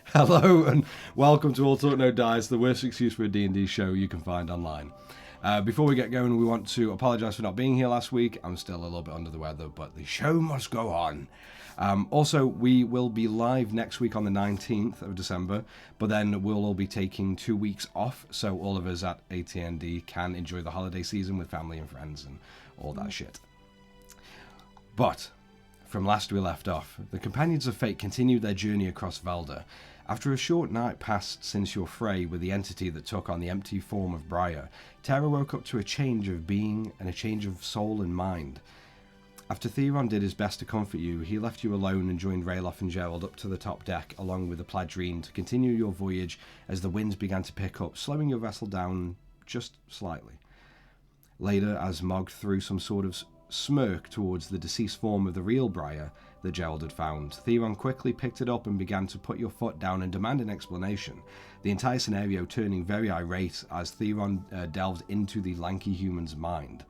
Hello and welcome to All Talk No Dice, the worst excuse for a D&D show you can find online. Before we get going, we want to apologise for not being here last week. I'm still a little bit under the weather, but the show must go on. Also, we will be live next week on the 19th of December, but then we'll all be taking 2 weeks off, so all of us at ATND can enjoy the holiday season with family and friends and all that shit. But from last we left off, the Companions of Fate continued their journey across Valdur. After a short night passed since your fray with the entity that took on the empty form of Briar, Terra woke up to a change of being and a change of soul and mind. After Theron did his best to comfort you, he left you alone and joined Ralof and Gerald up to the top deck along with the Pladrine to continue your voyage as the winds began to pick up, slowing your vessel down just slightly. Later, as Mog threw some sort of smirk towards the deceased form of the real Briar that Gerald had found, Theron quickly picked it up and began to put your foot down and demand an explanation, the entire scenario turning very irate as Theron delved into the lanky human's mind.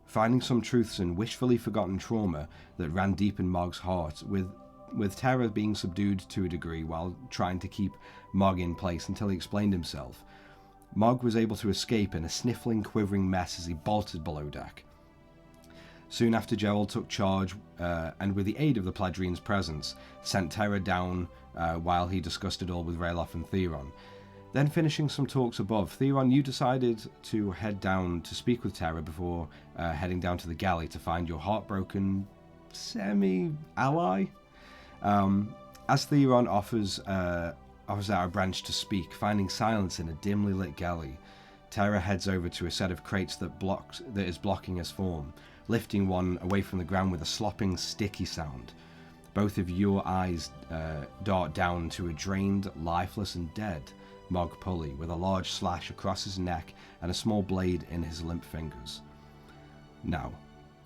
Finding some truths in wishfully forgotten trauma that ran deep in Mog's heart, with Terra being subdued to a degree while trying to keep Mog in place until he explained himself, Mog was able to escape in a sniffling, quivering mess as he bolted below deck. Soon after, Gerald took charge and with the aid of the Pladrine's presence, sent Terra down while he discussed it all with Ralof and Theron. Then finishing some talks above, Theron, you decided to head down to speak with Terra before heading down to the galley to find your heartbroken semi-ally. As Theron offers out a branch to speak, finding silence in a dimly lit galley, Terra heads over to a set of crates that is blocking his form, lifting one away from the ground with a slopping, sticky sound. Both of your eyes dart down to a drained, lifeless and dead Mog Pulley with a large slash across his neck and a small blade in his limp fingers. Now,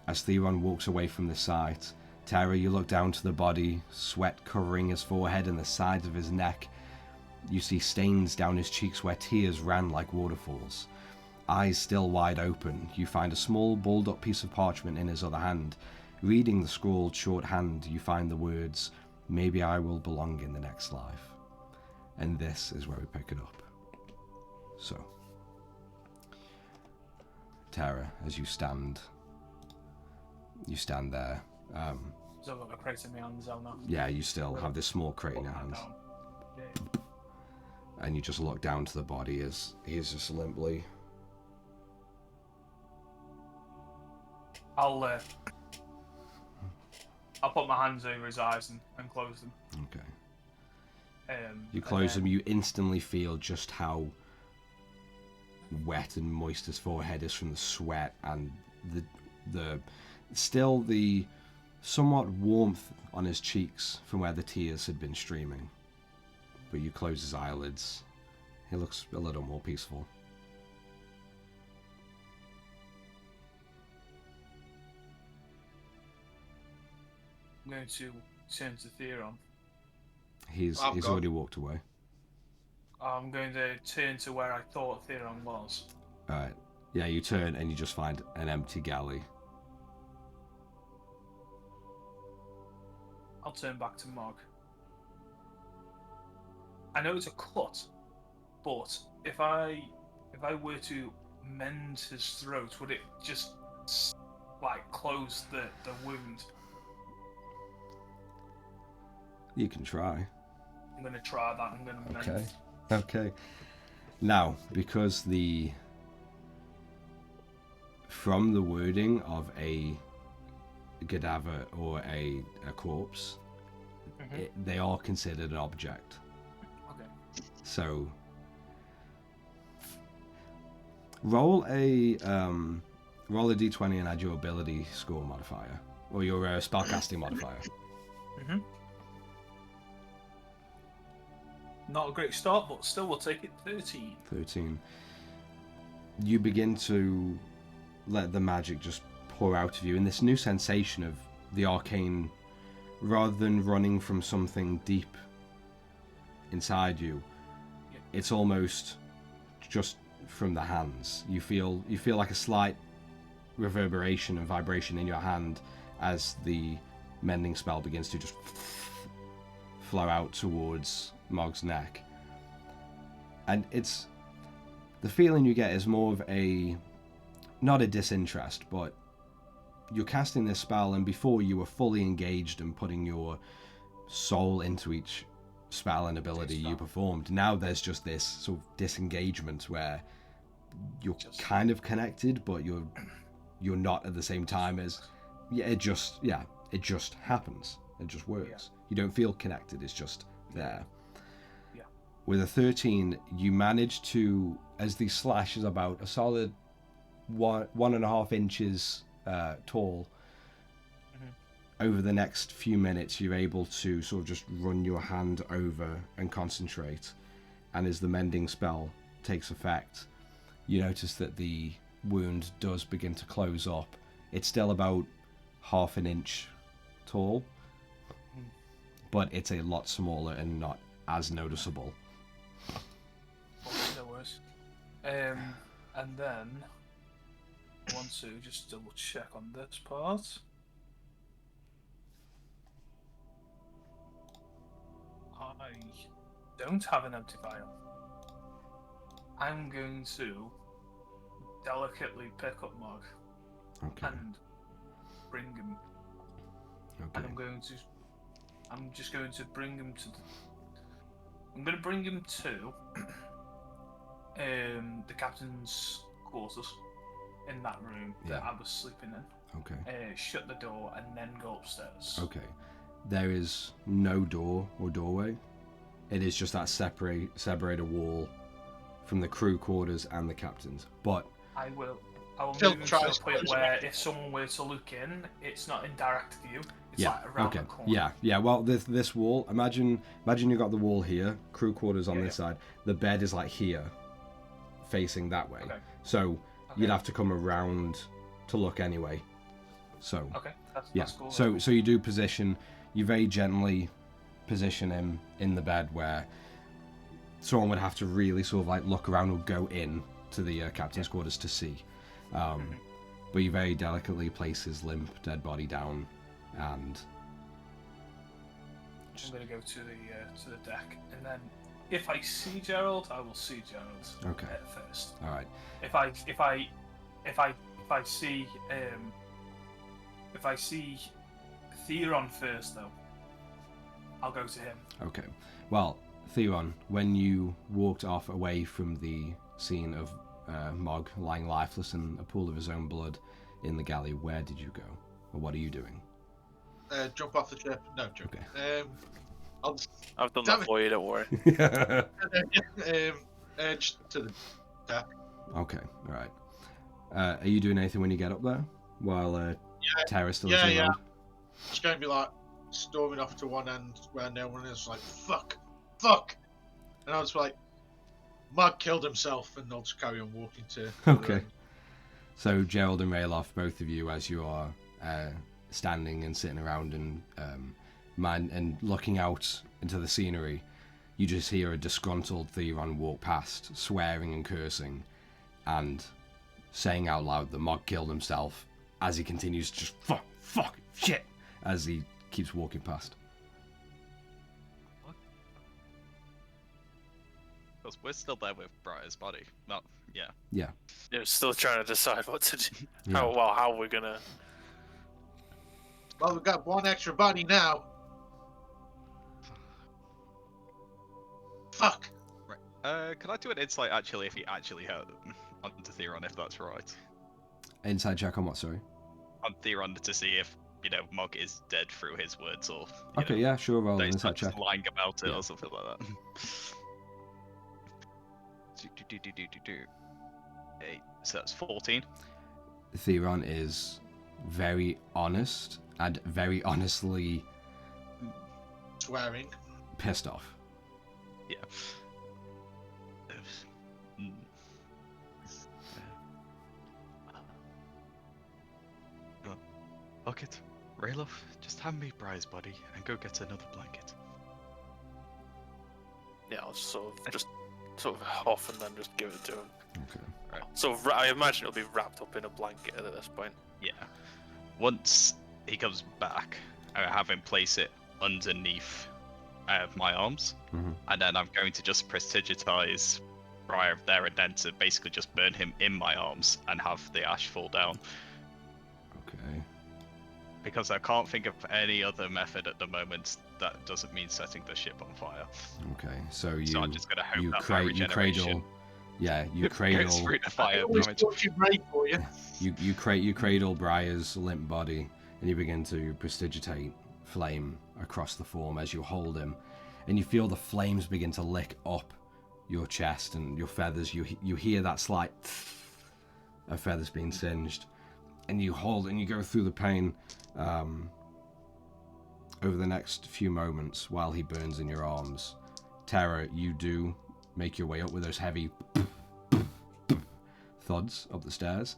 as Theron walks away from the sight, Terra, you look down to the body, sweat covering his forehead and the sides of his neck. You see stains down his cheeks where tears ran like waterfalls. Eyes still wide open, you find a small balled up piece of parchment in his other hand. Reading the scrawled shorthand, you find the words, "Maybe I will belong in the next life." And this is where we pick it up. So, Terra, as you stand there. So I've got a crate in my hands now. Yeah, you still have this small crate in your hands. Yeah. And you just look down to the body as he's just limply. I'll put my hands over his eyes and close them. Okay. You close them, you instantly feel just how wet and moist his forehead is from the sweat and the somewhat warmth on his cheeks from where the tears had been streaming. But you close his eyelids. He looks a little more peaceful. I'm going to turn to Theron. He's already walked away. I'm going to turn to where I thought Theron was. Alright. Yeah, you turn and you just find an empty galley. I'll turn back to Mog. I know it's a cut, but if I were to mend his throat, would it just like close the wound? You can try. I'm going to try that. I'm going to mend. Okay. Now, because from the wording of a cadaver or a corpse, they are considered an object. Okay. So, roll a d20 and add your ability score modifier or your spellcasting modifier. Mm-hmm. Not a great start, but still we'll take it. 13. You begin to let the magic just pour out of you, and this new sensation of the arcane, rather than running from something deep inside you, it's almost just from the hands. You feel like a slight reverberation and vibration in your hand as the mending spell begins to just flow out towards Mog's neck. And it's... The feeling you get is more of a... Not a disinterest, but you're casting this spell, and before you were fully engaged and putting your soul into each spell and ability you performed. Now there's just this sort of disengagement where you're kind of connected, but you're not at the same time as... it just happens. It just works. You don't feel connected, it's just there. Yeah. With a 13, you manage to, as the slash is about a solid 1.5 inches tall, over the next few minutes you're able to sort of just run your hand over and concentrate, and as the mending spell takes effect, you notice that the wound does begin to close up. It's still about 1/2 inch tall, but it's a lot smaller and not as noticeable. No worries. And then I want to just double check on this part. I don't have an empty vial. I'm going to delicately pick up Mog and bring him. And I'm just going to bring him to I'm going to bring him to the captain's quarters in that room that I was sleeping in. Shut the door and then go upstairs. There is no door or doorway. It is just that separated wall from the crew quarters and the captain's. But I will move him to a point where if someone were to look in, it's not in direct view. It's like around the corner. Yeah. Well, this wall. Imagine you got the wall here, crew quarters on this side. The bed is like here, facing that way. So you'd have to come around to look anyway. So that's cool. So you do position. You very gently position him in the bed where someone would have to really sort of like look around or go in to the captain's quarters to see. But you very delicately place his limp dead body down, and I'm going to go to the deck, and then if I see Gerald, I will see Gerald. First. All right. If I see Theron first, though, I'll go to him. Okay. Well, Theron, when you walked off away from the scene of Mog lying lifeless in a pool of his own blood in the galley, where did you go? Or what are you doing? Jump off the ship. No, joke. Okay. I've done that for you, don't worry. Just to the deck. Okay, alright. Are you doing anything when you get up there? While Tara's still around? Yeah. It's going to be like storming off to one end where no one is, like, fuck. And I was like, Mug killed himself, and I'll just carry on walking to... Okay. So Gerald and Rayloff, both of you, as you are standing and sitting around and looking out into the scenery, you just hear a disgruntled Theron walk past, swearing and cursing, and saying out loud that Mog killed himself as he continues to just fuck, shit, as he keeps walking past. Because we're still there with Briar's body. Yeah. You're still trying to decide what to do. Yeah. How are we gonna... Well, we've got one extra body now. Fuck. Right. Can I do an insight actually if he actually hurt onto Theron, if that's right? Inside check on what, sorry? On Theron to see if, Mog is dead through his words or... Okay, yeah, sure, roll an he's inside not just check. lying about it or something like that. 8, so that's 14. Theron is very honest and very honestly swearing, pissed off. Yeah. Bucket, Rayloff, just hand me Briar's body and go get another blanket. Yeah, I'll sort of off and then just give it to him. Okay. Right. So I imagine it'll be wrapped up in a blanket at this point. Yeah. Once he comes back, I have him place it underneath my arms, and then I'm going to just prestidigitize Briar there and then to basically just burn him in my arms and have the ash fall down. Okay. Because I can't think of any other method at the moment that doesn't mean setting the ship on fire. Okay. So I'm just gonna hope you that cradle. You cradle. goes through the fire Always damage. thought you'd break for you. You cradle Briar's limp body, and you begin to prestidigitate flame across the form as you hold him, and you feel the flames begin to lick up your chest and your feathers. You hear that slight of feathers being singed, and you hold and you go through the pain over the next few moments while he burns in your arms. Terra, you do make your way up with those heavy thuds up the stairs,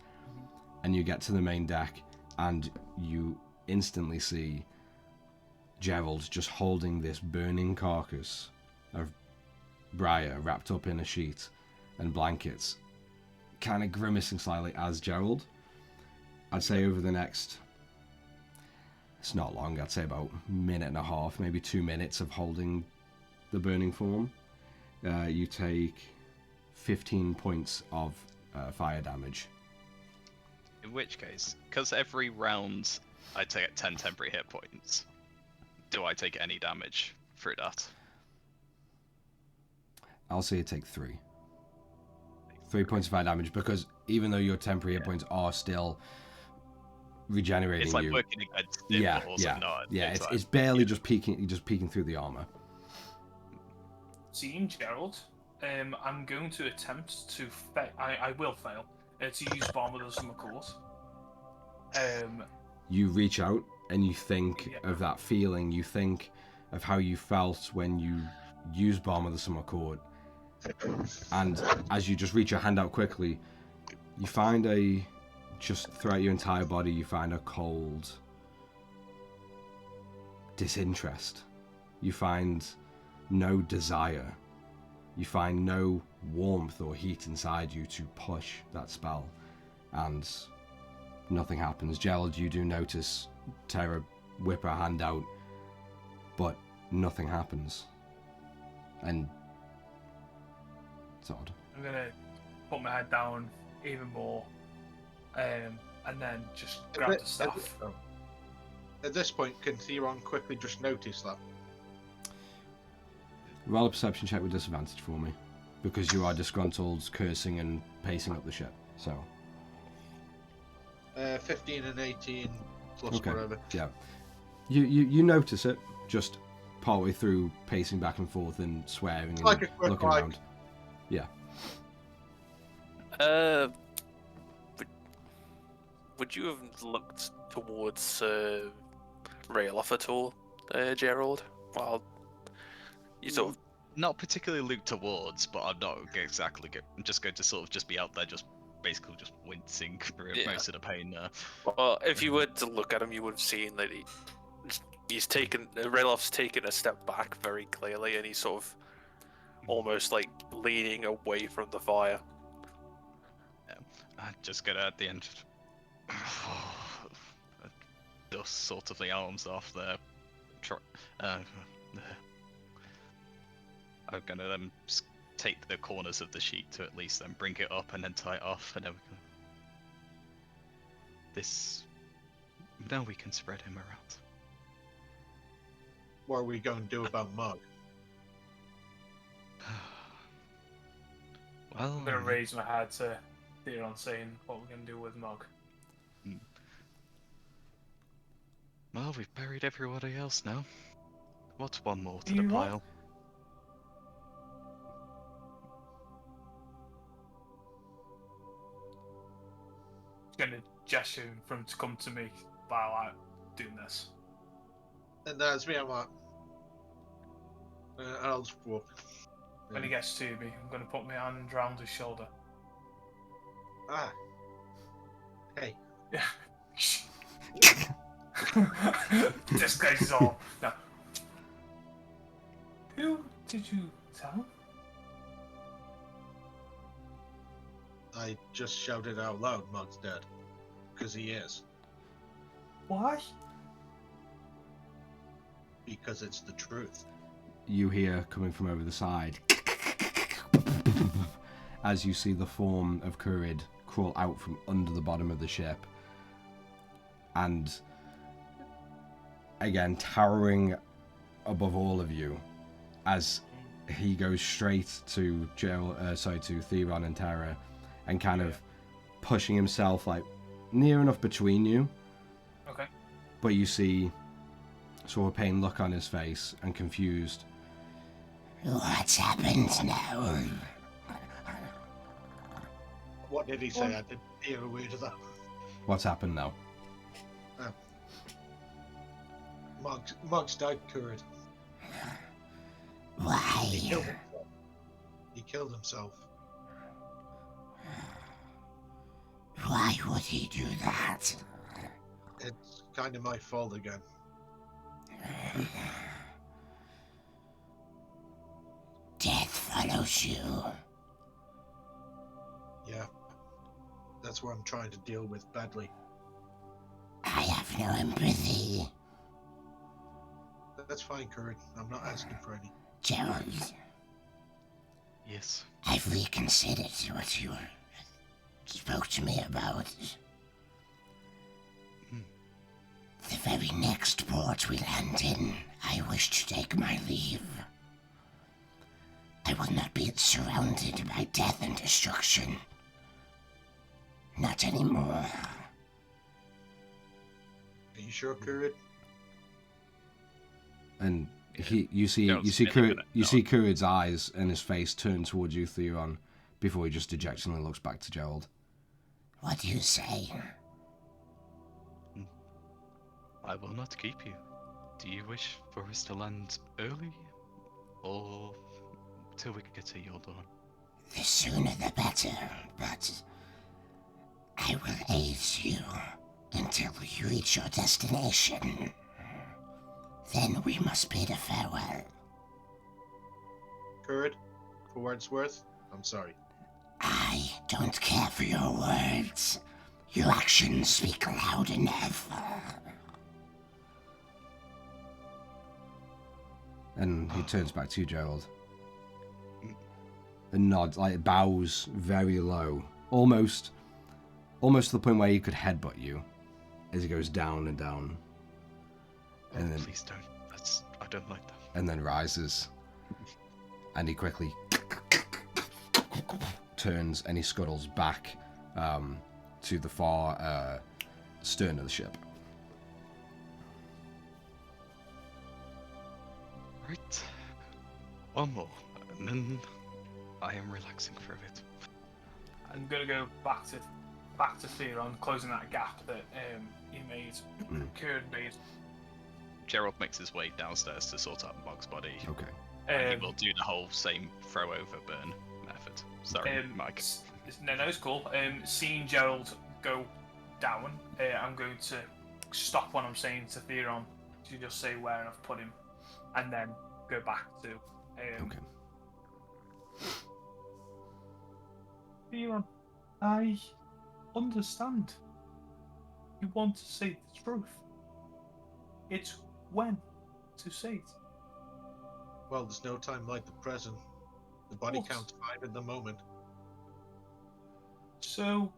and you get to the main deck, and you instantly see Gerald just holding this burning carcass of Briar wrapped up in a sheet and blankets, kind of grimacing slightly as Gerald. I'd say over the next, it's not long, I'd say about a minute and a half, maybe 2 minutes of holding the burning form, you take 15 points of fire damage. In which case, because every round I take 10 temporary hit points, do I take any damage through that? I'll say you take 3. 3 points of fire damage, because even though your temporary hit points are still regenerating, it's like you, working against it, but also not. It's barely just peeking through the armor. Seeing Gerald, I'm going to attempt to I will fail to use Balm of the Summer Court. You reach out and you think of that feeling. You think of how you felt when you used Balm of the Summer Court, and as you just reach your hand out quickly, you find just throughout your entire body, you find a cold disinterest. You find no desire. You find no warmth or heat inside you to push that spell, and nothing happens. Gerald, you do notice Terra whip her hand out, but nothing happens, and it's odd. I'm gonna put my head down even more, and then just grab the staff. At this point, can Theron quickly just notice that? Roll a perception check with disadvantage for me, because you are disgruntled, cursing and pacing up the ship. So 15 and 18 plus whatever. Yeah, you notice it just partway through, pacing back and forth and swearing and like a quick looking around. Yeah. Would you have looked towards Raelof at all, Gerald? While you sort of not particularly look towards, but I'm not exactly. I'm just going to sort of just be out there, just basically just wincing through most of the pain there. Well, if you were to look at him, you would have seen that Raelof's taken a step back very clearly, and he's sort of almost like leaning away from the fire. I'm just gonna at the end dust sort of the arms off there. I'm gonna then take the corners of the sheet to at least then bring it up and then tie it off, and then now we can spread him around. What are we going to do about Mug? Well, I'm gonna raise my hand to Theron, saying what we're gonna do with Mug. Well, we've buried everybody else now. What's one more to You the what? pile? Gonna gesture for him to come to me while I'm doing this. And that's me, I'm like, I'll just walk. When he gets to me, I'm gonna put my hand around his shoulder. Ah. Hey. Yeah. This guy's all. Now, who did you tell? I just shouted out loud, Mug's dead. Because he is. Why? Because it's the truth. you hear coming from over the side as you see the form of Kurid crawl out from under the bottom of the ship. And again, towering above all of you, as he goes straight to to Theron and Terra, and kind of pushing himself like near enough between you. Okay. But you see sort of pain look on his face and confused. What's happened now? What did he say? I didn't hear a word of that. What's happened now? Mog's died, Kurid. Why? He killed himself. Why would he do that? It's kind of my fault again. Death follows you. Yeah. That's what I'm trying to deal with badly. I have no empathy. That's fine, Kurid. I'm not asking for any. Gerald, Yes. I've reconsidered what you spoke to me about. The very next port we land in, I wish to take my leave. I will not be surrounded by death and destruction. Not anymore. Are you sure, Kurid? And you see Kurid's eyes and his face turn towards you, Theron, before he just dejectedly looks back to Gerald. What do you say? I will not keep you. Do you wish for us to land early? Or till we get to your dawn? The sooner the better, but I will aid you until you reach your destination. Then we must bid a farewell. Kurid, for what it's worth, I'm sorry. I don't care for your words. Your actions speak loud enough. And he turns back to you, Gerald. And nods, like bows very low. Almost to the point where he could headbutt you as he goes down and down. And then, please don't. I don't like that. And then rises. And he quickly turns and he scuttles back to the far stern of the ship. Right. One more, and then I am relaxing for a bit. I'm gonna go back to Theron, closing that gap that he made, Kurid made. Gerald makes his way downstairs to sort out Mog's body. Okay. And he will do the whole same throw over burn method. Sorry, Mike. No, it's cool. Seeing Gerald go down, I'm going to stop what I'm saying to Theron to just say where I've put him, and then go back to. Okay. Theron, I understand. You want to say the truth. It's when to say it. Well, there's no time like the present. The body What? count's 5 at the moment. So,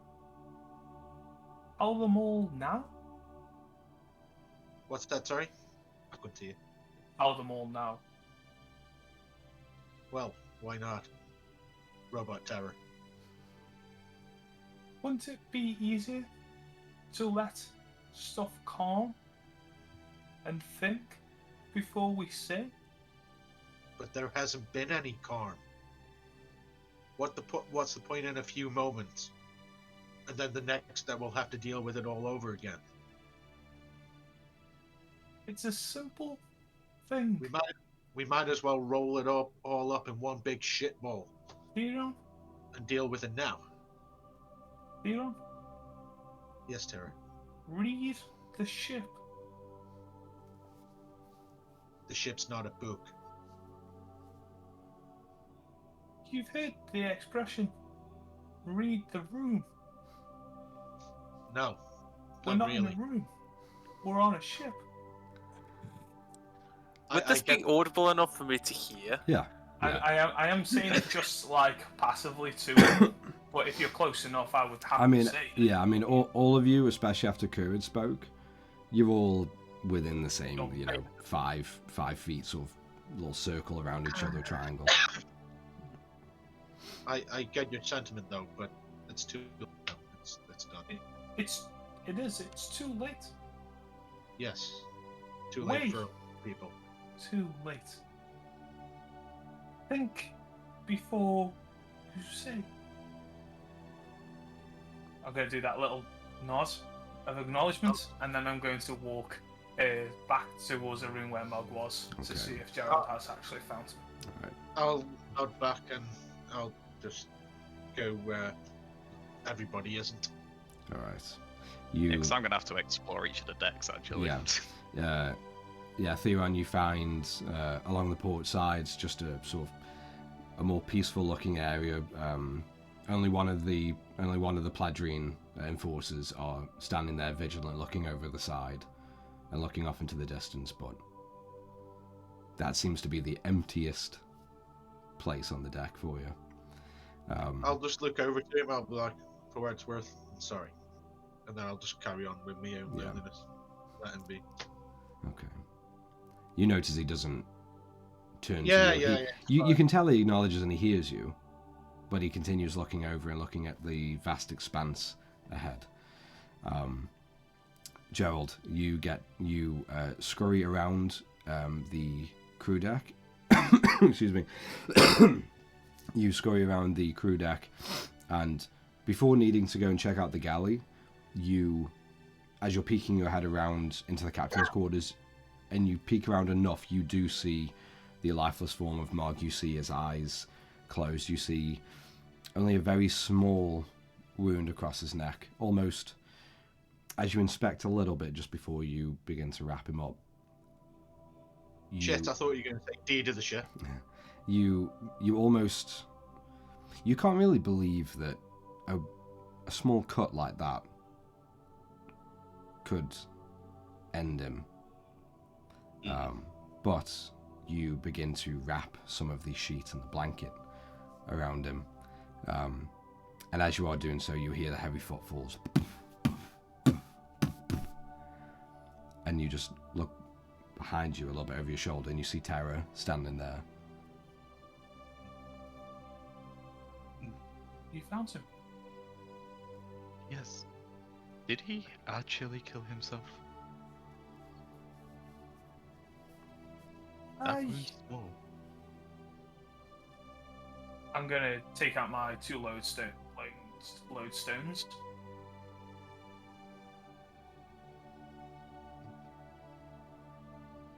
tell them all now? What's that, sorry? I couldn't hear. Tell them all now. Well, why not? Robot terror. Wouldn't it be easier to let stuff calm and think before we say? But there hasn't been any calm. What's the point in a few moments? And then the next that we'll have to deal with it all over again. It's a simple thing. We might as well roll it all up in one big shitball Theron? and deal with it now. Theron? Yes, Terra. Read the ship. The ship's not a book. You've heard the expression, read the room. No, We're not not really. in a room. We're on a ship. Would this be audible enough for me to hear? Yeah. I am saying it just like passively to him, but if you're close enough, I would have to say. Yeah, I mean, all of you, especially after Courage spoke, you're all within the same, 5 feet sort of little circle around each other, triangle. I get your sentiment though, but it's too late. It's done. It's too late. Yes, too late for people. Too late. Think before you say. I'm going to do that little nod of acknowledgement, and then I'm going to walk back towards the room where Mog was to see if Gerald has actually found him. Right. I'll nod back and I'll just go where everybody isn't. All right. Because I'm going to have to explore each of the decks, actually. Yeah. Theron, you find along the port sides just a sort of a more peaceful-looking area. Only one of the Pladrine enforcers are standing there vigilant, looking over the side and looking off into the distance. But that seems to be the emptiest place on the deck for you. I'll just look over to him. I'll be like, for what it's worth, I'm sorry, and then I'll just carry on with my own loneliness. Let him be. Okay. You notice he doesn't turn to you. You can tell he acknowledges and he hears you, but he continues looking over and looking at the vast expanse ahead. Gerald, you scurry around the crew deck. Excuse me. You scurry around the crew deck, and before needing to go and check out the galley, as you're peeking your head around into the captain's quarters, and you peek around enough, you do see the lifeless form of Mog. You see his eyes closed. You see only a very small wound across his neck. Almost, as you inspect a little bit just before you begin to wrap him up. Shit, I thought you were going to say deed of the ship. You almost... You can't really believe that a small cut like that could end him. But you begin to wrap some of the sheet and the blanket around him. And as you are doing so, you hear the heavy footfalls. And you just look behind you a little bit over your shoulder and you see Terra standing there. You found him? Yes. Did he actually kill himself? That was small. I'm gonna take out my 2 lodestones.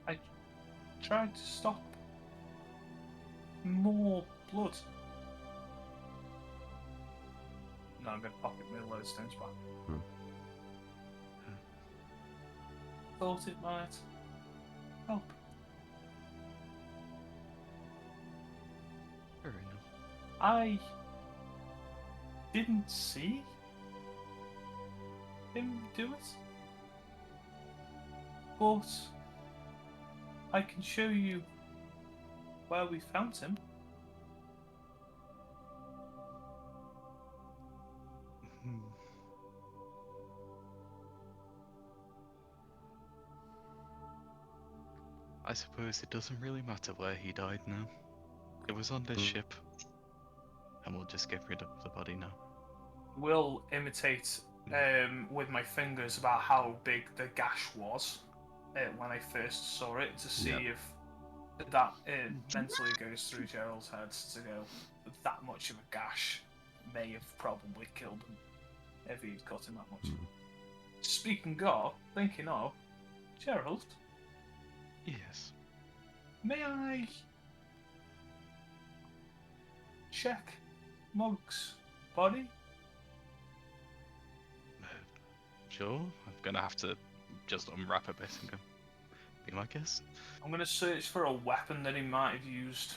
I tried to stop more blood. No, I'm gonna pocket my lodestones back. Thought it might help. Fair enough. I didn't see him do it, but I can show you where we found him. I suppose it doesn't really matter where he died now. It was on this ship, and we'll just get rid of the body now. We'll imitate with my fingers about how big the gash was when I first saw it to see if that mentally goes through Gerald's head to go, that much of a gash may have probably killed him if he'd cut him that much. Speaking of, thinking of, Gerald. Yes. May I check Mog's body? Sure. I'm gonna have to just unwrap a bit and go. Be my guess. I'm gonna search for a weapon that he might have used.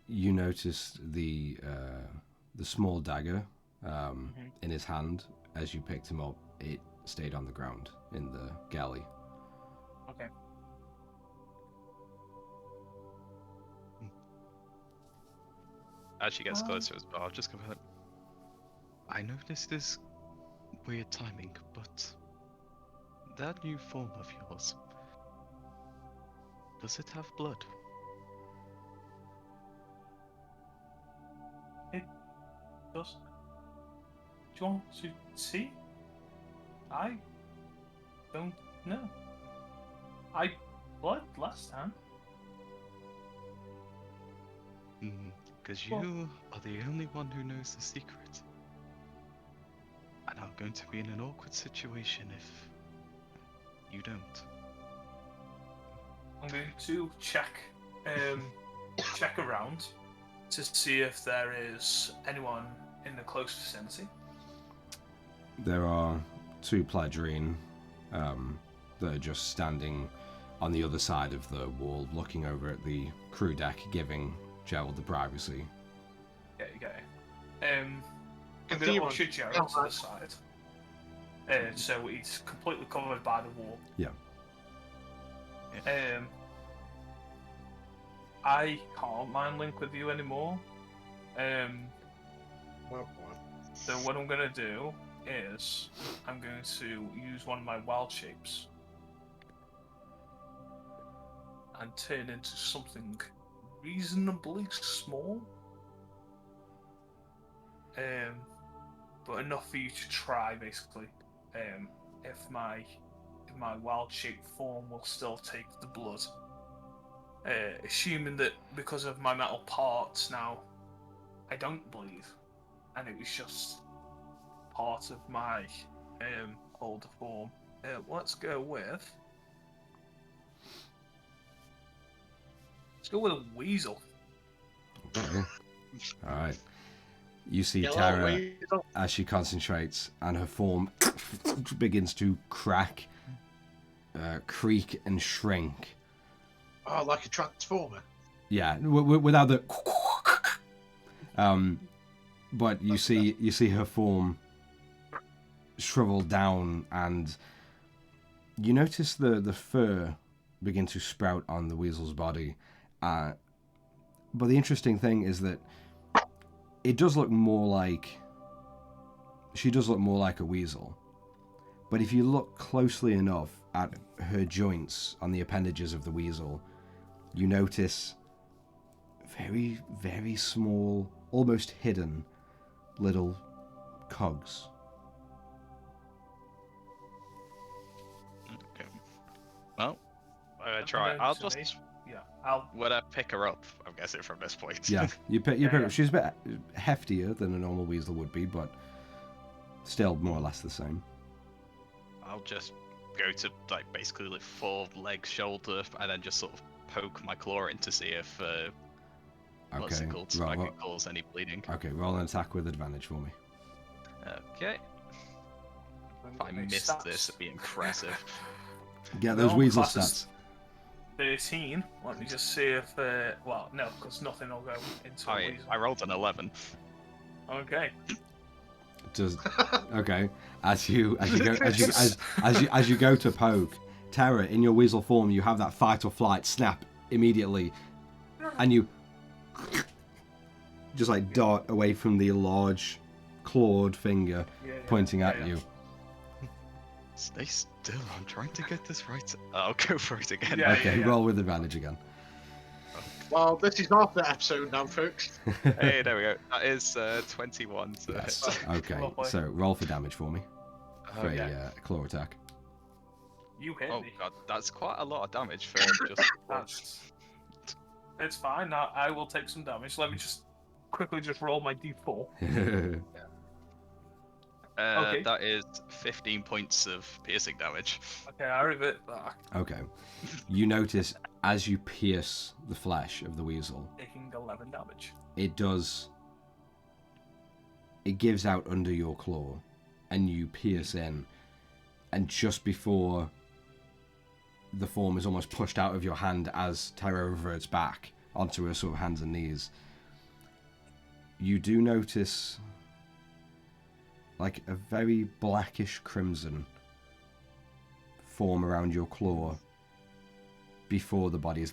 You noticed the small dagger in his hand. As you picked him up, it stayed on the ground in the galley. Okay. as she gets closer as well, I'll just go ahead. I know this is weird timing, but that new form of yours, does it have blood? It does. Do you want to see? I don't know. I blood last time. Because you are the only one who knows the secret. And I'm going to be in an awkward situation if you don't. I'm going to check around to see if there is anyone in the close vicinity. There are 2 Pledrine that are just standing on the other side of the wall, looking over at the crew deck, giving Gerald the privacy. Yeah, you get it. I'm going to usher Gerald to the side. So he's completely covered by the wall. Yeah. I can't mind link with you anymore. So what I'm going to do is I'm going to use one of my wild shapes and turn into something reasonably small. But enough for you to try, basically. If my wild shape form will still take the blood. Assuming that because of my metal parts now, I don't bleed, and it was just part of my older form. Let's go with a weasel. Okay. All right. You see Tara as she concentrates, and her form begins to crack, creak, and shrink. Oh, like a transformer. Yeah, without the. But you see her form shrivel down, and you notice the fur begin to sprout on the weasel's body. But the interesting thing is that it does look more like... She does look more like a weasel. But if you look closely enough at her joints on the appendages of the weasel, you notice very, very small, almost hidden, little cogs. Okay. Well, I'm gonna try. I'll just... Would I pick her up? I'm guessing from this point. Yeah, you pick her up. She's a bit heftier than a normal weasel would be, but still more or less the same. I'll just go to basically full leg, shoulder, and then just sort of poke my claw in to see if what's it called? I can cause any bleeding. Okay, roll an attack with advantage for me. Okay. If I missed this, it'd be impressive. Get those weasel stats. 13. Let me just see if well, no, because nothing will go into a weasel. I rolled an 11. Okay. Okay. As you go to poke, Terra, in your weasel form, you have that fight or flight snap immediately, and you just dart away from the large clawed finger pointing at you. Stay still, I'm trying to get this right. I'll go for it again. Roll with advantage again. Well, this is after episode now, folks. Hey, there we go. That is 21. So. Yes. Okay, so roll for damage for me. For a claw attack. You hit me. God, that's quite a lot of damage for just... It's fine, I will take some damage. Let me just quickly roll my d4. That is 15 points of piercing damage. Okay, I revert back. Okay. You notice as you pierce the flesh of the weasel, taking 11 damage. It gives out under your claw, and you pierce in, and just before the form is almost pushed out of your hand as Tyra reverts back onto her sort of hands and knees, you do notice a very blackish crimson form around your claw before the body is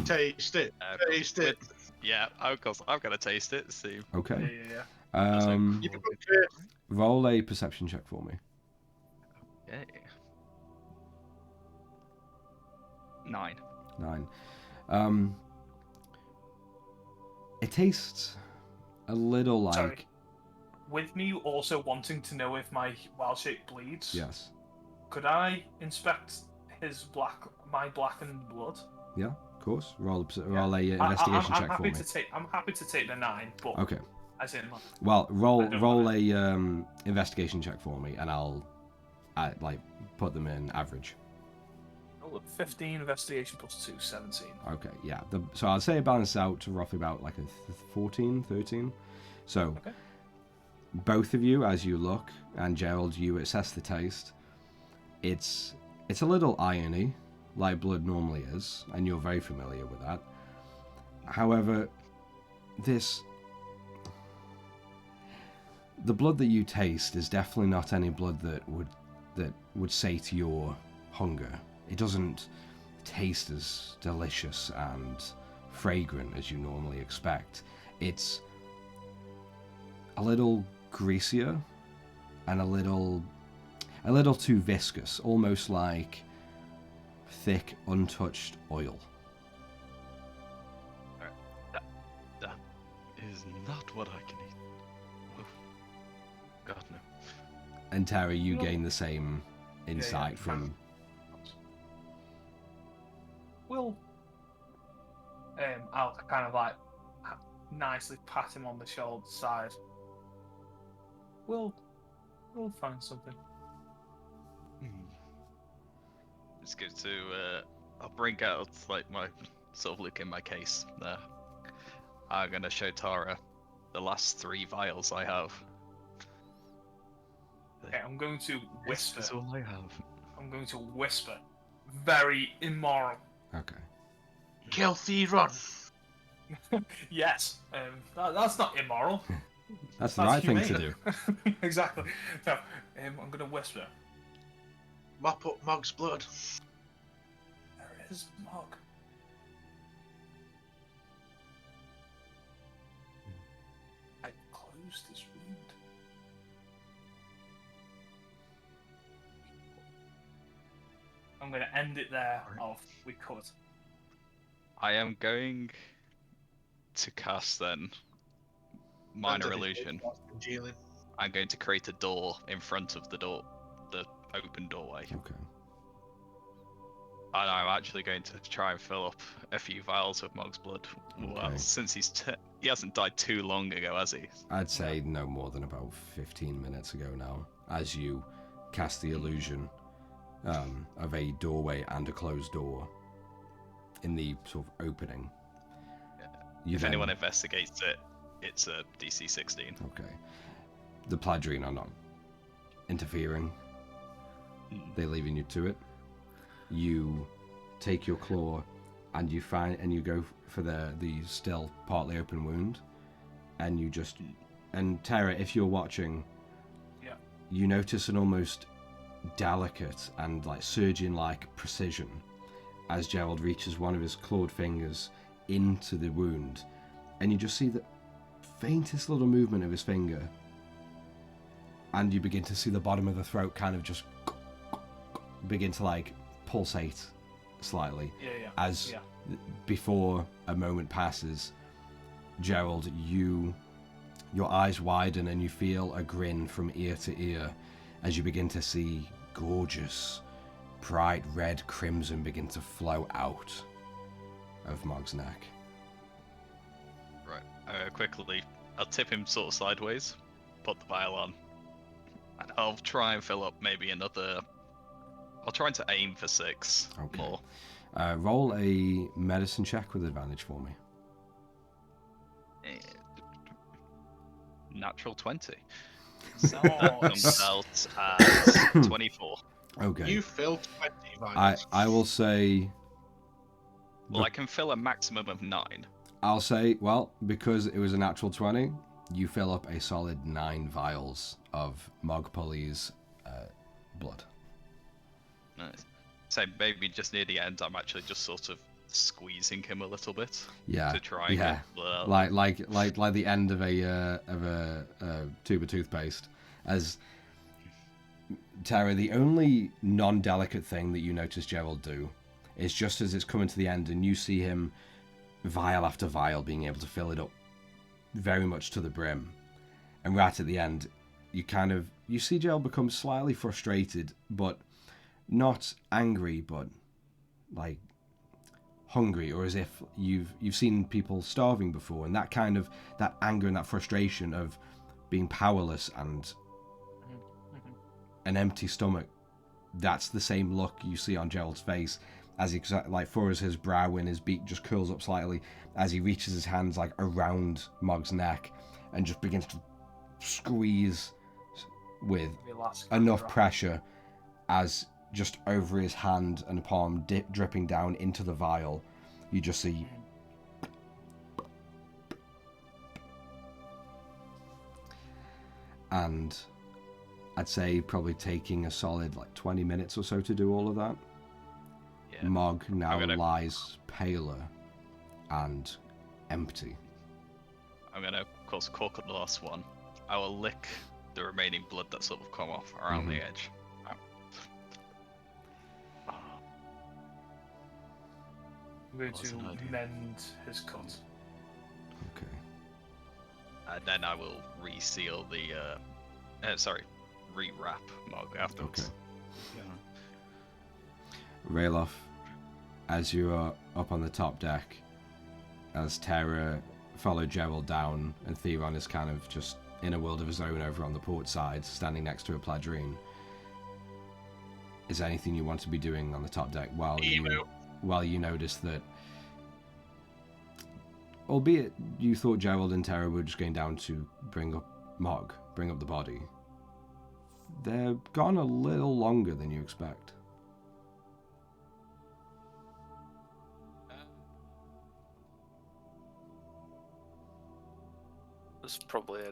Taste it. Taste it. Yeah, of course, I've got to taste it. See. Okay. Yeah. You can put it. Roll a perception check for me. Okay. 9. 9. It tastes a little like. Sorry. With me also wanting to know if my wild shape bleeds. Yes. Could I inspect my blackened blood? Yeah, of course. Roll a investigation check for me. I'm happy to take the 9, but Okay. as in. Well, roll a investigation check for me, and I'll put them in average. 15 investigation plus 2, 17. Okay, yeah. So I'd say it balances out to roughly about like a 14, 13. So Okay. both of you, as you look, and Gerald, you assess the taste. It's a little irony, like blood normally is, and you're very familiar with that. However, the blood that you taste is definitely not any blood that would sate your hunger. It doesn't taste as delicious and fragrant as you normally expect. It's a little greasier and a little too viscous, almost like thick, untouched oil. That is not what I can eat. Oh, God, no. And Terry, you gain the same insight from. Will I'll kind of like nicely pat him on the shoulder side. We'll find something. It's good to. I'll bring out like my sort of look in my case there. I'm gonna show Tara the last 3 vials I have. Okay, I'm going to whisper. This is all I have. I'm going to whisper. Very immoral. Okay. Filthy run. Yes, that's not immoral. That's the right thing to do. Exactly. No, I'm going to whisper. Mop up Mog's blood. There is Mog. I closed this wound. I'm going to end it there. We cut. I am going to cast then minor illusion. I'm going to create a door in front of the open doorway. Okay. And I'm actually going to try and fill up a few vials of Mog's blood. Well, since he hasn't died too long ago, has he? I'd say no more than about 15 minutes ago now, as you cast the illusion of a doorway and a closed door in the sort of opening. If anyone investigates it, it's a DC 16. Okay. The Pladrine are not interfering. They're leaving you to it. You take your claw and you go for the still partly open wound, and you just and Tara, if you're watching, you notice an almost delicate and like surgeon-like precision as Gerald reaches one of his clawed fingers into the wound, and you just see the faintest little movement of his finger, and you begin to see the bottom of the throat kind of just begin to like pulsate slightly. As before a moment passes, Gerald, your eyes widen and you feel a grin from ear to ear as you begin to see gorgeous, bright red crimson begin to flow out of Mog's neck. Right. Quickly, I'll tip him sort of sideways, put the vial on, and I'll try and fill up maybe another. I'll try to aim for 6 more. Roll a medicine check with advantage for me. Natural 20. So that comes out as 24. Okay. You filled 20 vials. I will say. Well, I can fill a maximum of 9. I'll say, well, because it was a natural 20, you fill up a solid 9 vials of Mog Pulley's blood. Nice. So maybe just near the end, I'm actually just sort of squeezing him a little bit. Yeah. To try and yeah. get blood out. Like the end of a tube of toothpaste. As Tara, the only non-delicate thing that you notice Gerald do is just as it's coming to the end, and you see him vial after vial being able to fill it up very much to the brim, and right at the end, you see Gerald become slightly frustrated, but not angry, but like hungry, or as if you've seen people starving before, and that anger and that frustration of being powerless and an empty stomach, that's the same look you see on Gerald's face as he furrows his brow and his beak just curls up slightly as he reaches his hands like around Mog's neck and just begins to squeeze with enough pressure as just over his hand and palm dripping down into the vial, you just see and I'd say probably taking a solid 20 minutes or so to do all of that. Yeah. Mog now lies paler and empty. I'm gonna, of course, cork up the last one. I will lick the remaining blood that's sort of come off around the edge. I'm going to mend his cut. Okay. And then I will reseal the, re-wrap Mog afterwards. Okay. Yeah. Rayloff, as you are up on the top deck, as Tara followed Gerald down, and Theron is kind of just in a world of his own over on the port side, standing next to a Pladrine. Is there anything you want to be doing on the top deck while you notice that, albeit you thought Gerald and Tara were just going down to bring up Mog, bring up the body, they're gone a little longer than you expect. There's probably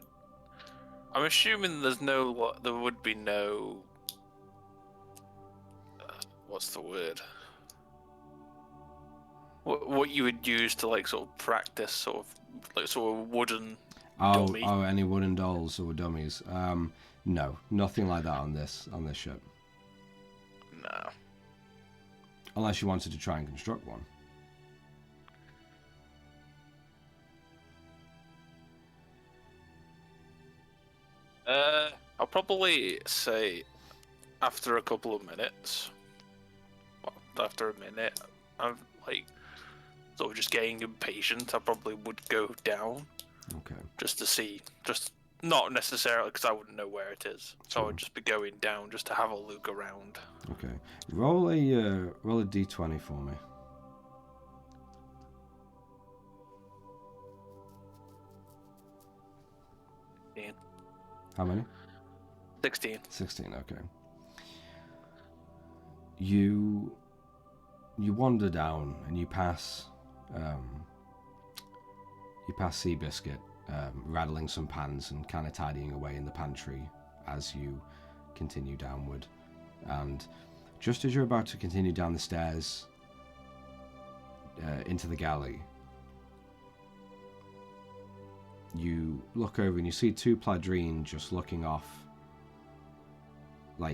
I'm assuming there would be no... what's the word? What you would use to sort of practice sort of wooden dummy? Oh, any wooden dolls or dummies? No, nothing like that on this ship. No. Unless you wanted to try and construct one. I'll probably say after a couple of minutes, after a minute, I'm sort of just getting impatient. I probably would go down. Okay. Just to see, just not necessarily because I wouldn't know where it is, so I would just be going down just to have a look around. Okay. Roll a d20 for me. 16. How many? 16. 16. Okay. You wander down and you pass Seabiscuit, rattling some pans and kind of tidying away in the pantry as you continue downward. And just as you're about to continue down the stairs into the galley, you look over and you see two Pladrine just looking off,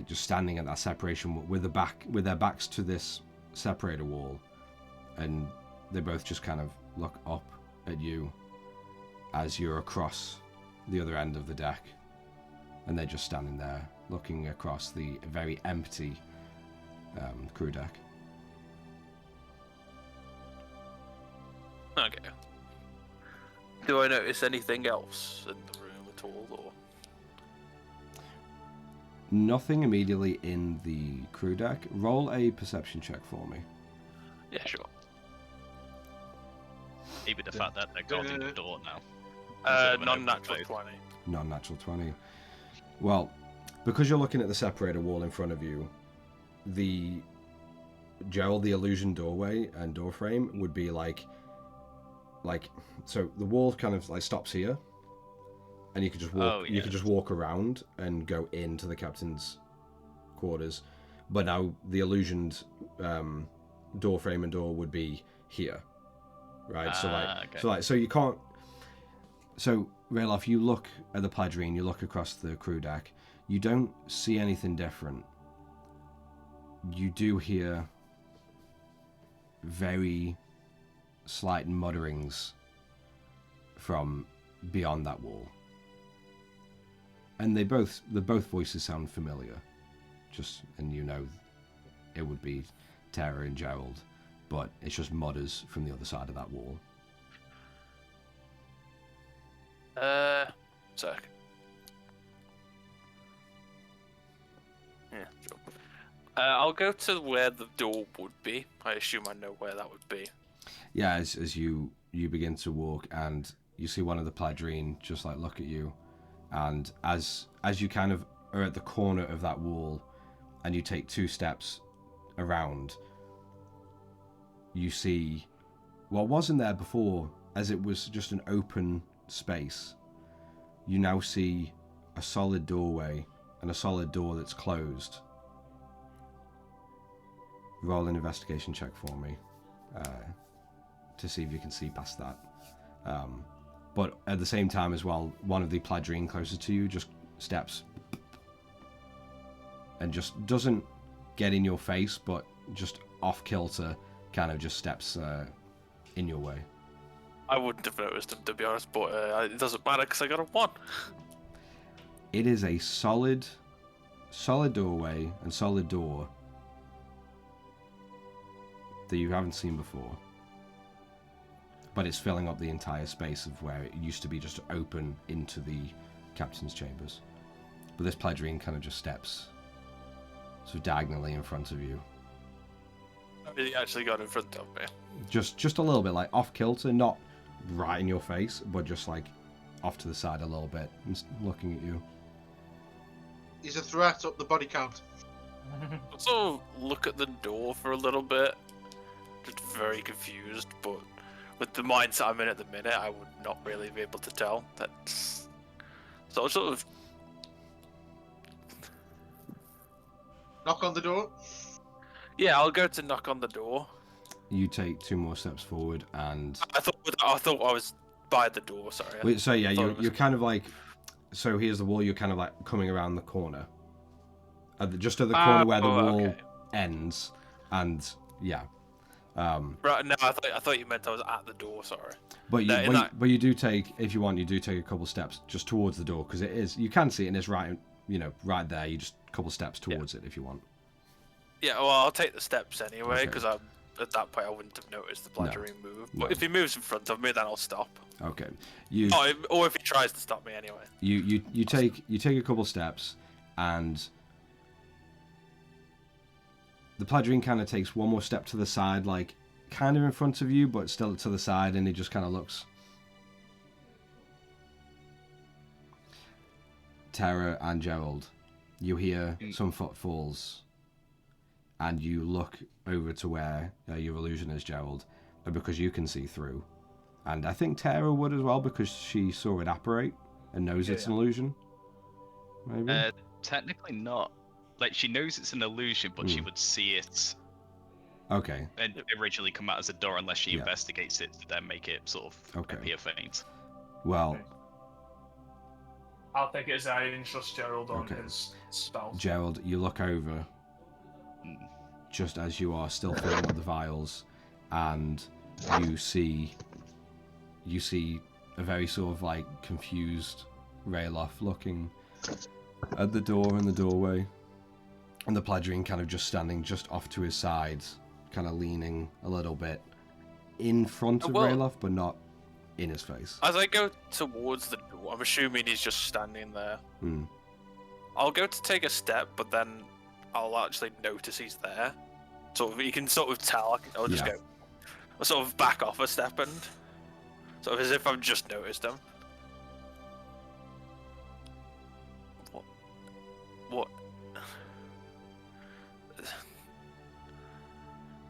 just standing at that separation with their backs to this separator wall, and they both just kind of look up at you as you're across the other end of the deck, and they're just standing there looking across the very empty crew deck. Okay. Do I notice anything else in the room at all, or? Nothing immediately in the crew deck. Roll a perception check for me. Yeah, sure. Even the fact that they're guarding the door now. Non-natural 20. Non-natural 20. Well, because you're looking at the separator wall in front of you, Gerald, the illusion doorway and door frame would be so the wall kind of stops here, and you could just walk. You could just walk around and go into the captain's quarters. But now the illusioned door frame and door would be here, right? Okay. So you can't. So Rayloff, you look at the Pladrine, you look across the crew deck, you don't see anything different. You do hear very slight mutterings from beyond that wall, and the both voices sound familiar. And you know, it would be Tara and Gerald, but it's just mutters from the other side of that wall. Sec. Yeah, sure. I'll go to where the door would be. I assume I know where that would be. Yeah, as you begin to walk, and you see one of the Pladrine just like look at you, and as you kind of are at the corner of that wall, and you take 2 steps around, you see what wasn't there before, as it was just an open space. You now see a solid doorway and a solid door that's closed. Roll an investigation check for me to see if you can see past that. But at the same time as well, one of the Pladrine closer to you just steps and just doesn't get in your face, but just off kilter, kind of just steps in your way. I wouldn't have noticed him, to be honest, but it doesn't matter because I got a 1. It is a solid doorway and solid door that you haven't seen before, but it's filling up the entire space of where it used to be just open into the captain's chambers. But this Pladrine kind of just steps sort of diagonally in front of you. He actually got in front of me. Just a little bit, like off kilter, not right in your face, but just like off to the side a little bit and looking at you. He's a threat. Up the body count. Also, look at the door for a little bit. Just very confused, but with the mindset I'm in at the minute, I would not really be able to tell. That's so sort of. Knock on the door. Yeah, I'll go to knock on the door. You take 2 more steps forward, and I thought I was by the door. Sorry. wait, so yeah, you're kind of like. So here's the wall. You're kind of like coming around the corner, just at the corner where the wall ends, and yeah. Right. No, I thought you meant I was at the door. Sorry. But you do take, if you want, you do take a couple steps just towards the door, because it is, you can see it and it's right, right there. You just a couple steps towards it if you want. Yeah, well, I'll take the steps anyway, because at that point I wouldn't have noticed the Pladrine move. But if he moves in front of me, then I'll stop. Okay. Or if he tries to stop me anyway. You take a couple steps, and the Pladrine kind of takes one more step to the side, like kind of in front of you, but still to the side, and he just kind of looks. Tara and Gerald, you hear some footfalls, and you look over to where your illusion is, Gerald, because you can see through. And I think Tara would as well, because she saw it apparate and knows it's an illusion. Maybe? Technically not. Like, she knows it's an illusion, but she would see it. Okay. And originally come out as a door unless she investigates it to then make it sort of appear faint. Well... I'll take it as I didn't trust Gerald on his spell. Gerald, you look over, just as you are still filling up the vials, and you see a very sort of like confused Rayloff looking at the door in the doorway, and the Pladrine kind of just standing just off to his side, kind of leaning a little bit in front of Rayloff, but not in his face. As I go towards the door, I'm assuming he's just standing there. I'll go to take a step, but then I'll actually notice he's there. Sort of, you can sort of tell. I'll just go, I'll sort of back off a step and sort of as if I've just noticed him. What?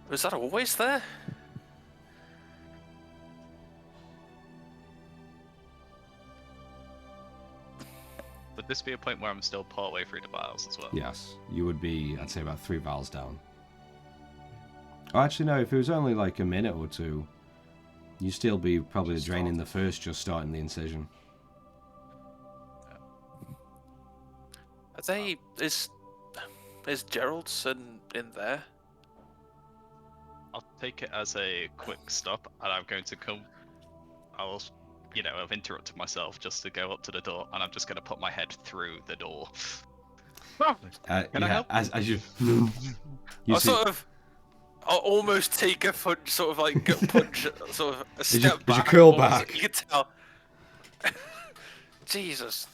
Was that always there? Would this be a point where I'm still partway through the vials as well? Yes, you would be, I'd say, about 3 vials down. Oh, actually, no. If it was only like a minute or two, you'd still be probably draining the first, just starting the incision. Are they? Is Gerald's in there? I'll take it as a quick stop, and I'm going to come. I've interrupted myself just to go up to the door, and I'm just going to put my head through the door. Can I help? As you, I'll almost take a punch, sort of like gut punch, sort of a step back. As you curl almost, back. You can tell. Jesus.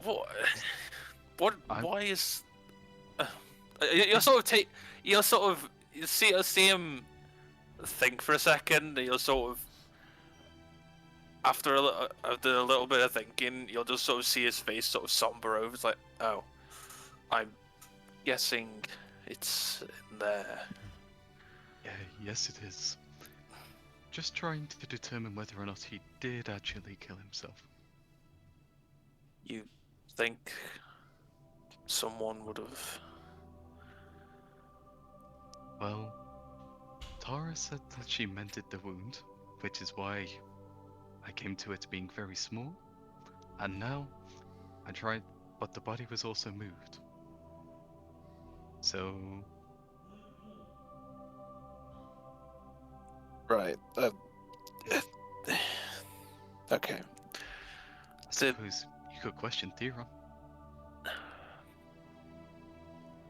What? Why is? You'll sort of you see him think for a second. And you'll sort of after a little bit of thinking, you'll just sort of see his face sort of somber over. It's like, oh, I'm guessing it's in there. Yeah, yes, it is. Just trying to determine whether or not he did actually kill himself. You think someone would have? Well, Tara said that she mended the wound, which is why I came to it being very small. And now, I tried, but the body was also moved. So... Right. Okay. I suppose you could question Theron.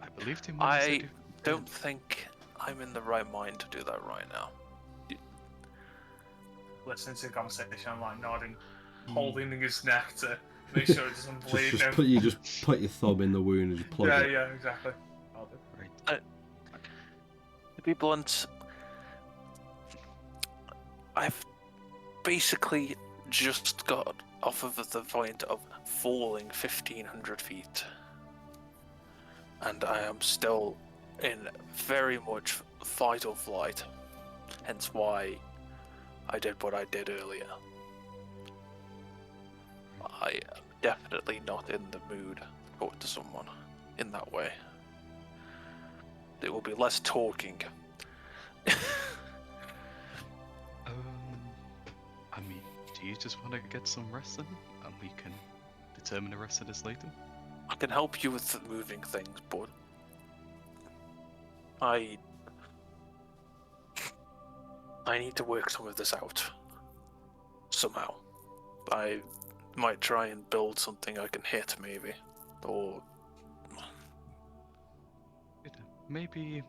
I believed him when he said he don't think I'm in the right mind to do that right now. Listening to the conversation, I'm like nodding, holding his neck to make sure it doesn't bleed. Just put your thumb in the wound and just plug it. Yeah, exactly. I'll do. Right. To be blunt, I've basically just got off of the point of falling 1,500 feet. And I am still in very much fight or flight. Hence why I did what I did earlier. I am definitely not in the mood to talk to someone in that way. There will be less talking. I mean, do you just want to get some rest then? And we can determine the rest of this later? I can help you with moving things, but I need to work some of this out. Somehow. I might try and build something I can hit, maybe. Or... Maybe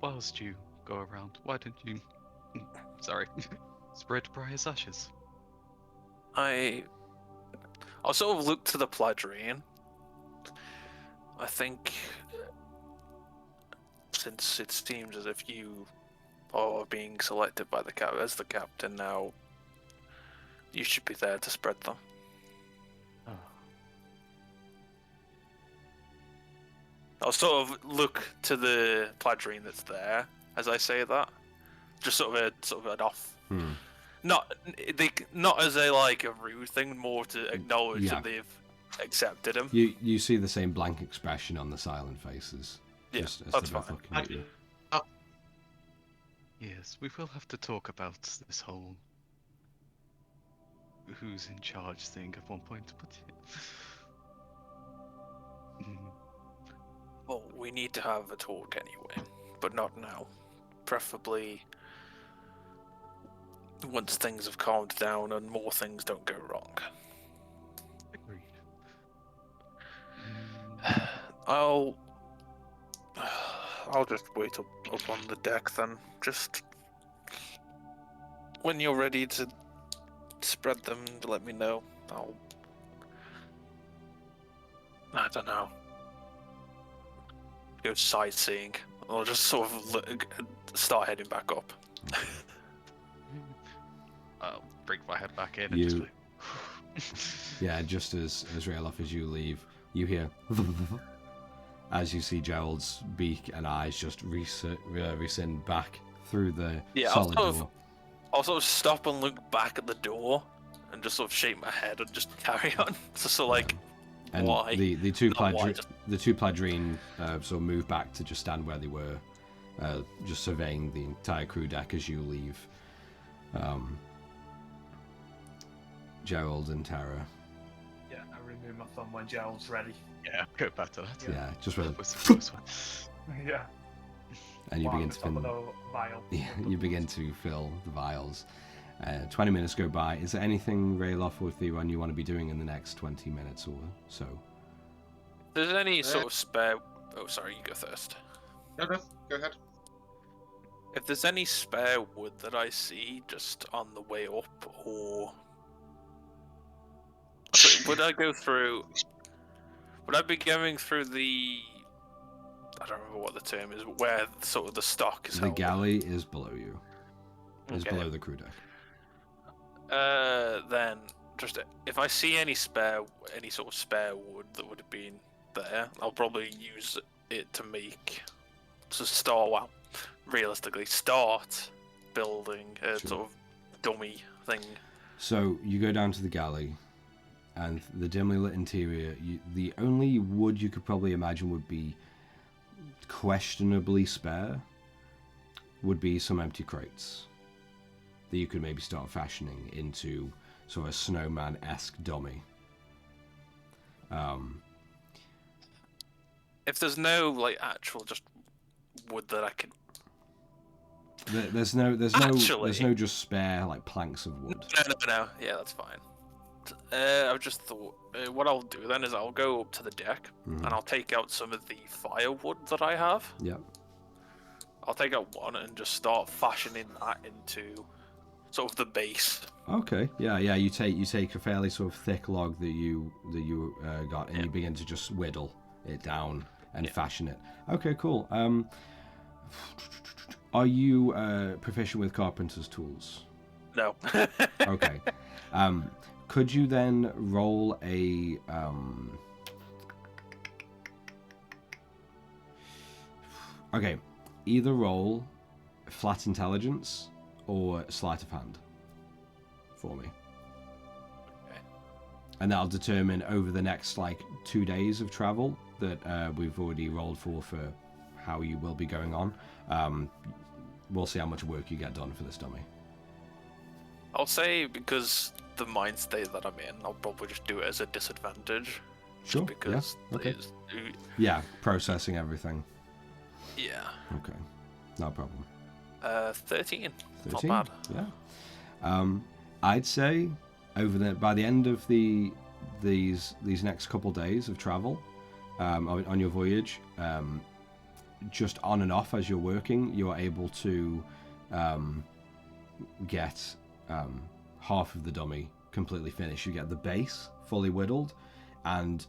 whilst you go around, why don't you... Sorry. Spread Briar's ashes. I'll sort of look to the Pladrine. I think, since it seems as if you are being selected by as the captain now, you should be there to spread them. Oh. I'll sort of look to the Pladrine that's there as I say that, just sort of an off. Not as a rude thing, more to acknowledge that they've accepted him. You see the same blank expression on the silent faces. Yeah, just as that's they're fine. looking at you. Yes, we will have to talk about this whole who's in charge thing at one point, but Well, we need to have a talk anyway, but not now. Preferably once things have calmed down and more things don't go wrong. Agreed. I'll just wait up on the deck then. Just when you're ready to spread them, let me know. I don't know. Go sightseeing. I'll just sort of start heading back up. I'll bring my head back in and just like... Yeah, just as Raelof, as you leave, you hear as you see Gerald's beak and eyes just rescind back through the solid door. I'll sort of stop and look back at the door and just sort of shake my head and just carry on. And why? The two Pladrine sort of move back to just stand where they were, just surveying the entire crew deck as you leave. Gerald and Tara. Yeah, I remove my thumb when Gerald's ready. Yeah, go back to that. Yeah, just really. Was the first one. Yeah. And you While begin I'm to top of fill. the vial. Yeah, you begin to fill the vials. 20 minutes go by. Is there anything, Rayloff or Theron, you want to be doing in the next 20 minutes or so? If there's any sort of spare... Oh, sorry, you go first. No, go ahead. If there's any spare wood that I see just on the way up, or... Would I go through... Would I be going through the... I don't remember what the term is, where sort of the stock is The held. galley is below you. Is Okay. below the crew deck. Then, just if I see any sort of spare wood that would have been there, I'll probably use it to realistically start building a Sure. sort of dummy thing. So you go down to the galley, and the dimly lit interior. The only wood you could probably imagine would be questionably spare would be some empty crates that you could maybe start fashioning into sort of a snowman-esque dummy. If there's no like actual just wood that I could. There's no just spare like planks of wood. No. Yeah, that's fine. I've just thought what I'll do then is I'll go up to the deck and I'll take out some of the firewood that I have. Yep. I'll take out one and just start fashioning that into sort of the base. Okay. Yeah. You take a fairly sort of thick log that you got, and you begin to just whittle it down and fashion it. Okay. Cool. Are you proficient with carpenter's tools? No. Okay. Could you then roll a Okay, either roll flat intelligence or sleight of hand for me. Okay. And that'll determine over the next like 2 days of travel that we've already rolled for how you will be going on. We'll see how much work you get done for this dummy. I'll say because the mind state that I'm in, I'll probably just do it as a disadvantage. Sure. Because yeah. Okay. it's- Yeah, processing everything. yeah. Okay. No problem. 13. 13? Not bad. Yeah. I'd say by the end of these next couple days of travel on your voyage, just on and off as you're working, you're able to get half of the dummy completely finished. You get the base fully whittled, and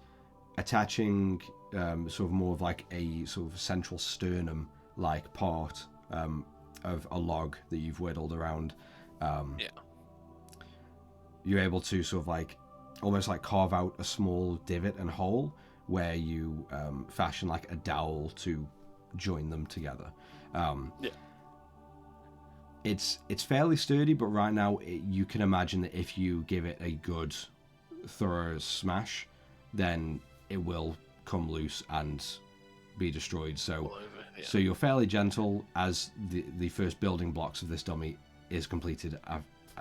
attaching sort of more of like a sort of central sternum like part of a log that you've whittled around. You're able to sort of like almost like carve out a small divot and hole where you fashion like a dowel to join them together. It's fairly sturdy, but right now you can imagine that if you give it a good thorough smash, then it will come loose and be destroyed. So you're fairly gentle as the first building blocks of this dummy is completed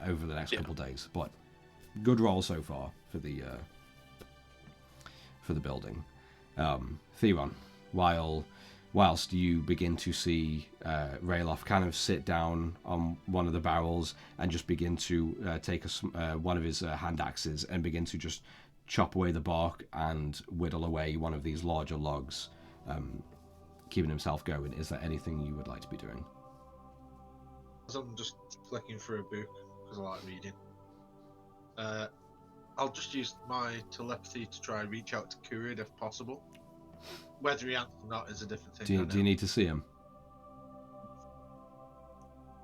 over the next couple days. But good roll so far for the building. Theron, whilst you begin to see Rayloff kind of sit down on one of the barrels and just begin to take one of his hand axes and begin to just chop away the bark and whittle away one of these larger logs, keeping himself going. Is there anything you would like to be doing? As I'm just flicking through a book, because I like reading, I'll just use my telepathy to try and reach out to Kurid if possible. Whether he answers or not is a different thing. Do you need to see him?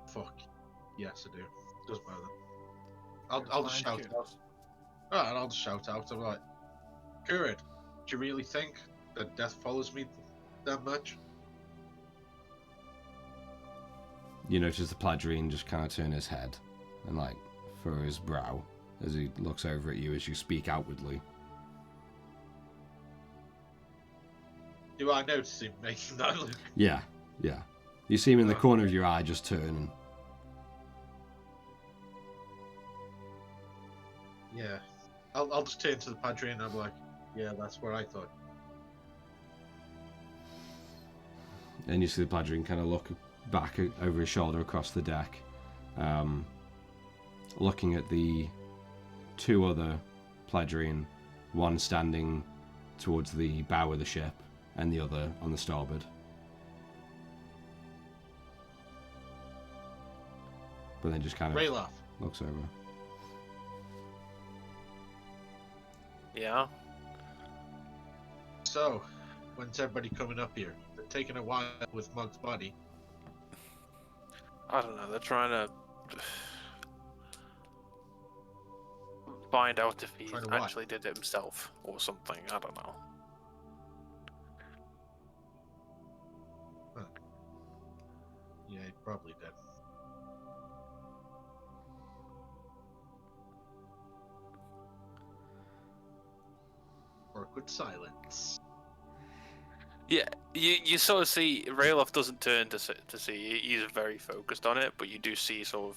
Fuck. Yes, I do. Doesn't matter. I'll just shout out. Alright, I'll just shout out. I'm like, Kurid, do you really think that death follows me that much? You notice the Pladrine just kind of turn his head and like furrow his brow as he looks over at you as you speak outwardly. Do I notice him making that look? Yeah. You see him in the corner of your eye just turning. Yeah. I'll just turn to the Padre and I'm like, yeah, that's what I thought. And you see the Padre kind of look back over his shoulder across the deck, looking at the two other Pledrian, one standing towards the bow of the ship and the other on the starboard. But then just kind of Rayloff. looks over. Yeah. So, when's everybody coming up here? They're taking a while with Mug's body. I don't know. They're trying to find out if he Trying to what? actually did it himself or something. I don't know. Huh. Yeah, he probably did. Or a good silence. Yeah, you sort of see Rayloff doesn't turn to see. He's very focused on it, but you do see sort of.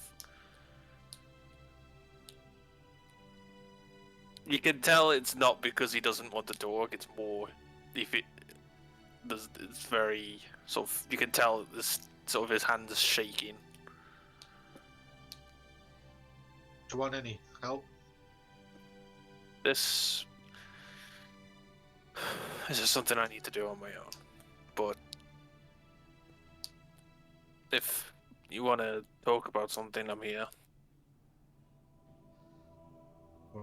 You can tell it's not because he doesn't want to talk. It's more if it's very sort of. You can tell this sort of his hands are shaking. Do you want any help? This is something I need to do on my own. But if you want to talk about something, I'm here. Or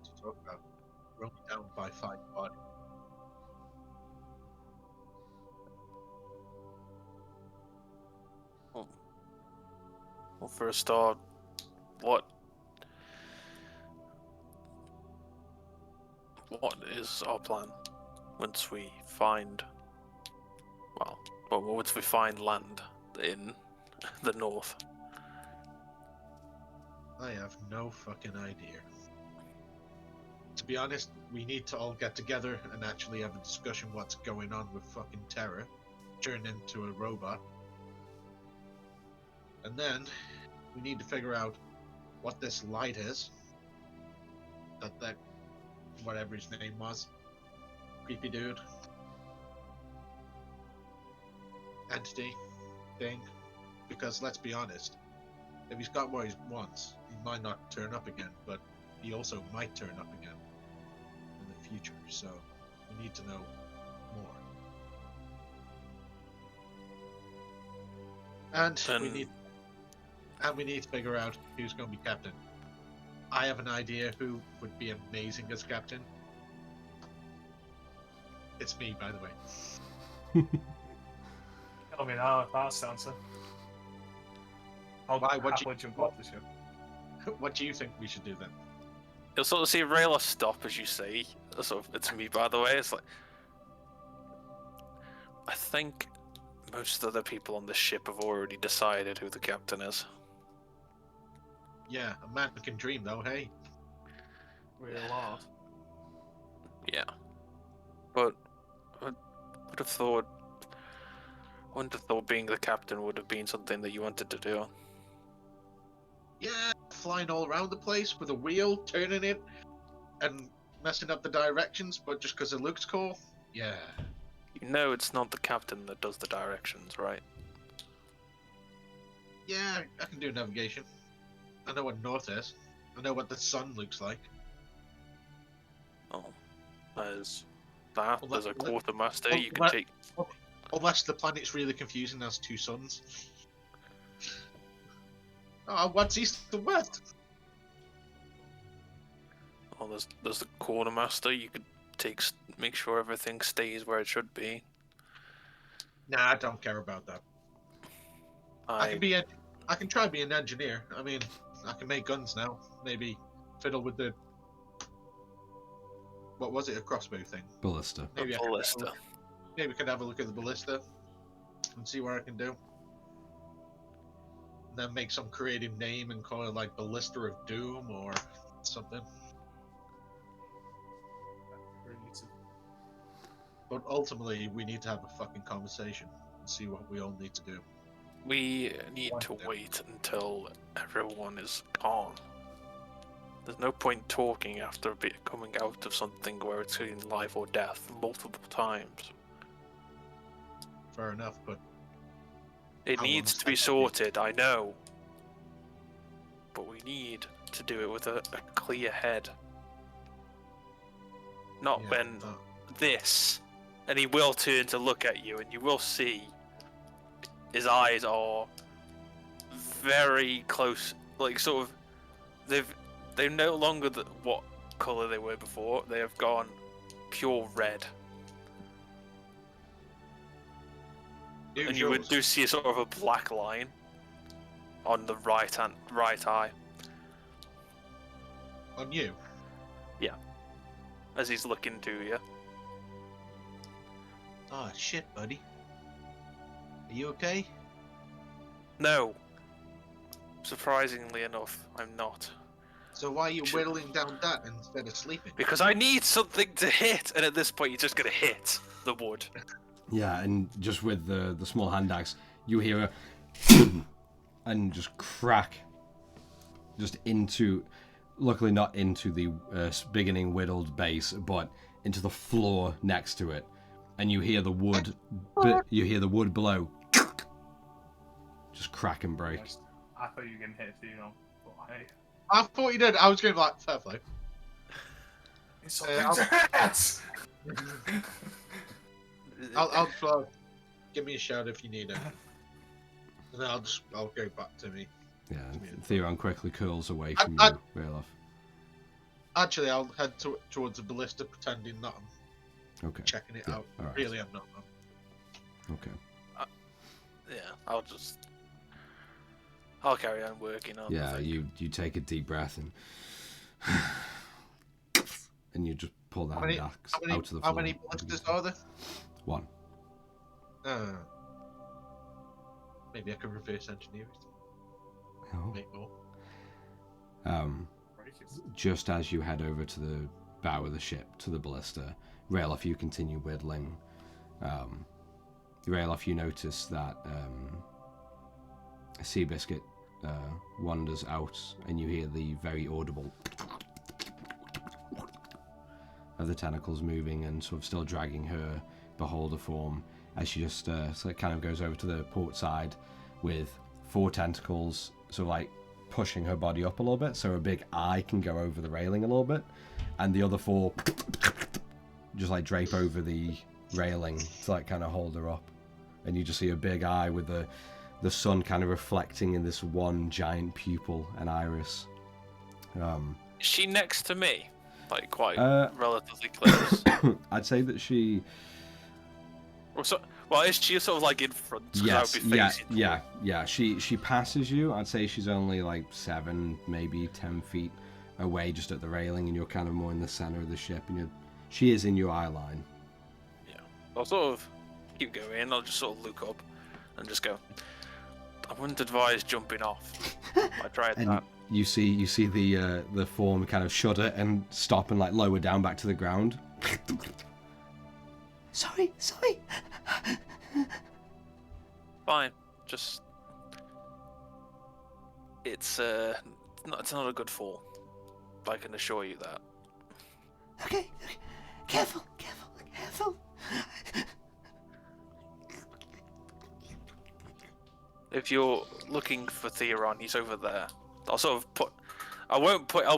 to talk about running down by 5 body. Well, for a start, what is our plan once we find, once we find land in the north? I have no fucking idea. To be honest, we need to all get together and actually have a discussion what's going on with fucking Terra. Turn into a robot. And then, we need to figure out what this light is. That whatever his name was. Creepy dude. Entity. Thing. Because let's be honest, if he's got what he wants, he might not turn up again, but he also might turn up again in the future, so we need to know more. And we need to figure out who's going to be captain. I have an idea who would be amazing as captain. It's me, by the way. Tell me now if that's the answer. I'll happily jump off the ship. What do you think we should do then? You'll sort of see Rayla stop as you say. It's me, by the way. It's like, I think most of the people on the ship have already decided who the captain is. Yeah, a man can dream though, hey? Real hard. Yeah. But I would have thought being the captain would have been something that you wanted to do. Yeah, flying all around the place with a wheel, turning it, and messing up the directions, but just because it looks cool? Yeah. You know it's not the captain that does the directions, right? Yeah, I can do navigation. I know what north is. I know what the sun looks like. Oh, there's that. Well, There's a that- quartermaster. well, You can that- take. Unless the planet's really confusing, has 2 suns. Oh, what's east and west? Oh, there's the quartermaster. You could make sure everything stays where it should be. Nah, I don't care about that. I can try be an engineer. I mean, I can make guns now. Maybe fiddle with the. What was it? A crossbow thing? Ballista. Maybe A ballista. Maybe we could have a look at the ballista and see what I can do. And then make some creative name and call it like Ballista of Doom or something. But ultimately, we need to have a fucking conversation. and see what we all need to do. We need to wait until everyone is calm. There's no point talking after coming out of something where it's in life or death multiple times. Fair enough, but it needs to be sorted, I know. But we need to do it with a clear head. Not when this, and he will turn to look at you, and you will see his eyes are very close, like sort of, they're no longer what colour they were before. They have gone pure red. And you do see a sort of a black line on the right eye. On you? Yeah. As he's looking to you. Oh shit, buddy. Are you okay? No. Surprisingly enough, I'm not. So why are you whittling down that instead of sleeping? Because I need something to hit, and at this point you're just gonna hit the wood. Yeah, and just with the small hand axe, you hear a and just crack, just into, luckily not into the beginning whittled base, but into the floor next to it, and you hear the wood, below, just crack and break. I thought you were gonna hit Theon, but hey. I thought you did. I was going to be like, fair play. It's something I'll give me a shout if you need it. And then I'll go back to me. Yeah, Theron quickly curls away from you, Ralof. Actually, I'll head towards the ballista, pretending that I'm checking it out. Right. Really, I'm not. Okay. I'll carry on working on. Yeah, you take a deep breath and you just pull the hand axe out of the floor. How many ballistas are there? One. Maybe I can reverse engineer it. Oh. Make more. Just as you head over to the bow of the ship, to the ballista, Ralof, you continue whittling. Ralof, you notice that Seabiscuit wanders out, and you hear the very audible of the tentacles moving and sort of still dragging her beholder form as she just so it kind of goes over to the port side with 4 tentacles, so like pushing her body up a little bit so a big eye can go over the railing a little bit, and the other 4 just like drape over the railing to like kind of hold her up, and you just see a big eye with the sun kind of reflecting in this one giant pupil and iris. Is she next to me? Like quite relatively close? I'd say that she... Well, is she sort of like in front? Yes, yeah. She passes you. I'd say she's only like 7, maybe 10 feet away, just at the railing, and you're kind of more in the center of the ship, and she is in your eye line. Yeah. I'll sort of keep going. I'll just sort of look up and just go, I wouldn't advise jumping off. I tried that. You see the form kind of shudder and stop and like lower down back to the ground. Sorry. Fine. Just it's not a good fall. I can assure you that. Okay. Careful. If you're looking for Theron, he's over there. I'll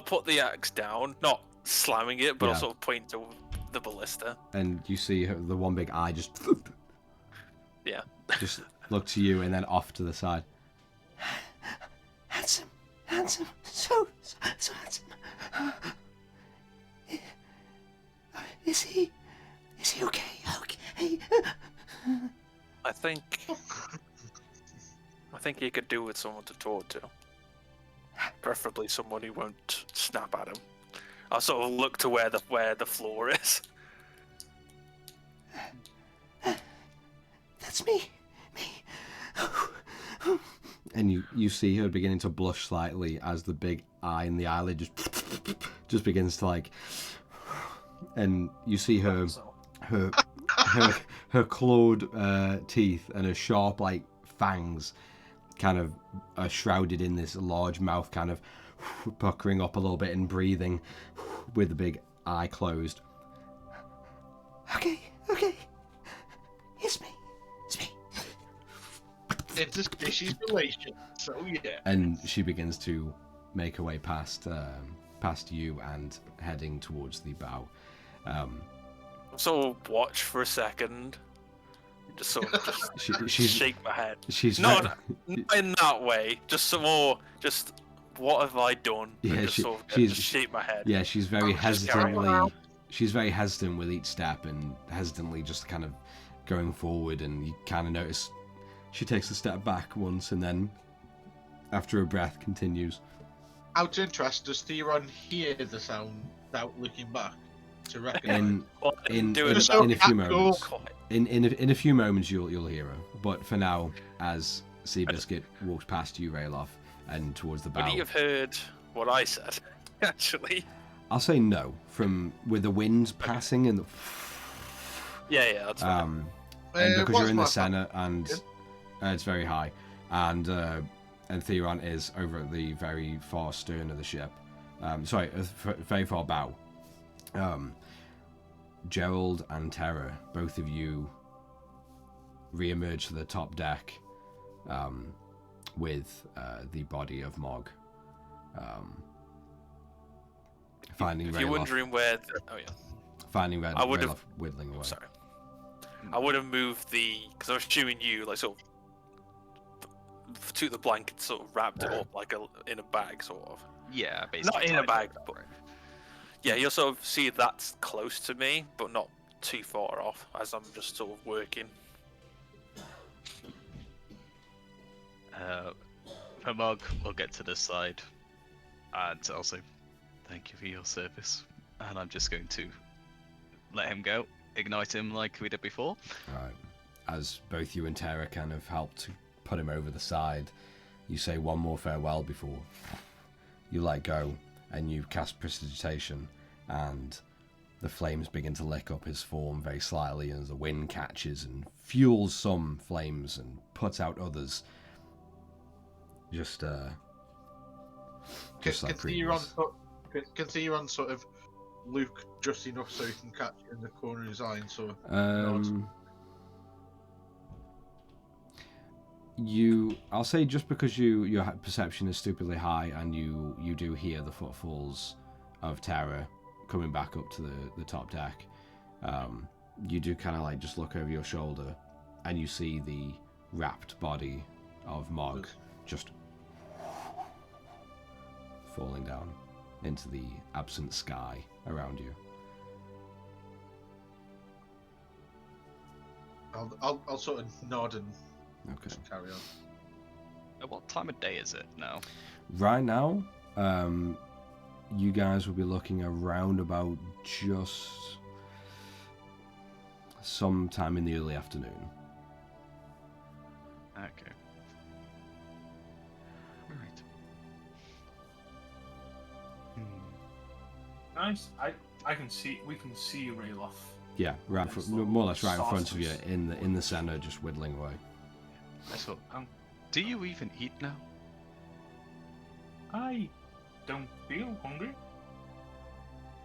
put the axe down, not slamming it, but I'll sort of point to the ballista. And you see the one big eye just yeah. Just look to you and then off to the side. Handsome, so handsome. Is he okay? Okay. I think he could do with someone to talk to. Preferably someone who won't snap at him. I'll sort of look to where the floor is. That's me. And you see her beginning to blush slightly as the big eye and the eyelid just begins to like, and you see her her clawed teeth and her sharp like fangs kind of are shrouded in this large mouth, kind of puckering up a little bit and breathing with the big eye closed. Okay. It's me. It's a species relation, so yeah. And she begins to make her way past you and heading towards the bow. So watch for a second. Just sort of just shake my head. She's not in that way. Just some more. Just what have I done? Yeah, just sort of just shake my head. Yeah, she's very hesitantly. She's very hesitant with each step and hesitantly just kind of going forward. And you kind of notice she takes a step back once and then, after a breath, continues. Out of interest, does Theron hear the sound without looking back to recognize? In a few moments. In a few moments, you'll hear her. But for now, as Seabiscuit walks past you, Rayloff, and towards the bow. Would he have heard what I said? Actually, I'll say no. From with the winds passing and the. Yeah, that's fine. And because you're in the center and it's very high, and Theron is over at the very far stern of the ship. Very far bow. Gerald and Terra, both of you re-emerge to the top deck with the body of Mog. Finding if you're wondering where... Finding Rayloff whittling away. Sorry. I would have moved because I was assuming you, like, sort of took the blanket, sort of wrapped it up like in a bag, sort of. Yeah, basically. Not in a bag, but... Yeah, you'll sort of see that's close to me, but not too far off, as I'm just sort of working. Mog will get to this side, and also thank you for your service. And I'm just going to let him go, ignite him like we did before. Alright. As both you and Terra kind of help to put him over the side, you say one more farewell before you let go, and you cast prestidigitation, and the flames begin to lick up his form very slightly as the wind catches and fuels some flames and puts out others. Just like previous. Can Theron sort of Luke just enough so he can catch it in the corner of his eye and sort of I'll say just because your perception is stupidly high and you do hear the footfalls of Terra coming back up to the top deck, you do kind of like just look over your shoulder and you see the wrapped body of Mog just falling down into the absent sky around you. I'll sort of nod and just carry on. At what time of day is it now? Right now, you guys will be looking around about just sometime in the early afternoon. Okay. Alright. Nice. We can see Rayloff. Yeah, right, more or less right in front of you, in the center, just whittling away. So, do you even eat now? I don't feel hungry.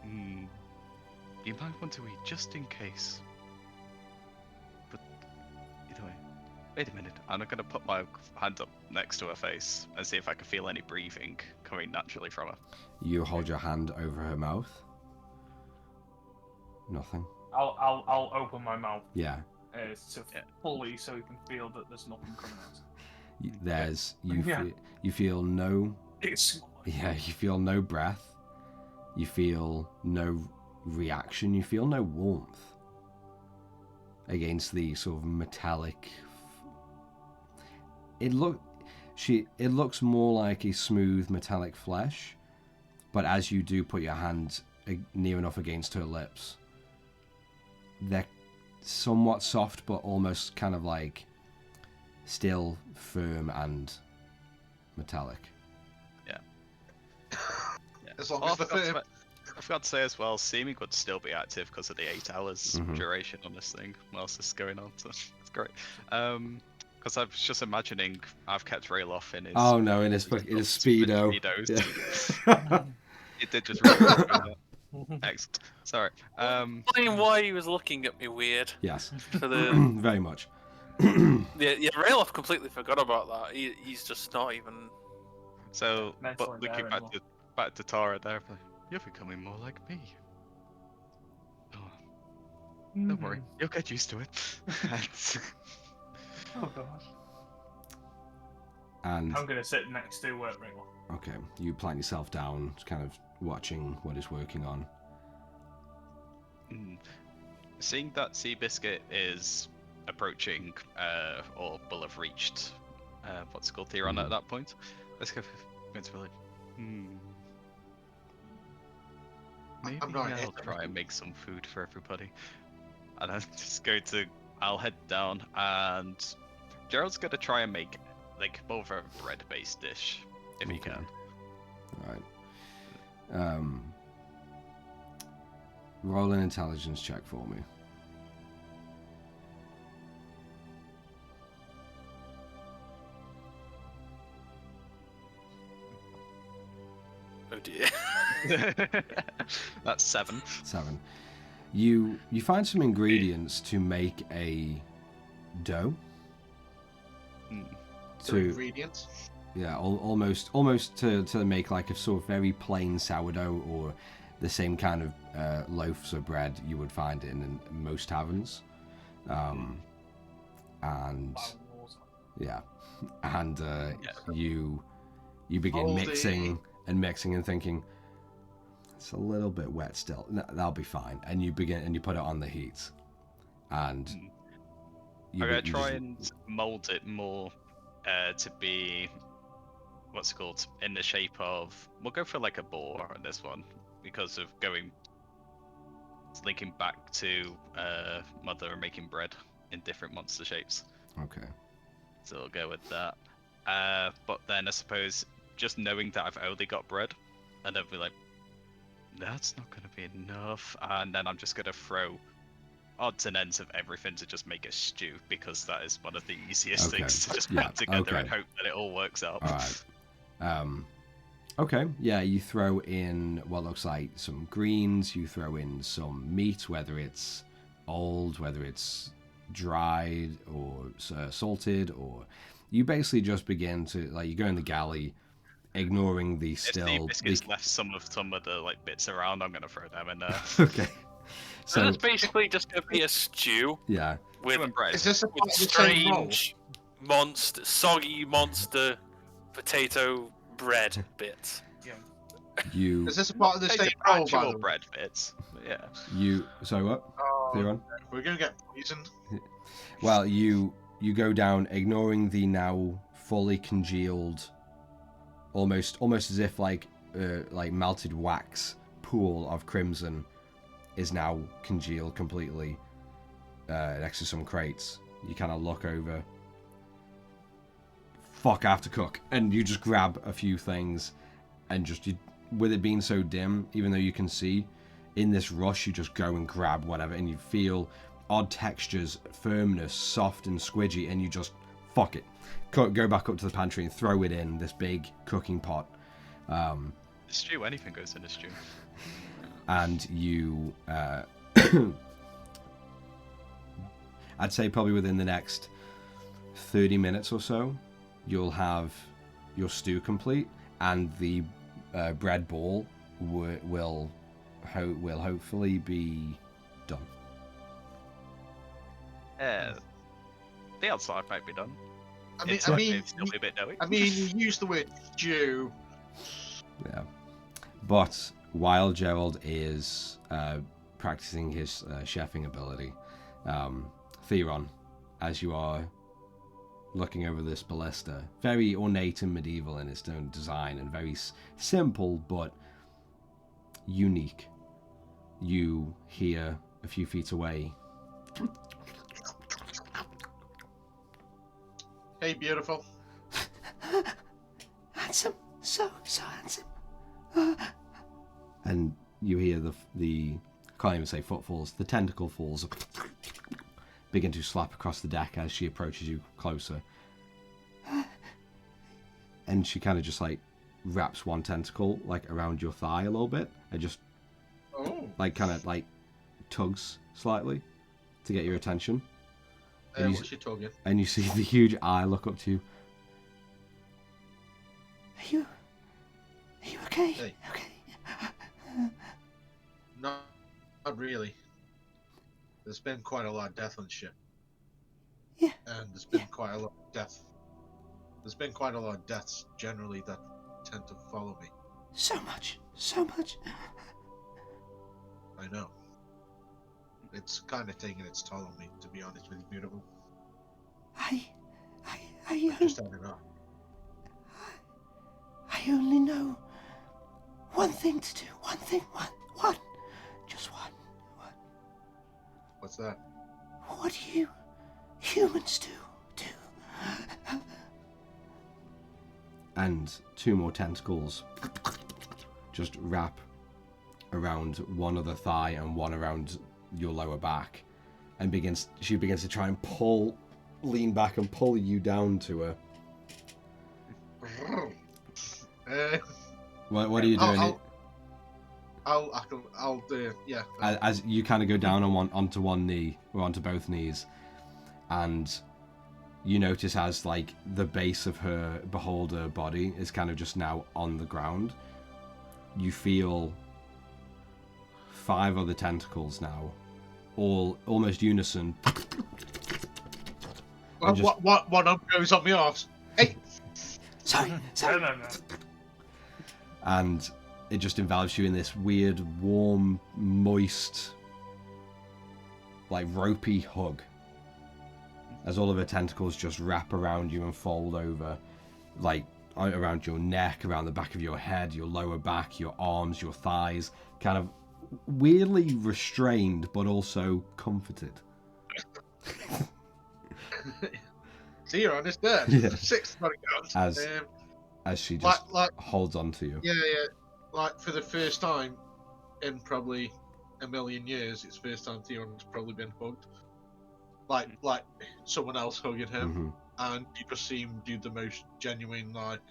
You might want to eat just in case. But either way, wait a minute. I'm gonna put my hand up next to her face and see if I can feel any breathing coming naturally from her. You hold your hand over her mouth. Nothing. I'll open my mouth. Yeah. Fully, so you can feel that there's nothing coming out. You feel no. It's... Yeah, you feel no breath. You feel no reaction. You feel no warmth against the sort of metallic. It looks more like a smooth metallic flesh, but as you do put your hand near enough against her lips, they're somewhat soft, but almost kind of like still firm and metallic. Yeah. As long as the firm. I forgot to say as well, seeming would still be active because of the 8 hours duration on this thing whilst this is going on. So it's great. Because I was just imagining I've kept Rayloff in his. Oh no, in his speedo. Yeah. It did just really that. Excellent. Sorry. Explain why he was looking at me weird. Yes. For the very much. yeah, Rayloff completely forgot about that. He's just not even. So, Mentally but looking there back to Tara there, you're becoming more like me. Oh, don't worry, you'll get used to it. Oh gosh. And I'm gonna sit next to Ringo. okay, you plant yourself down, kind of watching what he's working on. Seeing that Seabiscuit is approaching, or will have reached, what's it called, Theron at that point, let's go to like, maybe I'll try and make some food for everybody. And I'm just going to, I'll head down, and Gerald's going to try and make, like, more of a bread-based dish, if he can. Alright. Roll an intelligence check for me. Oh dear. That's 7. 7. You find some ingredients to make a dough. Ingredients? Yeah, almost to make like a sort of very plain sourdough, or the same kind of loaves of bread you would find in most taverns. And yeah, and you begin mixing and thinking, it's a little bit wet still. No, that'll be fine. And you put it on the heat, and I'm gonna try and mold it more to be, what's it called, in the shape of, we'll go for like a boar on this one because of linking back to Mother making bread in different monster shapes. Okay. So we'll go with that. But then I suppose just knowing that I've only got bread, and I'll be like, that's not going to be enough. And then I'm just going to throw odds and ends of everything to just make a stew, because that is one of the easiest things to just put together and hope that it all works out. All right. Okay, yeah, you throw in what looks like some greens, you throw in some meat, whether it's old, whether it's dried or salted, or you basically just begin to, like, you go in the galley, ignoring the still... If the biscuits left some of the like bits around, I'm going to throw them in there. Okay. So it's basically just going to be a stew. Yeah. With bread. Is this a strange monster, soggy monster potato bread bits. You... Is this a part of the same roll, by the way? Bread bits. Yeah. Sorry, what? Theron? We're going to get poisoned. Well, you go down, ignoring the now fully congealed, almost as if like melted wax pool of crimson is now congealed completely next to some crates. You kind of look over. Fuck, I have to cook. And you just grab a few things, and with it being so dim, even though you can see, in this rush, you just go and grab whatever, and you feel odd textures, firmness, soft and squidgy, and you just, fuck it. Go back up to the pantry and throw it in this big cooking pot. The stew, anything goes in a stew. And you, I'd say probably within the next 30 minutes or so, you'll have your stew complete, and the bread ball will hopefully be done. The outside might be done. I mean, still be a bit doughy. I mean, you use the word stew. Yeah. But while Gerald is practicing his chefing ability, Theron, as you are looking over this ballista, very ornate and medieval in its own design, and very simple but unique, you hear a few feet away, Hey, beautiful. Handsome. So handsome. and you hear the I can't even say footfalls, the tentacle falls begin to slap across the deck as she approaches you closer. And she kind of just like wraps one tentacle like around your thigh a little bit and just like kind of like tugs slightly to get your attention. What's she tugging? And you see the huge eye look up to you. Are you okay? Hey. Okay. Not really. There's been quite a lot of death on the ship. Yeah. And there's been quite a lot of death. There's been quite a lot of deaths generally that tend to follow me. So much. I know. It's kind of taking its toll on me, to be honest with you, beautiful. I Just had enough. I only know one thing to do. One thing. Just one. What's that? What do you humans do? And two more tentacles just wrap around one other thigh and one around your lower back, and she begins to try and lean back and pull you down to her. What are you doing? I'll do. Yeah. As you kind of go down onto one knee or onto both knees, and you notice as like the base of her beholder body is kind of just now on the ground, you feel 5 other tentacles now, all almost unison. What one up goes on my arse? Hey. Sorry. No. And it just envelops you in this weird, warm, moist, like ropey hug. As all of her tentacles just wrap around you and fold over, like around your neck, around the back of your head, your lower back, your arms, your thighs, kind of weirdly restrained but also comforted. See, you're honest there. Yeah. 6 bodyguards. As she just like holds on to you. Yeah. Like for the first time in probably a million years, it's the first time Theon's probably been hugged. Like someone else hugging him, and you just see him do the most genuine like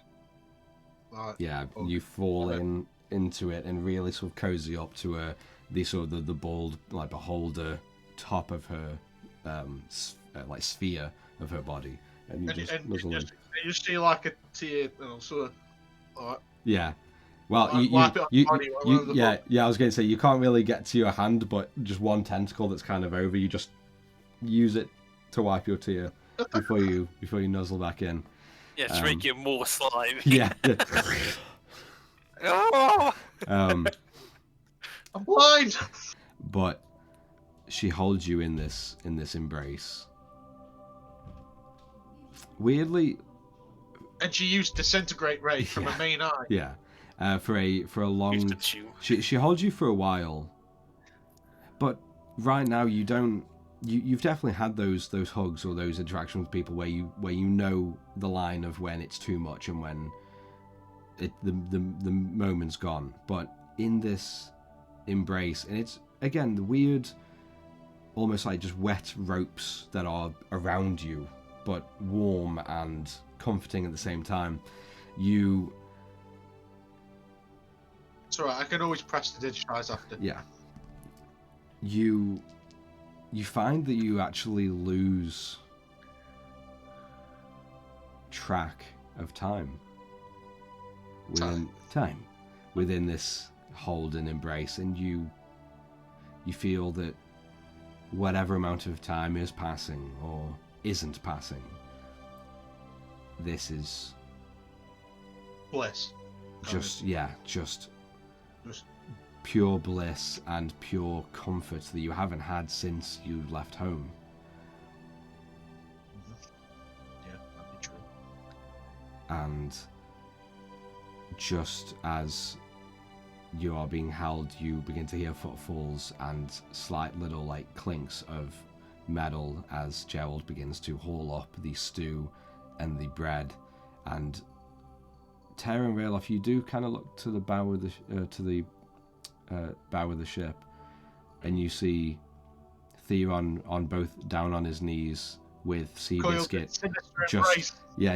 yeah, you fall into it and really sort of cozy up to the sort of the bald like beholder top of her like sphere of her body, and you you just see like a tear sort of like, yeah. Well, I was going to say you can't really get to your hand, but just one tentacle that's kind of over, you just use it to wipe your tear before you nuzzle back in. Yeah, to make it more slimy. Yeah. Oh! I'm blind. But she holds you in this embrace. Weirdly. And she used disintegrate ray from her main eye. Yeah. For a long. She holds you for a while. But right now you don't. You've definitely had those hugs or those interactions with people where you know the line of when it's too much and when the moment's gone. But in this embrace, and it's again the weird, almost like just wet ropes that are around you, but warm and comforting at the same time. It's alright. I can always press the digitize after. Yeah. You find that you actually lose track of time within this hold and embrace, and you feel that whatever amount of time is passing or isn't passing, this is bliss. Just pure bliss and pure comfort that you haven't had since you left home. Yeah, that'd be true. And just as you are being held, you begin to hear footfalls and slight little like clinks of metal as Gerald begins to haul up the stew and the bread. And Tara and Ralof, you do kind of look to the bow of the to the bow of the ship, and you see Theron on both down on his knees with Seabiscuit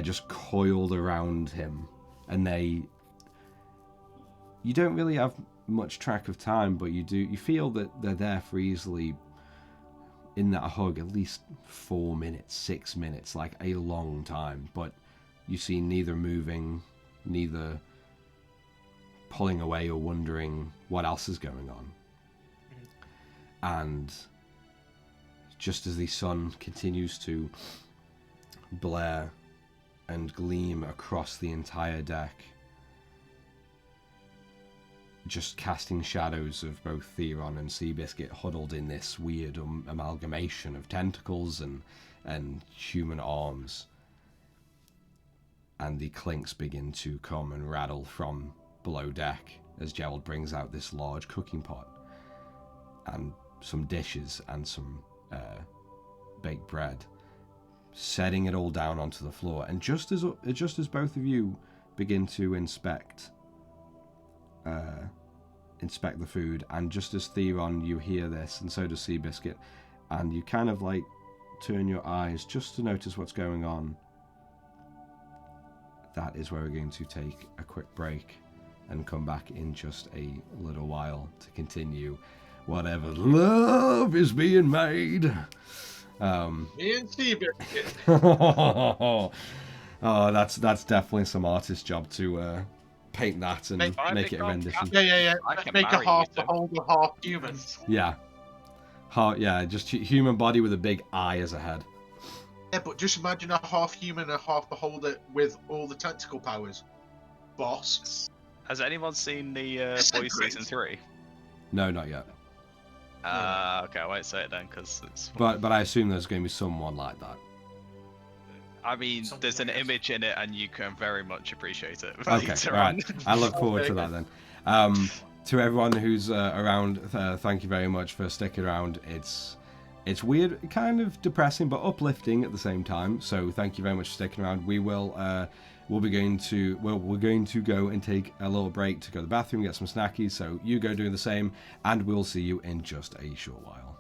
just coiled around him, and you don't really have much track of time, but you feel that they're there for easily in that hug at least 4 minutes, 6 minutes, like a long time, but you see neither moving, neither pulling away or wondering what else is going on. And just as the sun continues to blare and gleam across the entire deck, just casting shadows of both Theron and Seabiscuit huddled in this weird amalgamation of tentacles and human arms. And the clinks begin to come and rattle from below deck as Gerald brings out this large cooking pot and some dishes and some baked bread, setting it all down onto the floor. And just as both of you begin to inspect the food, and just as Theron, you hear this, and so does Seabiscuit, and you kind of like turn your eyes just to notice what's going on. That is where we're going to take a quick break and come back in just a little while to continue whatever love is being made. Me and Seabiscuit. Oh, that's definitely some artist job to paint that and make it a rendition. Yeah. Make a half beholder, half human. Yeah. Just human body with a big eye as a head. Yeah, but just imagine a half human, a half beholder with all the tentacle powers. Boss. Has anyone seen the Boys season 3? No, not yet. Okay, I won't say it then, because it's... But I assume there's going to be someone like that. I mean, there's an image in it, and you can very much appreciate it. Okay, right. I look forward to that then. To everyone who's around, thank you very much for sticking around. It's weird, kind of depressing, but uplifting at the same time. So thank you very much for sticking around. We're going to go and take a little break to go to the bathroom, get some snackies. So you go do the same, and we'll see you in just a short while.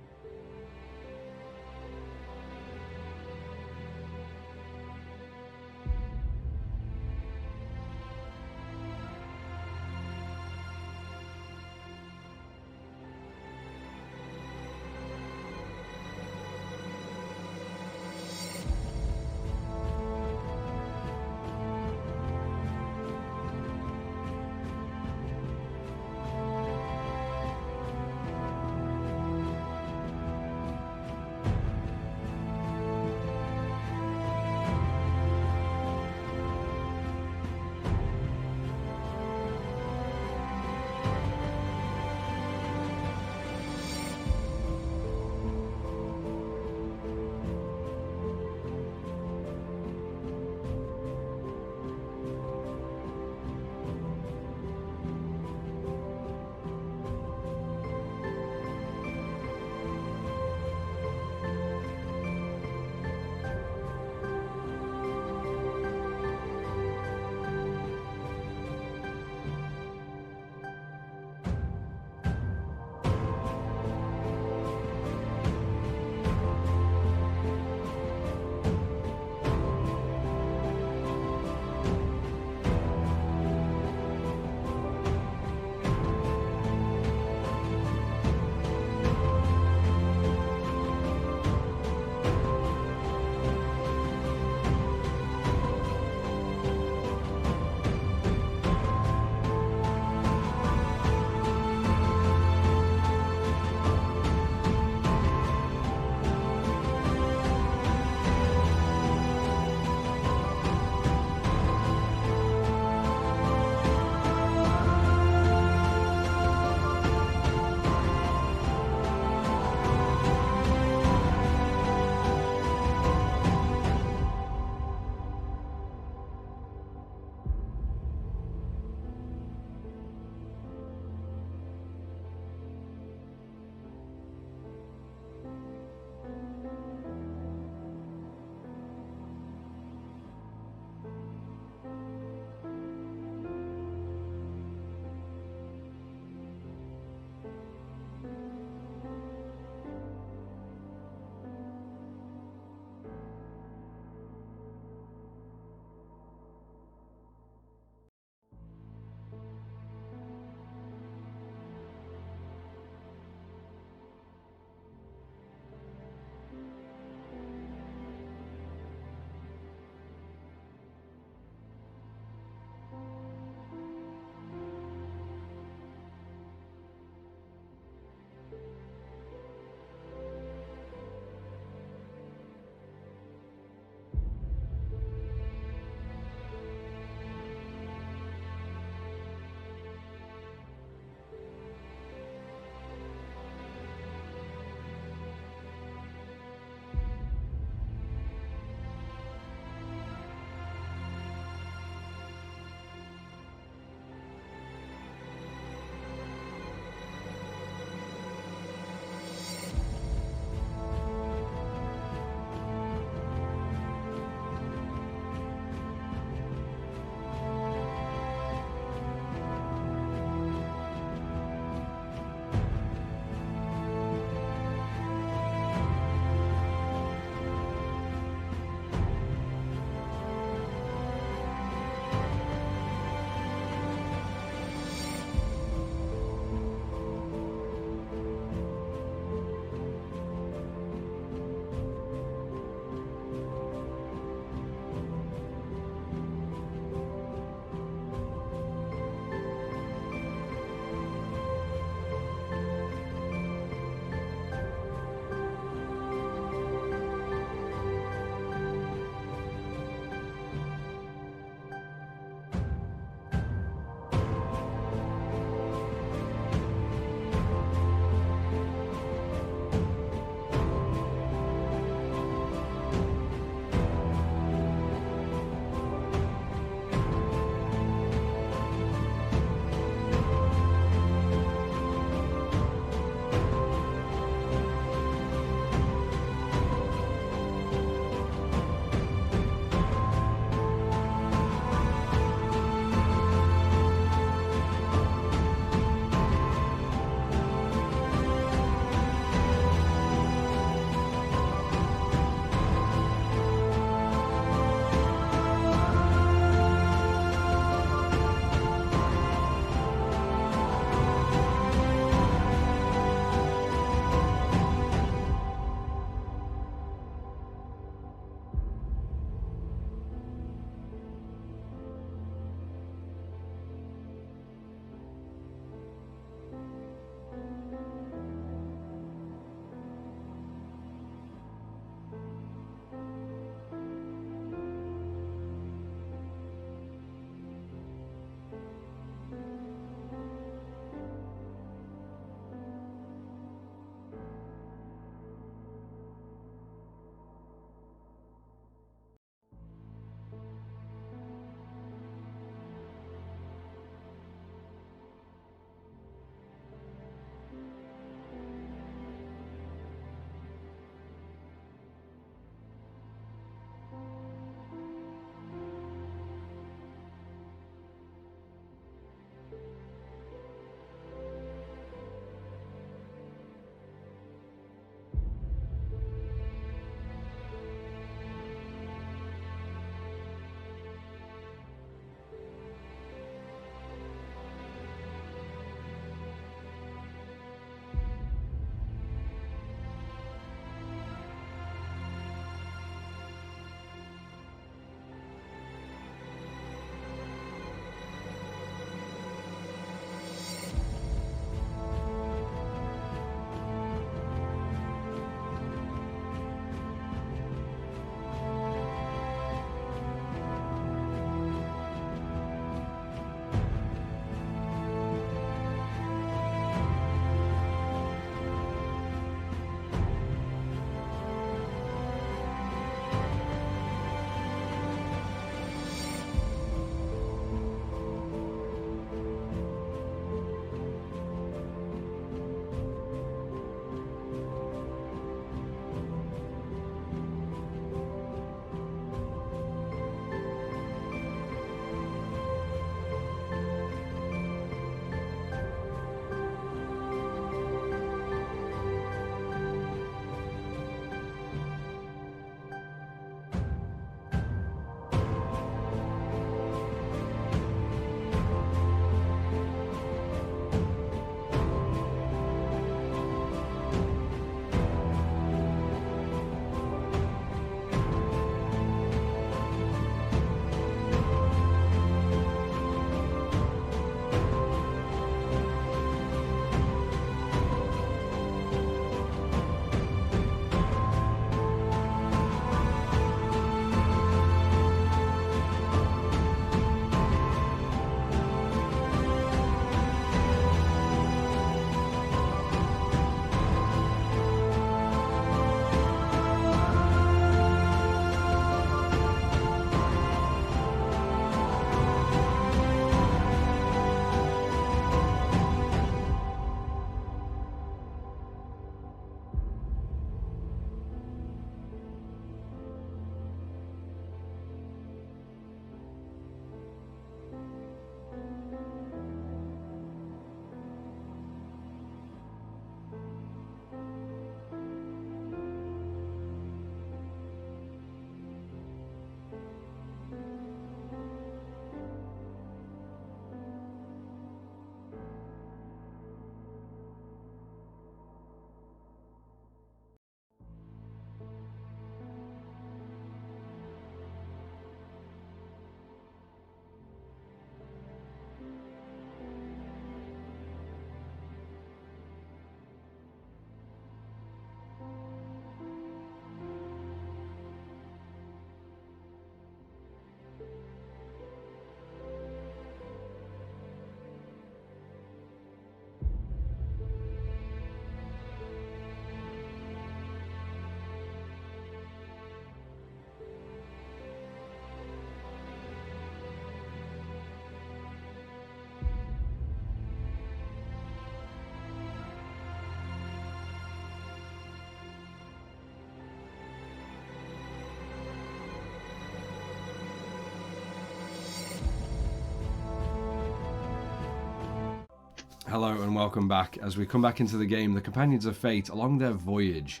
Hello and welcome back. As we come back into the game, the Companions of Fate, along their voyage,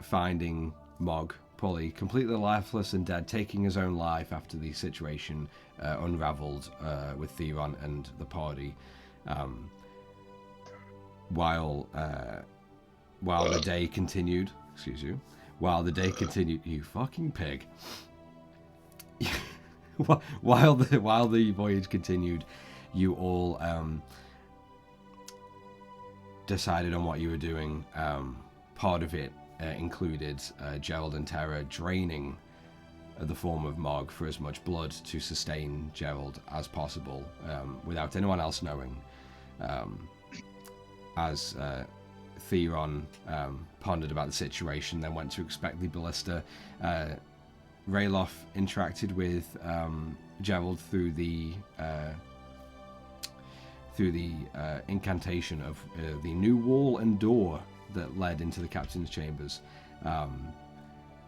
finding Mog, Polly, completely lifeless and dead, taking his own life after the situation unravelled with Theron and the party. While the day continued, you fucking pig. while the voyage continued, you all decided on what you were doing. Part of it included Gerald and Tara draining the form of Mog for as much blood to sustain Gerald as possible, without anyone else knowing. As Theron pondered about the situation, then went to expect the ballista. Rayloff interacted with Gerald through the incantation of the new wall and door that led into the captain's chambers.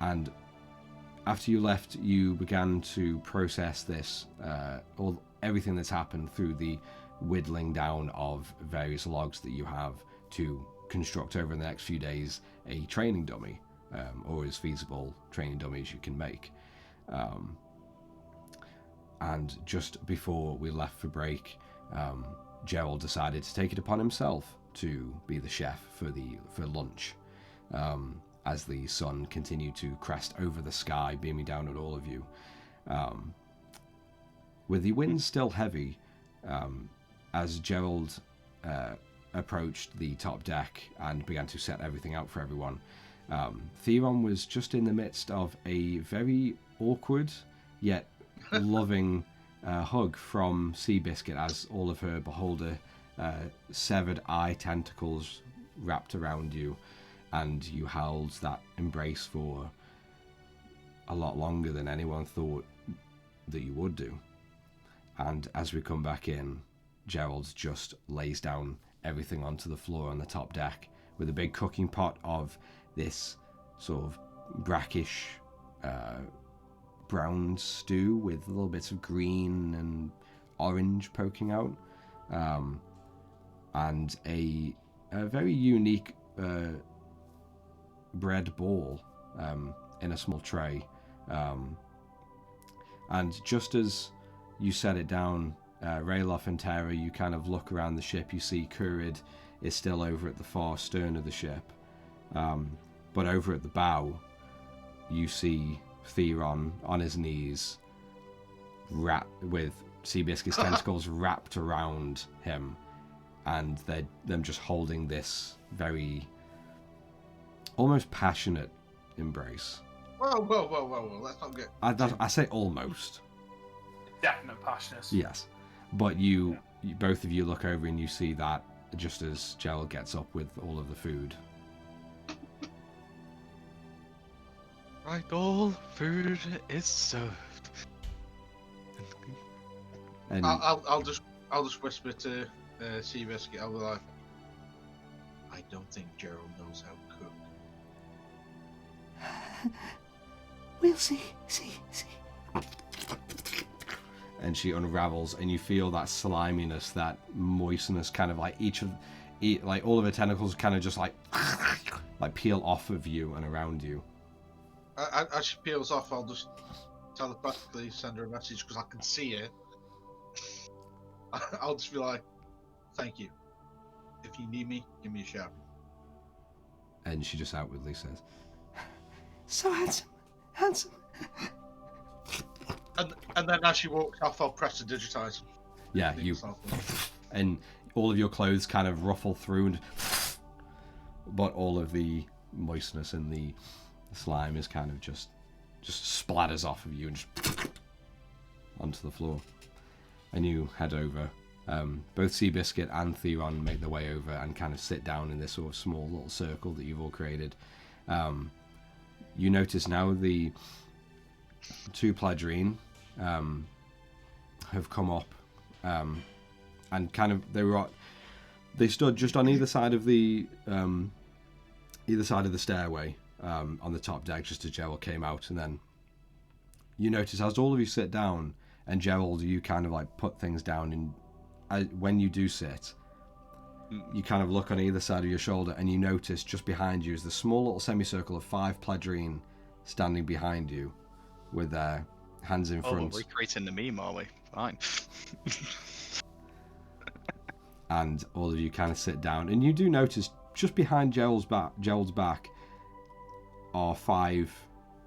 And after you left, you began to process this, everything that's happened through the whittling down of various logs that you have to construct over the next few days a training dummy, or as feasible training dummy as you can make. And just before we left for break, Gerald decided to take it upon himself to be the chef for lunch, as the sun continued to crest over the sky, beaming down at all of you. With the wind still heavy, as Gerald approached the top deck and began to set everything out for everyone, Theron was just in the midst of a very awkward yet loving hug from Seabiscuit, as all of her beholder severed eye tentacles wrapped around you, and you held that embrace for a lot longer than anyone thought that you would do. And as we come back in, Gerald just lays down everything onto the floor on the top deck with a big cooking pot of this sort of brackish brown stew with little bits of green and orange poking out, and a very unique bread ball in a small tray. And just as you set it down, Rayloff and Tara, you kind of look around the ship. You see Kurid is still over at the far stern of the ship, but over at the bow you see Theron on his knees, with Seabiscuit's tentacles wrapped around him, and them just holding this very almost passionate embrace. Whoa, let's not get... I say almost. Definite passionate. Yes. But you both of you look over and you see that just as Gerald gets up with all of the food. Right, all food is served. And I'll just whisper to Seabiscuit. I'll be like, I don't think Gerald knows how to cook. We'll see. And she unravels, and you feel that sliminess, that moistness, kind of like like all of her tentacles kind of just like peel off of you and around you. As she peels off, I'll just telepathically send her a message because I can see it. I'll just be like, thank you. If you need me, give me a shout. And she just outwardly says, So handsome. And then as she walks off, I'll press the digitize. Yeah, and all of your clothes kind of ruffle through, but all of the moistness and the slime is kind of just splatters off of you and just onto the floor. And you head over. Both Seabiscuit and Theron make their way over and kind of sit down in this sort of small little circle that you've all created. You notice now the two Pladrine have come up, and kind of they stood just on either side of the stairway on the top deck, just as Gerald came out. And then you notice as all of you sit down, and Gerald, you kind of like put things down when you do sit, you kind of look on either side of your shoulder, and you notice just behind you is the small little semicircle of 5 Pledrine standing behind you, with their hands in front. Oh, we're recreating the meme, are we? Fine. And all of you kind of sit down, and you do notice just behind Gerald's back are 5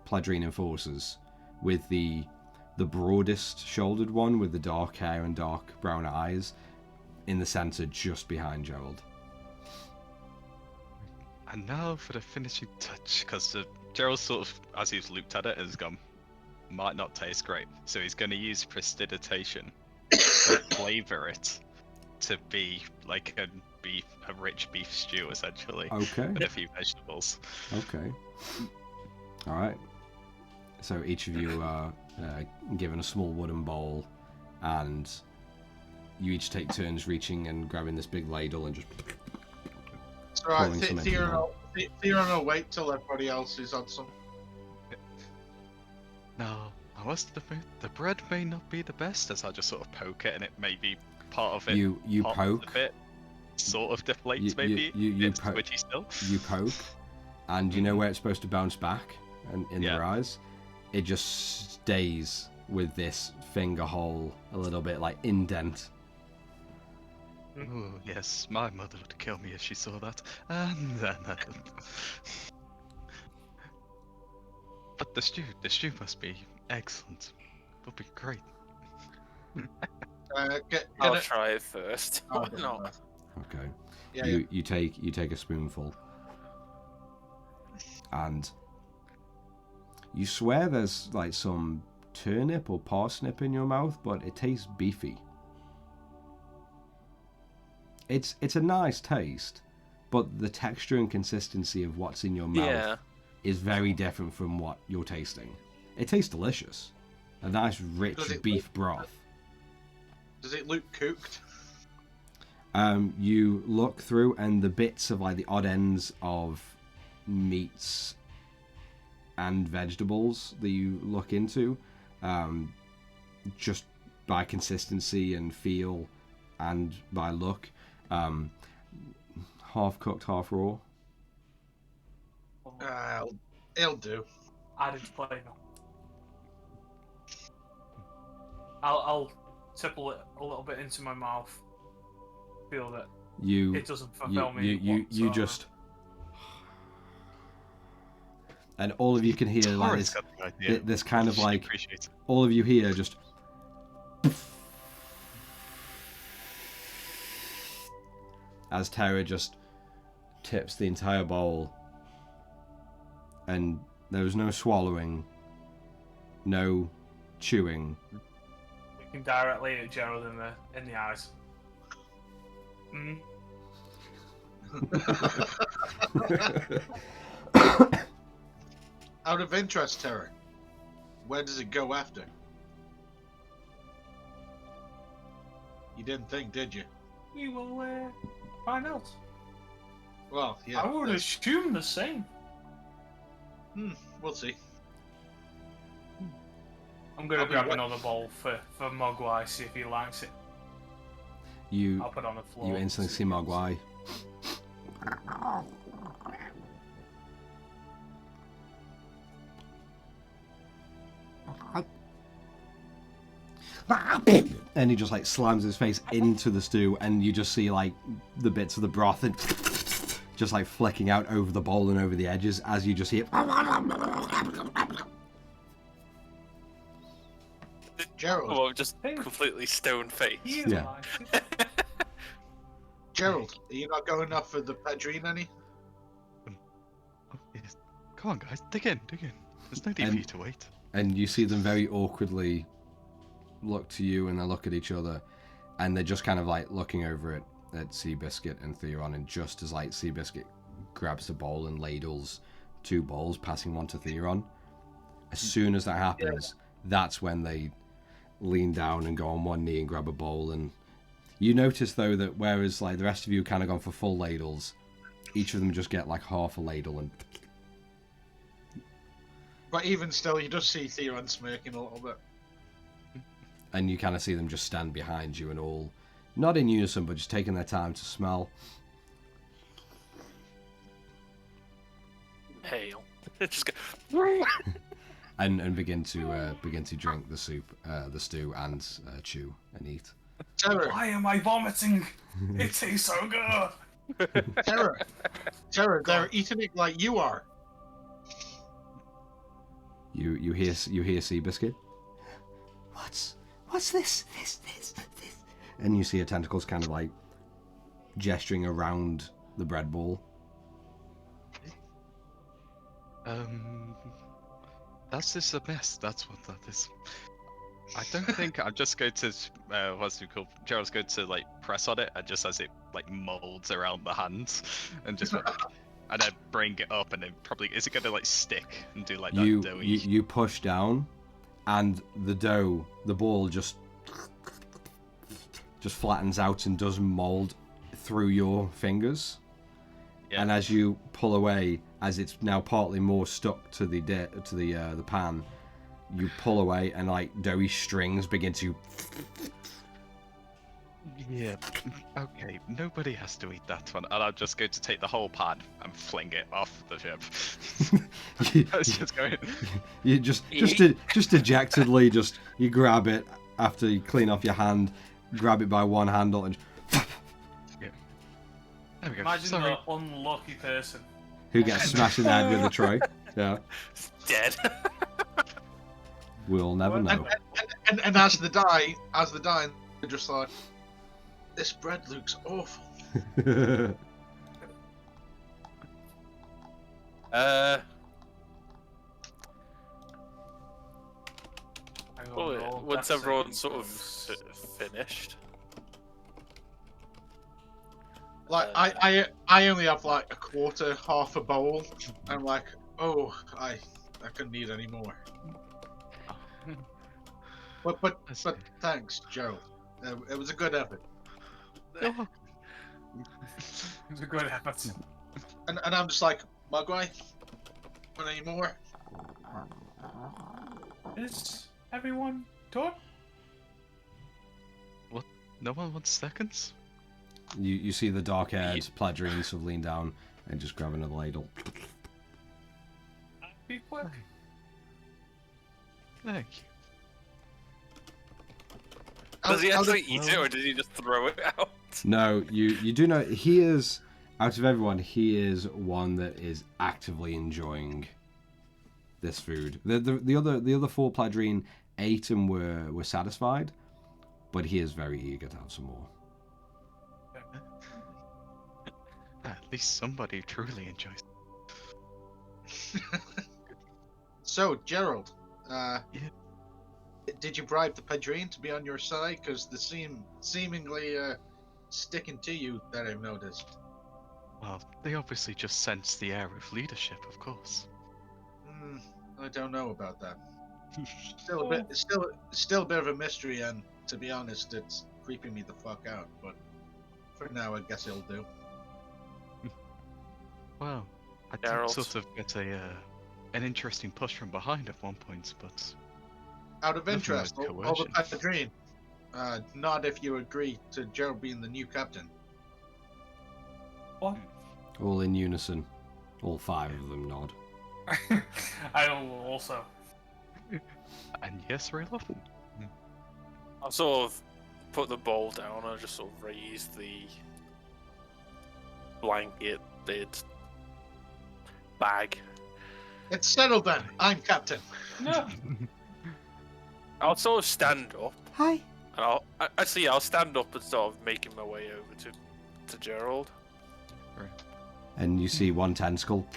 Pledrine enforcers, with the broadest shouldered one with the dark hair and dark brown eyes in the center just behind Gerald. And now for the finishing touch, because Gerald sort of, as he's looked at it, has gone, might not taste great. So he's going to use prestidigitation to flavor it to be like a rich beef stew, essentially. Okay. With a few vegetables. Okay. All right. So each of you are given a small wooden bowl, and you each take turns reaching and grabbing this big ladle and just It's alright, pouring some into the bowl. Theron will wait till everybody else is on some. Now, I must admit, the bread may not be the best, as I just sort of poke it, and it may be part of it. You pops poke. a bit, sort of deflates, You maybe. It's poke. twitchy still. You poke, and you know where it's supposed to bounce back, and in their eyes, it just stays with this finger hole a little bit like indent. Oh, yes, my mother would kill me if she saw that. And then... But the stew must be excellent. It'll be great. I'll try it first. Oh, Why not? Okay. Yeah, You take a spoonful, and you swear there's like some turnip or parsnip in your mouth, but it tastes beefy. It's a nice taste, but the texture and consistency of what's in your mouth is very different from what you're tasting. It tastes delicious. A nice rich beef broth. Does it look cooked? You look through, and the bits of like the odd ends of meats and vegetables that you look into, just by consistency and feel and by look, half cooked, half raw. It'll do. Added flavor. I'll tipple it a little bit into my mouth. Feel that it doesn't fulfill me. You just, and all of you can hear like this kind of like, all of you hear just as Tara just tips the entire bowl, and there was no swallowing, no chewing. Looking directly at Gerald in the eyes. Out of interest, Terry, where does it go after? You didn't think, did you? We will find out. Well, yeah. I would assume the same. We'll see. I'm gonna grab another bowl for Mogwai, see if he likes it. I'll put it on the floor. You instantly see Mogwai. And he just like slams his face into the stew, and you just see like the bits of the broth and just like flicking out over the bowl and over the edges as you just hear. Gerald. Oh, just completely stone faced. Yeah. Gerald, are you not going up for the Pledrine any? Oh, yes. Come on, guys, dig in. There's no need for you to wait. And you see them very awkwardly look to you, and they look at each other, and they're just kind of like looking over it at Seabiscuit and Theron, and just as like Seabiscuit grabs the bowl and ladles 2 bowls, passing one to Theron, as soon as that happens, that's when they lean down and go on one knee and grab a bowl. And you notice though that whereas like the rest of you kind of gone for full ladles, each of them just get like half a ladle. And but even still, you just see Theron smirking a little bit. And you kind of see them just stand behind you and all not in unison, but just taking their time to smell. Hail. Just go. And begin to drink the soup, the stew, and chew and eat. Terror, Why am I vomiting? It tastes so good. terror! They're eating it like you are. You hear Seabiscuit? What's this? This. And you see a tentacles kind of like gesturing around the bread ball. That's just a mess. That's what that is. I don't think I'm just going to. What's it called? Gerald's going to like press on it, and just as it like molds around the hands, and just and then bring it up, and then probably is it going to like stick and do like that doughy? You push down, and the ball just flattens out and does mold through your fingers. Yeah. And as you pull away, as it's now partly more stuck to the pan, you pull away and like doughy strings begin to. Yeah. Okay. Nobody has to eat that one, and I'm just going to take the whole pan and fling it off the ship. Just going. You just dejectedly you grab it after you clean off your hand, grab it by one handle and. There we go. Imagine the unlucky person who gets smashed in the head with a tray. Yeah. Dead. We'll never know. And as the dying, they're just like, this bread looks awful. Once everyone's sort of finished. Like I only have like a quarter, half a bowl. I'm like, oh, I couldn't eat any more. But thanks, Gerald. It was a good effort. It was a good effort. And I'm just like, Mugwai, want any more? Is everyone done? What? No one wants seconds? You see the dark-haired Pladrine sort of lean down and just grab another ladle. Be quick. Thank you. Does he actually eat it, or does he just throw it out? No, you do know he is, out of everyone, he is one that is actively enjoying this food. The other four Pladrine ate and were satisfied, but he is very eager to have some more. At least somebody truly enjoys it. So, Gerald, yeah. Did you bribe the Padrine to be on your side? Because they seem seemingly sticking to you that I've noticed. Well, they obviously just sense the air of leadership, of course. I don't know about that. Still a bit of a mystery, and to be honest, it's creeping me the fuck out. But for now, I guess it'll do. Well, I did sort of get an interesting push from behind at one point, but out of interest, all the Padrine, nod if you agree to Gerald being the new captain. What? All in unison. All five of them nod. I will also. And yes, Rayloff? I'll sort of put the bowl down and just sort of raise the blanket bag. It's settled then. I'm captain. No. I'll sort of stand up. Hi. And I'll stand up and sort of making my way over to Gerald. Right. And you see one tentacle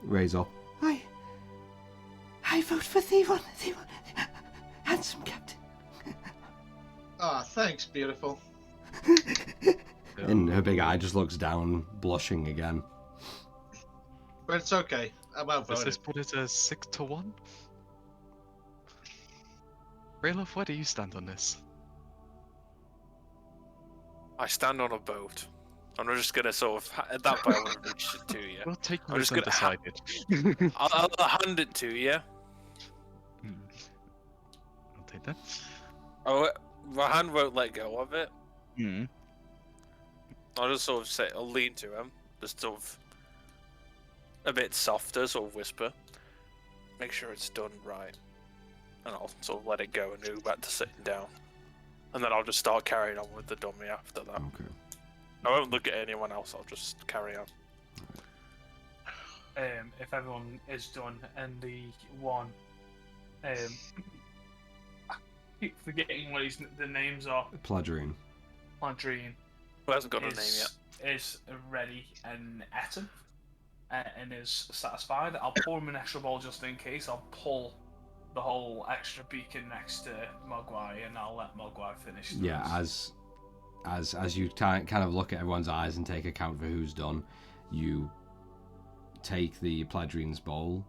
raise up. I vote for the handsome captain. Thanks, beautiful. And her big eye just looks down, blushing again. But it's okay. I'm outvoted. Does this put it as 6-1? Rayloff, where do you stand on this? I stand on a boat. I'm not just gonna sort of at that point I won't reach it to you. We'll take I'm you just as gonna undecided. I'll hand it to you. I'll take that. Oh, my hand won't let go of it. Hmm. I'll just sort of say, I'll lean to him, just sort of a bit softer, sort of whisper. Make sure it's done right. And I'll sort of let it go and go back to sitting down. And then I'll just start carrying on with the dummy after that. Okay. I won't look at anyone else, I'll just carry on. If everyone is done and the one, I keep forgetting what the names are. Pladrine. Pladrine. Who hasn't got a name yet? Is ready and eaten and is satisfied. I'll pour him an extra bowl just in case. I'll pull the whole extra beacon next to Mogwai and I'll let Mogwai finish. Yeah, as you kind of look at everyone's eyes and take account for who's done, you take the Pladrine's bowl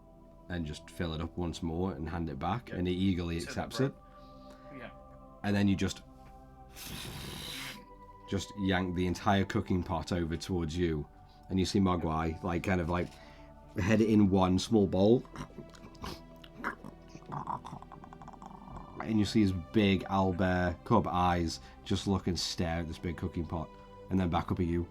and just fill it up once more and hand it back, and he eagerly accepts it. Yeah. And then you just yank the entire cooking pot over towards you, and you see Mogwai kind of head it in one small bowl, and you see his big owlbear cub eyes just look and stare at this big cooking pot, and then back up at you.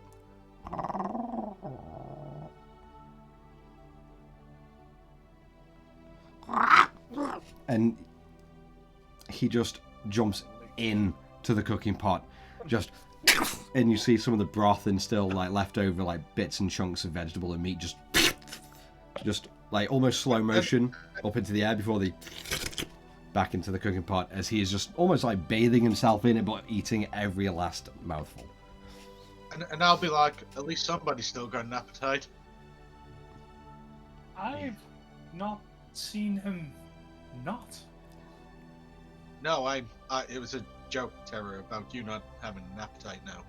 And he just jumps in to the cooking pot, and you see some of the broth and still left over bits and chunks of vegetable and meat just almost slow motion up into the air before they back into the cooking pot, as he is just almost bathing himself in it but eating every last mouthful. And I'll be like, at least somebody's still got an appetite. I've not seen him not. No, it was a joke, Terror, about you not having an appetite now.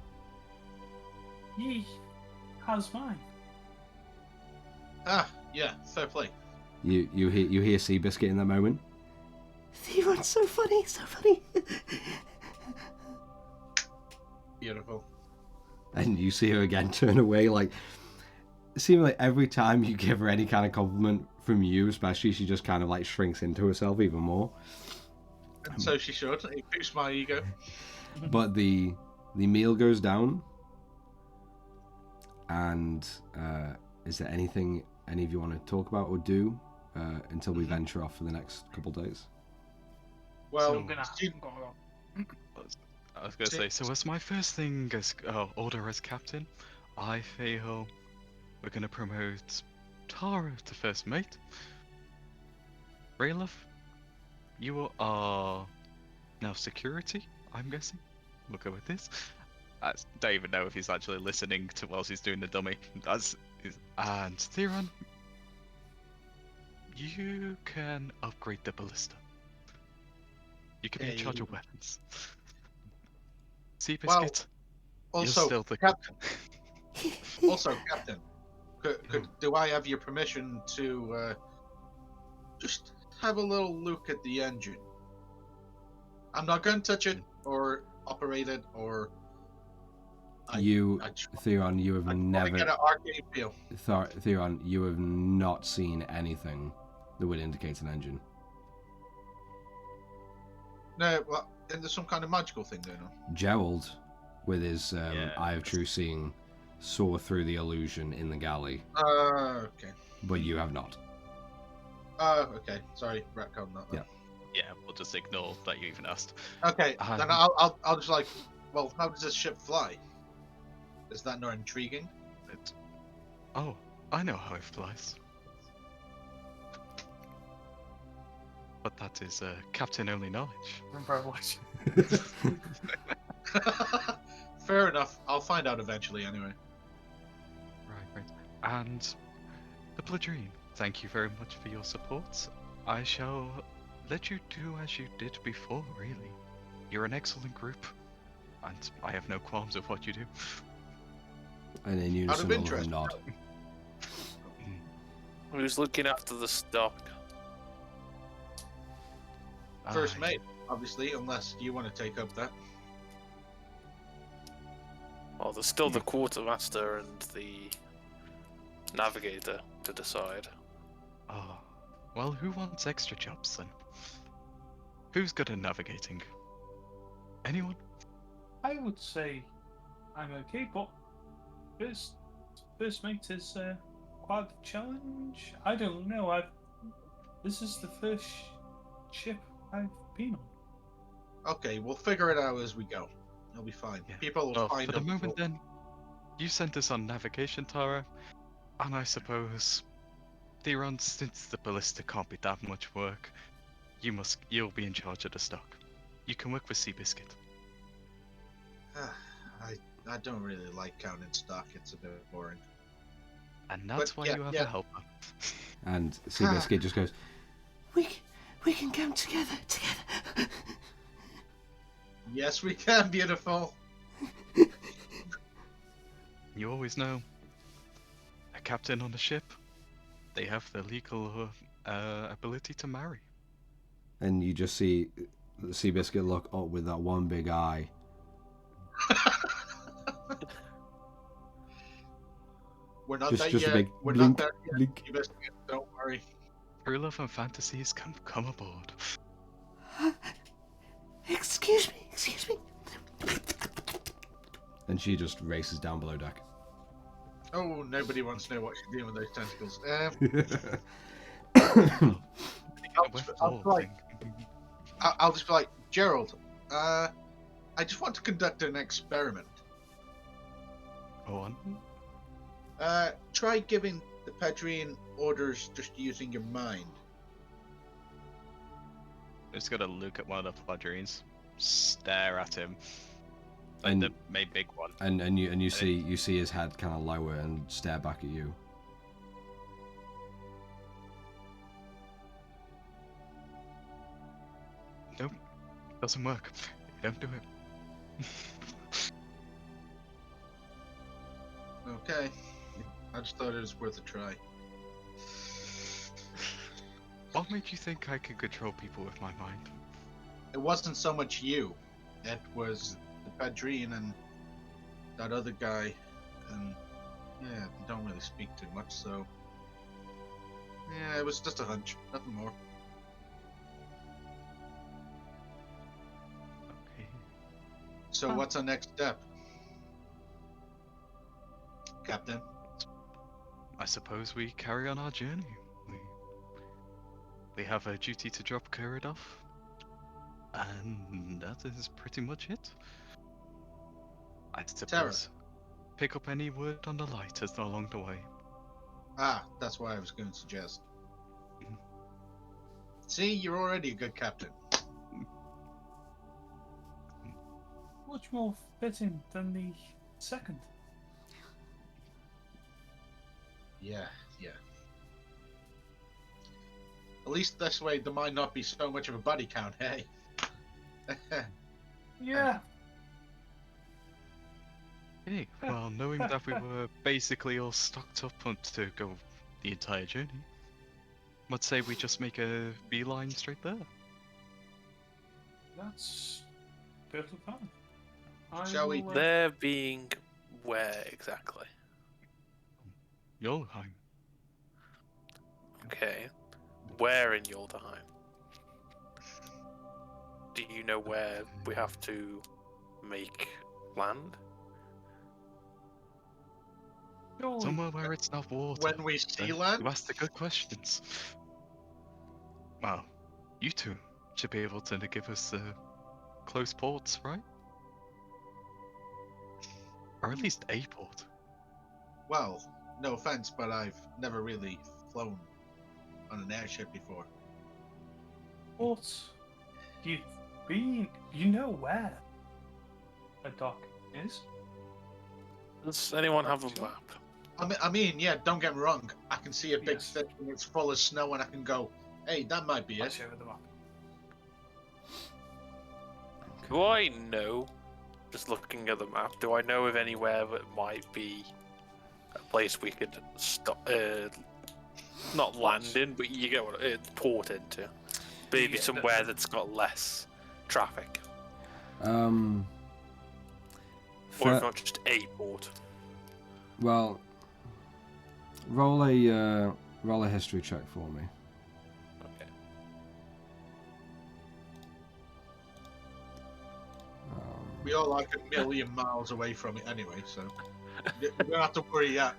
He has mine. Ah, yeah, fair play. You hear Seabiscuit in that moment. Theron's so funny, so funny. Beautiful. And you see her again turn away, seemingly every time you give her any kind of compliment from you, especially, she just kind of shrinks into herself even more. And so she should. It boosts my ego. But the meal goes down, and is there anything any of you want to talk about or do until we venture off for the next couple days? Well, I'm gonna I was going to say, so as my first thing as order as captain, I feel we're going to promote Tara to first mate. Raylov, you are now security, I'm guessing. We'll go with this. I don't even know if he's actually listening to whilst he's doing the dummy. And Theron, you can upgrade the ballista. You can be in charge of weapons. Seabiscuit, Well, you're also, still the Captain. Also, Captain, do I have your permission to just have a little look at the engine? I'm not going to touch it or operate it or. Theron, you have never. Get an arcade feel. Theron, you have not seen anything that would indicate an engine. No, well, and there's some kind of magical thing going on. Gerald, with his Eye of True Seeing, saw through the illusion in the galley. Okay. But you have not. Okay. Sorry, retcon that. Yeah. Yeah, we'll just ignore that you even asked. Okay, then I'll just well, how does this ship fly? Is that not intriguing? Oh, I know how it flies. But that is captain-only knowledge. privilege. Fair enough. I'll find out eventually anyway. Right. And the Pladrine, thank you very much for your support. I shall let you do as you did before, really. You're an excellent group, and I have no qualms with what you do. And in unison, all of them nod. Who's looking after the stock? First mate, obviously, unless you want to take up that. Well, there's still the quartermaster and the navigator to decide. Oh, well, who wants extra jobs then? Who's good at navigating? Anyone? I would say I'm okay, but first mate is quite the challenge. I don't know. This is the first ship I've been on. Okay, we'll figure it out as we go. It'll be fine. Yeah. People will Well, find for the them. moment then, you sent us on navigation, Tara, and I suppose, Theron, since the ballista can't be that much work, you'll be in charge of the stock. You can work with Seabiscuit. I don't really like counting stock. It's a bit boring. And that's why you have a helper. And Seabiscuit just goes, We can come together. Yes, we can, beautiful. You always know, a captain on a ship, they have the legal ability to marry. and you just see Seabiscuit look up with that one big eye. We're not Just there a yet. big We're blink, not there yet. blink. You best don't worry. True love and fantasies can come aboard. Excuse me. And she just races down below deck. Oh, nobody wants to know what she's doing with those tentacles. I'll just be like, Gerald, I just want to conduct an experiment. Go on. Try giving the Padrine orders just using your mind. Just gotta look at one of the Padrines, stare at him, like And- the main big one. And you see his head kind of lower and stare back at you. Nope, doesn't work. You don't do it. Okay. I just thought it was worth a try. What made you think I could control people with my mind? It wasn't so much you. It was the Padrine and that other guy. And yeah, they don't really speak too much, so yeah, it was just a hunch, nothing more. Okay. So what's our next step, Captain? I suppose we carry on our journey. We have a duty to drop Kurud off, and that is pretty much it. I suppose pick up any word on the light as along the way. Ah, that's what I was going to suggest. See, you're already a good captain. Much more fitting than the second. Yeah. At least this way there might not be so much of a body count, hey? Yeah. Hey, well, knowing that we were basically all stocked up to go the entire journey, let's say we just make a beeline straight there. That's perfectly fine. Shall we- There being where exactly? Yolheim. Okay. Where in Yolderheim? Do you know where we have to make land? Surely- Somewhere where it's not water. When we see You land, asked the good questions. Well, you two should be able to give us close ports, right? Or at least a port. well, no offense, but I've never really flown on an airship before. But you've been, you know where a dock is. Does anyone have a map? I mean, yeah, don't get me wrong. I can see a big Yes. thing and it's full of snow and I can go, hey, that might be I'll it. show you the map. Do I know, just looking at the map, do I know of anywhere that might be a place we could stop, not land in, but you get what port into? Maybe Yeah, somewhere that's got less traffic. Um. Or if fir- not just a port. well, roll a history check for me. Okay. We are like 1,000,000 miles away from it anyway, so we don't have to worry yet.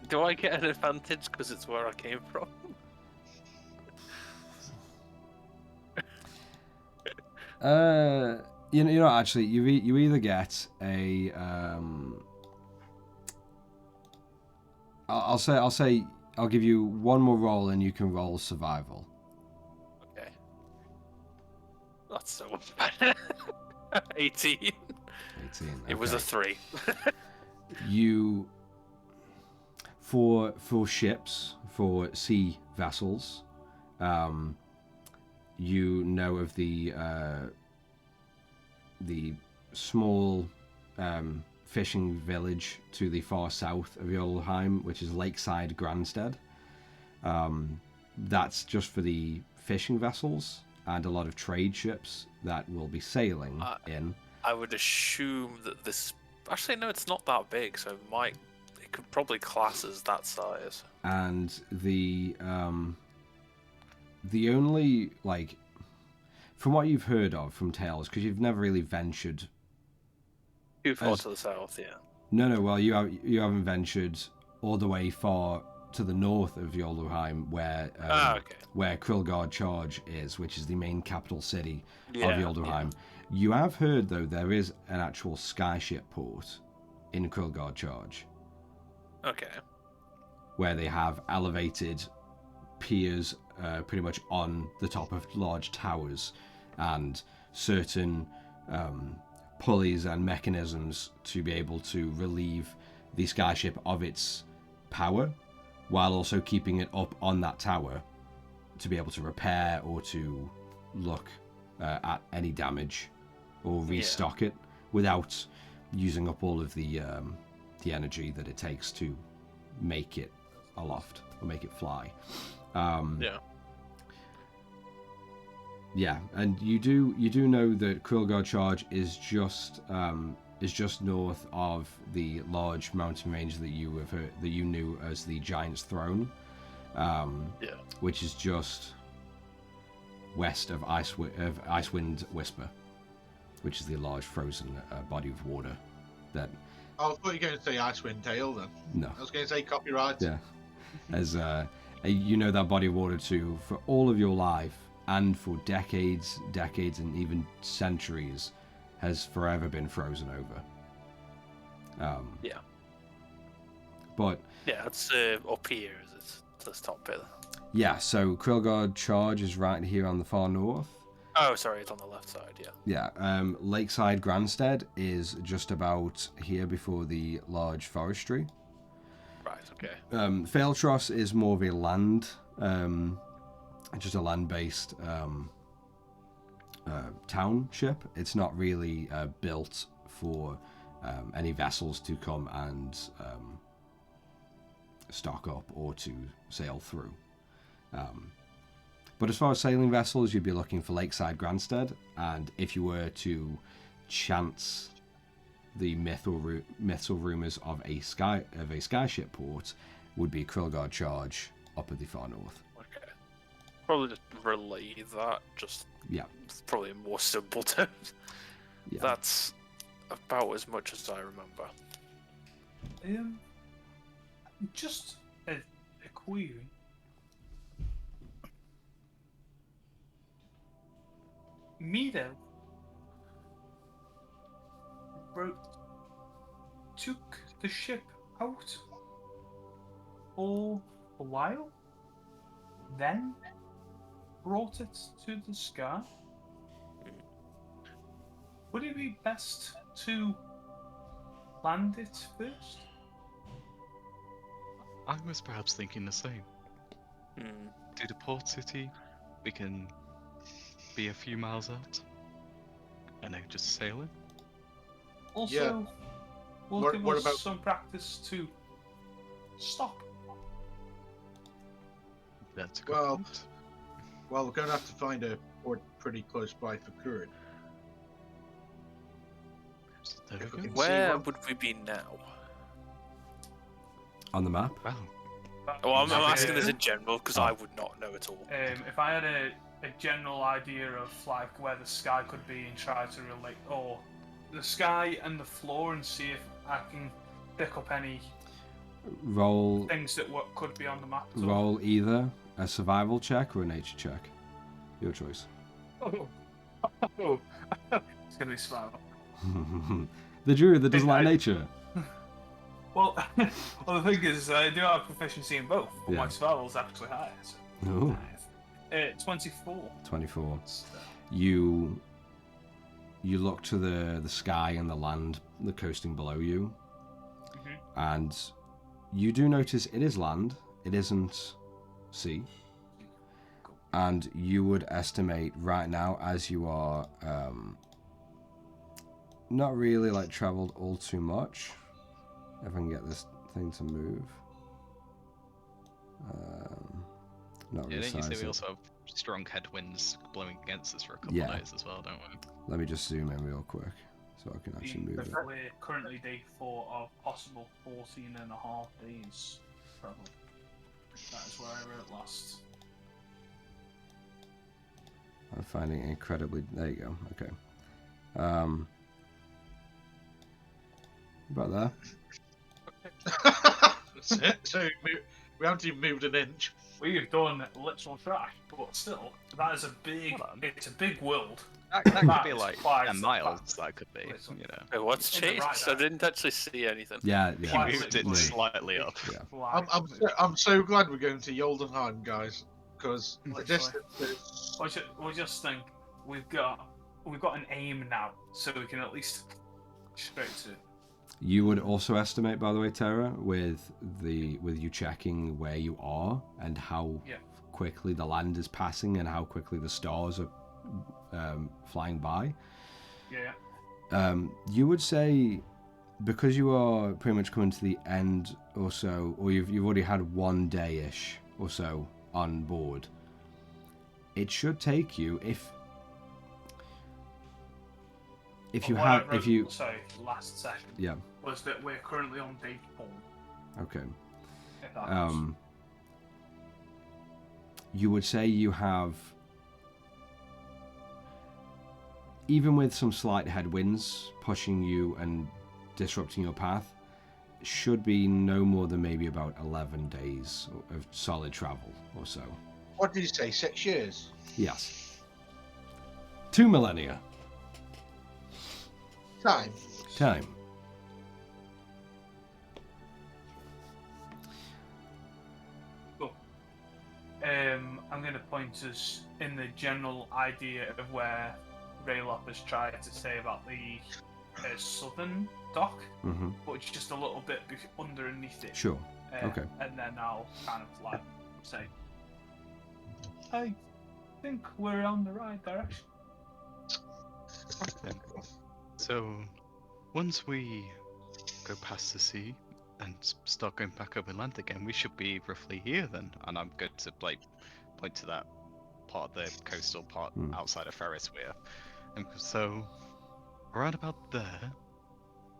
Do I get an advantage because it's where I came from? You know, actually, you either get a I'll say I'll give you one more roll and you can roll survival. Okay. That's so bad. 18. 18. It was a okay. 3. You for ships, for sea vessels, you know of the small fishing village to the far south of Jotunheim, which is Lakeside Grandstead. That's just for the fishing vessels and a lot of trade ships that will be sailing in. I would assume that this. Actually, no, it's not that big, so it could probably class as that size. And the only, like, from what you've heard of from tales, because you've never really ventured too far to the south, yeah. No. Well, you haven't ventured all the way far to the north of Jotunheim, where Krilgard Charge is, which is the main capital city of Jotunheim. Yeah. You have heard, though, there is an actual skyship port in Krilgard Charge. Okay. Where they have elevated piers pretty much on the top of large towers and certain pulleys and mechanisms to be able to relieve the skyship of its power while also keeping it up on that tower to be able to repair or to look at any damage or restock it without using up all of the energy that it takes to make it aloft or make it fly. Yeah, and you do know that Krilgard Charge is just north of the large mountain range that you knew as the Giant's Throne, which is just west of Icewind Whisper, which is the large frozen body of water that. I thought you were going to say Icewind Dale then. No. I was going to say copyright. Yeah, as you know that body of water too for all of your life. And for decades, and even centuries, has forever been frozen over. But it's up here. It's this top bit. Yeah, so Krilgard Charge is right here on the far north. Oh, sorry, it's on the left side. Yeah. Yeah. Lakeside Grandstead is just about here before the large forestry. Right. Okay. Failtross is more of a land. Just a land-based township. It's not really built for any vessels to come and stock up or to sail through. But as far as sailing vessels, you'd be looking for Lakeside Grandstead, and if you were to chance the myths or rumors of a skyship port, would be Krilgard Charge up at the far north. Probably just relay that, it's probably in more simple terms. Yeah. That's about as much as I remember. Just a query. Mido took the ship out for a while, then brought it to the sky. Would it be best to land it first? I was perhaps thinking the same. To the port city, we can be a few miles out, and then just sail in. Also, we'll give us some practice to stop. That's a good point. Well, we're going to have to find a port pretty close by for Kurin. Where would we be now? On the map? Well, I'm asking this in general because I would not know at all. If I had a general idea of like where the sky could be and try to relate, or the sky and the floor, and see if I can pick up any Roll. things that could be on the map. Roll either a survival check or a nature check. Your choice. Oh. It's gonna be survival. The druid that doesn't like nature. Well, well, the thing is, I do have proficiency in both, but Yeah. my survival is actually higher. So. Ooh. 24. 24. You look to the sky and the land, the coasting below you, and you do notice it is land. It isn't sea. And you would estimate right now, as you are not really like traveled all too much. If I can get this thing to move. Not Yeah, didn't you say we it. also have strong headwinds blowing against us for a couple Yeah. of days as well, don't we? Let me just zoom in real quick so I can actually move it. We're currently day 4 of possible 14 and a half days travel. That is where I wrote last. I'm finding it incredibly. There you go. Okay. About there. That's it. So we haven't even moved an inch. We've done literal trash, but still, that is a big. It's a big world. That could That be is like quite 10 miles, fast. that could be, you know. Hey, what's In the right changed? I didn't actually see anything. Yeah. He Quite moved it literally. slightly up. Yeah. I'm so glad we're going to Yoldenheim, guys, because the Literally. distance is... We just think we've got an aim now, so we can at least straight to. You would also estimate, by the way, Tara, with you checking where you are and how quickly the land is passing and how quickly the stars are flying by. Yeah. You would say, because you are pretty much coming to the end or so, or you've already had 1 day-ish or so on board, it should take you Sorry, last session. Was that we're currently on day 4. Okay. If that helps. You would say you have, even with some slight headwinds pushing you and disrupting your path, should be no more than maybe about 11 days of solid travel or so. What did you say, 6 years? Yes. 2 millennia. Time. Cool. I'm going to point us in the general idea of where Raylop has tried to say about the southern dock, but it's just a little bit underneath it. Sure. Okay. And then I'll kind of like say, I think we're on the right direction. Then. So, once we go past the sea and start going back over land again, we should be roughly here then. And I'm going to like point to that part of the coastal part outside of Ferris Weir. And so, around about there,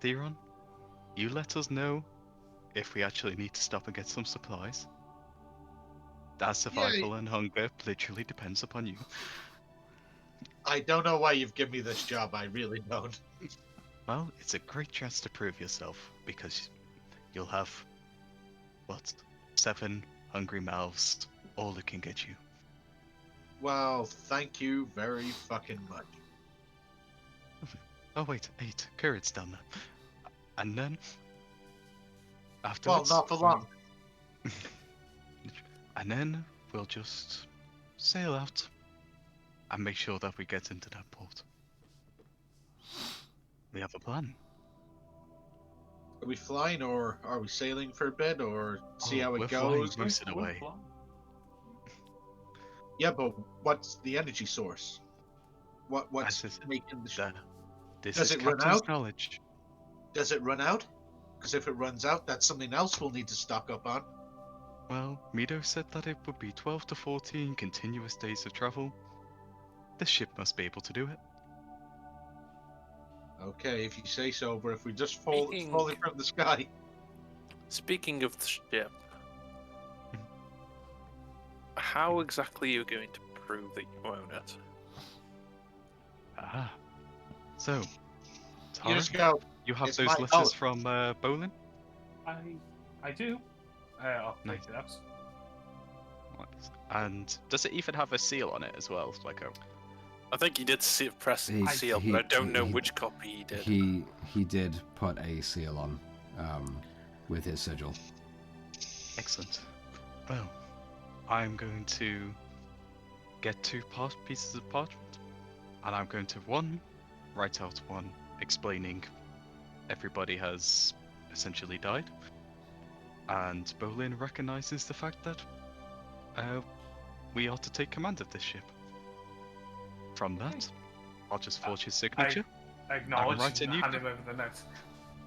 Theron, you let us know if we actually need to stop and get some supplies. Our survival and hunger literally depends upon you. I don't know why you've given me this job, I really don't. Well, it's a great chance to prove yourself, because you'll have, 7 hungry mouths, all looking at you. Well, thank you very fucking much. Oh wait, 8, Currid's down there. And then, afterwards... Well, not for long. And then, we'll just sail out and make sure that we get into that port. We have a plan. Are we flying, or are we sailing for a bit, or see how it goes? Most of the way. Yeah, but what's the energy source? What's making the... This Does is it run Captain's out? knowledge. Does it run out? Because if it runs out, that's something else we'll need to stock up on. Well, Mido said that it would be 12 to 14 continuous days of travel. The ship must be able to do it. Okay, if you say so, but if we just falling from the sky... Speaking of the ship, how exactly are you going to prove that you own it. Ah. So, You Tara, just go. you have "It's those my letters boat." from Bolin? I do. I'll take Nice. it out. And does it even have a seal on it as well? Like a I think he did press seal, but I don't know which copy he did. He did put a seal on, with his sigil. Excellent. Well, I'm going to get two pieces of parchment, and I'm going to write out one explaining everybody has essentially died, and Bolin recognizes the fact that we ought to take command of this ship. From that, I'll just forge his signature, I acknowledge write a and new hand him over the note.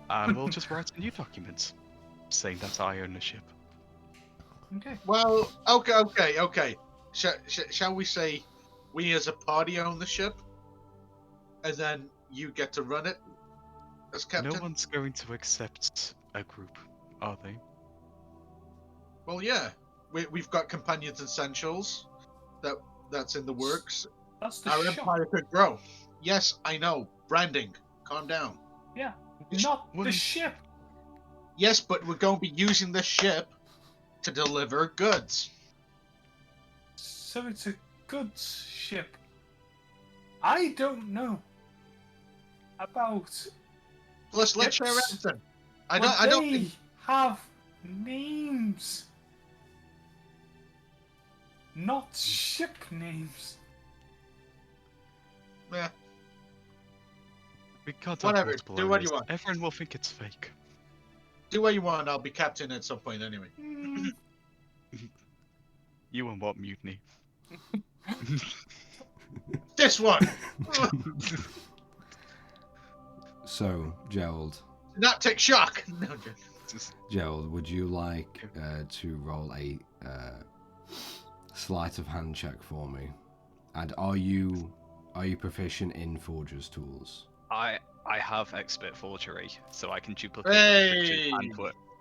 and we'll just write a new document saying that I own the ship. Okay. Well, okay. Shall we say we as a party own the ship, and then you get to run it as captain? No one's going to accept a group, are they? Well, yeah. We've got companions essentials that's in the works. That's the Our shop. empire could grow. Yes, I know. Branding. Calm down. Yeah. Not the Well, ship. Yes, but we're going to be using the ship to deliver goods. So it's a goods ship. I don't know about. Let's share ships. everything. I don't think have names. Not ship names. Yeah. We can't Whatever, have multiple do what owners. you want. Everyone will think it's fake. Do what you want. I'll be captain at some point anyway. You want what, mutiny? This one. So, Gerald, Not take shock. No, Gerald, would you like to roll a sleight of hand check for me? And are you proficient in forger's tools? I have expert forgery, so I can duplicate Hey!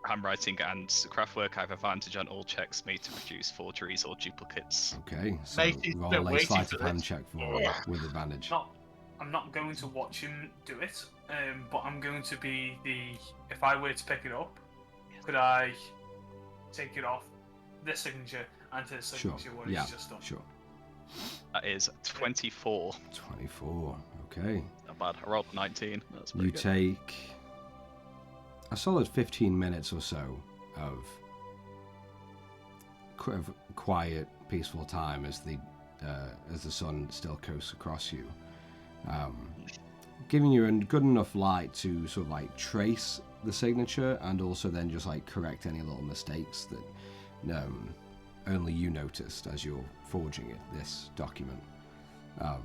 handwriting and craftwork. I have advantage on all checks made to produce forgeries or duplicates. Okay, so Matey's been roll a waiting sleight for of hand this. check for me with advantage. I'm not going to watch him do it, but I'm going to be if I were to pick it up, could I take it off this signature and his signature what he's just done? Sure. That is 24. 24, okay. Not bad. I rolled 19. That's You pretty good. take a solid 15 minutes or so of quiet, peaceful time as the sun still coasts across you, giving you a good enough light to sort of like trace the signature and also then just like correct any little mistakes that only you noticed as you're forging this document.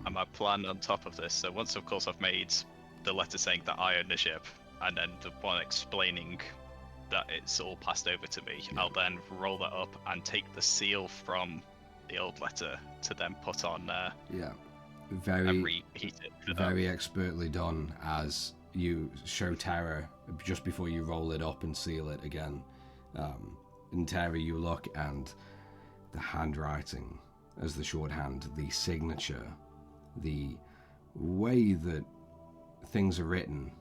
And my plan on top of this, so once of course I've made the letter saying that I own the ship, and then the one explaining that it's all passed over to me, I'll then roll that up and take the seal from the old letter to then put on and reheat it. Very expertly done, as you show Tara just before you roll it up and seal it again. In Tara, you look and the handwriting as the shorthand, the signature, the way that things are written,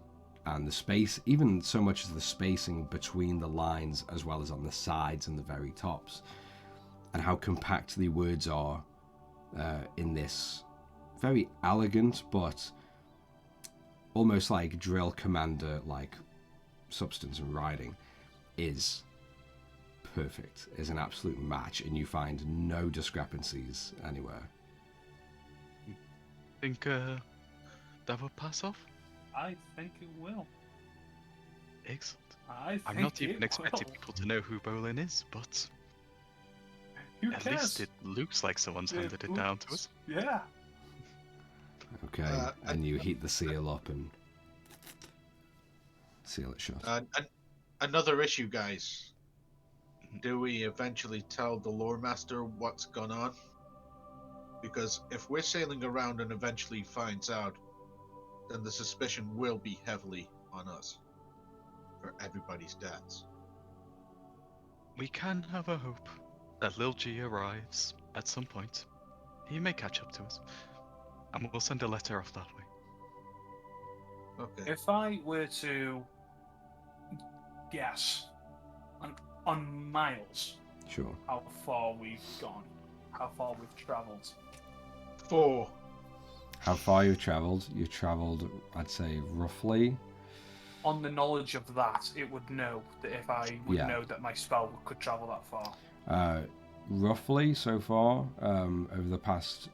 and the space, even so much as the spacing between the lines as well as on the sides and the very tops, and how compact the words are in this very elegant but almost like drill commander like substance and writing is perfect, is an absolute match, and you find no discrepancies anywhere. Think that will pass off? I think it will. Excellent. I'm not even expecting people to know who Bolin is, but Who at cares? least it looks like someone's handed it down to us. Yeah. Okay, and you heat the seal up and seal it shut. Another issue, guys. Do we eventually tell the lore master what's gone on? Because if we're sailing around and eventually finds out, then the suspicion will be heavily on us for everybody's deaths. We can have a hope that Lil G arrives at some point. He may catch up to us. And we'll send a letter off that way. Okay. If I were to guess on miles, Sure. how far we've gone, how far we've travelled. 4. How far you've travelled? You've travelled, I'd say, roughly. On the knowledge of that, it would know that if I would know that my spell could travel that far. Roughly so far, over the past,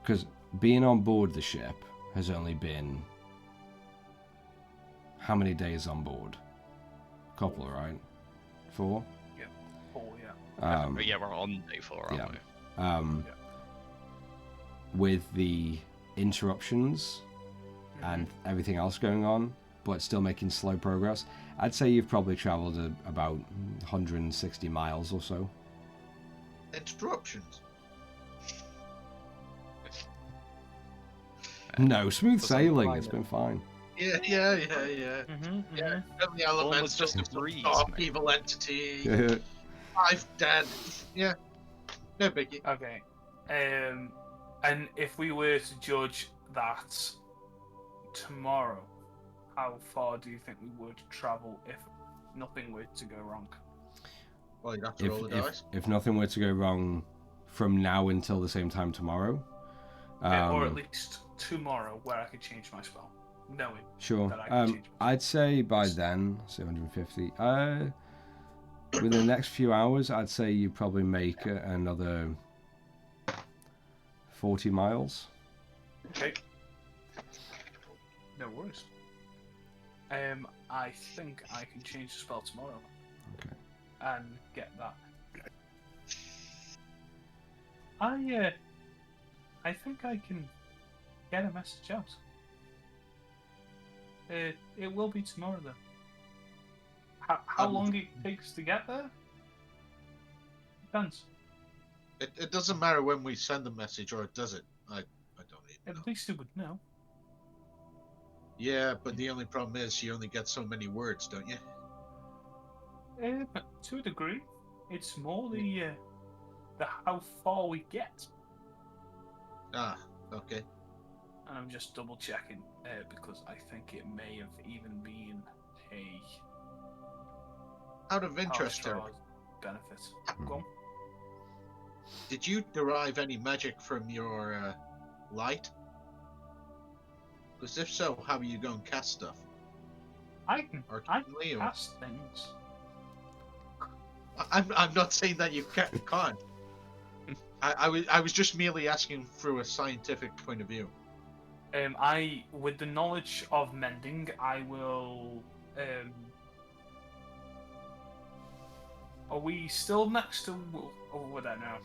because being on board the ship has only been how many days on board? Couple, right? 4? Yeah, 4. Yeah. Yeah, we're on day 4, aren't we? Yeah. With the interruptions and everything else going on, but still making slow progress, I'd say you've probably travelled about 160 miles or so. Interruptions. No, smooth sailing. It's been fine. Yeah. Yeah. The elements, just a breeze, dark mate. evil entity. 5 dead. Yeah. No biggie. Okay. And if we were to judge that tomorrow, how far do you think we would travel if nothing were to go wrong? Well, you'd have to roll the dice. If nothing were to go wrong from now until the same time tomorrow, Or at least tomorrow, where I could change my spell, knowing sure. that I can change my I'd say by then, say 150. Within the next few hours, I'd say you probably make another 40 miles. Okay. No worries. I think I can change the spell tomorrow. Okay. And get that. I think I can get a message out. It will be tomorrow though. How long it takes to get there? Depends. It doesn't matter when we send the message, or it does it. I don't even know. At least it would know. Yeah, but the only problem is you only get so many words, don't you? To a degree, it's more the how far we get. Ah, okay. And I'm just double checking because I think it may have even been a Out of interest, Eric, benefit. Go on. did you derive any magic from your light? Because if so, how are you going to cast stuff? I can Arcanely, or- cast things. I'm not saying that you can't. I was just merely asking through a scientific point of view. With the knowledge of mending, I will. Are we still next to? Oh, would I know?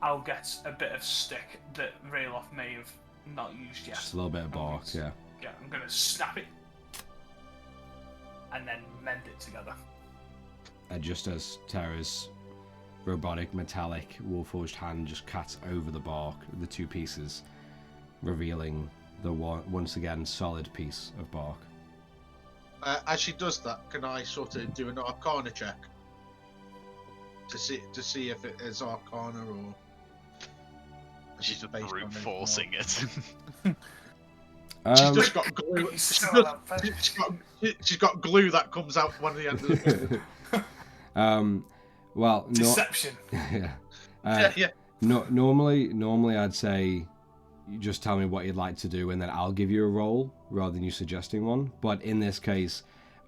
I'll get a bit of stick that Rayloff may have not used yet. Just a little bit of bark, yeah. Yeah, I'm gonna snap it and then mend it together. And just as Terra's robotic metallic warforged hand just cuts over the bark, the two pieces, revealing the once again solid piece of bark. As she does that, can I sort of do an Arcana check to see if it is Arcana or? She's just brute forcing it. She's just got glue. She's got glue that comes out one of the ends of the well, deception. Yeah. Normally I'd say you just tell me what you'd like to do and then I'll give you a roll rather than you suggesting one. But in this case,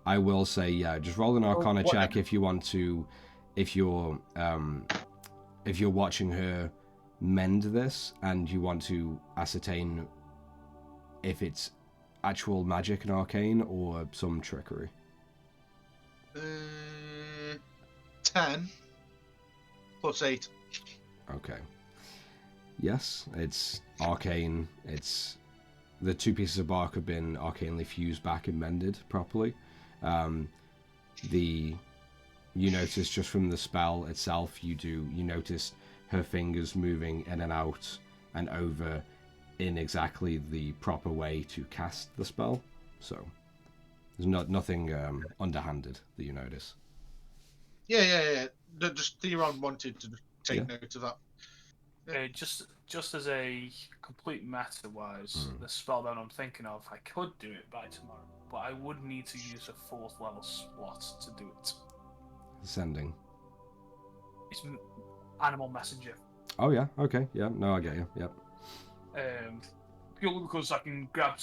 I will say just roll an Arcana check if you want to. If you're watching her mend this and you want to ascertain if it's actual magic and arcane or some trickery. 10 plus 8. Okay. Yes, it's arcane. It's the two pieces of bark have been arcanely fused back and mended properly. You notice just from the spell itself, you notice her fingers moving in and out and over in exactly the proper way to cast the spell. So there's nothing underhanded that you notice. Yeah. just Theron wanted to take note of that. Just as a complete matter-wise, the spell that I'm thinking of, I could do it by tomorrow, but I would need to use a 4th level slot to do it. Sending. It's animal messenger. Oh yeah. Okay. Yeah. No, I get you. Yep. Purely because I can grab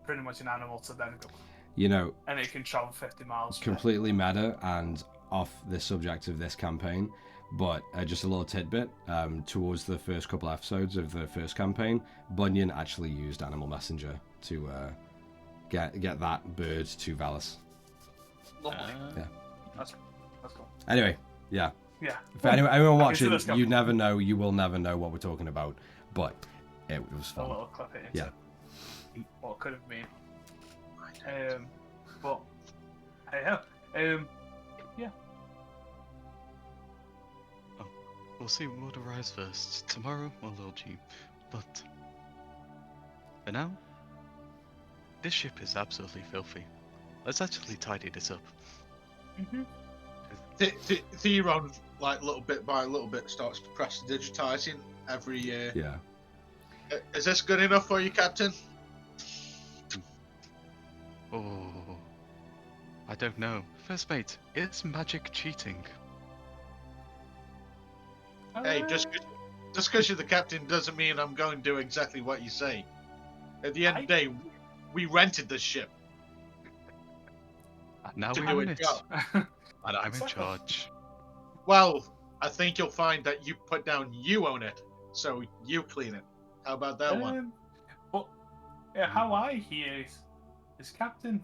pretty much an animal to then go. You know. And it can travel 50 miles. Completely meta and off the subject of this campaign, but just a little tidbit. Towards the first couple episodes of the first campaign, Bunyan actually used animal messenger to get that bird to Valis. Lovely. Yeah. That's cool. Anyway, yeah. Yeah. For anyone watching, you never know. You will never know what we're talking about, but it was fun. A little clip it into what it could have been. But hey, yeah. Oh, we'll see what arrives first. Tomorrow or Lil G. But for now, this ship is absolutely filthy. Let's actually tidy this up. Theron, like little bit by little bit, starts prestidigitizing every year. Yeah. Is this good enough for you, Captain? Oh, I don't know. First mate, is magic cheating? Hey, just because you're the captain doesn't mean I'm going to do exactly what you say. At the end of the day, we rented this ship. And now to we do own it. it. And I'm in charge. Well, I think you'll find that you put down you own it, so you clean it. How about that one? But how I hear it is Captain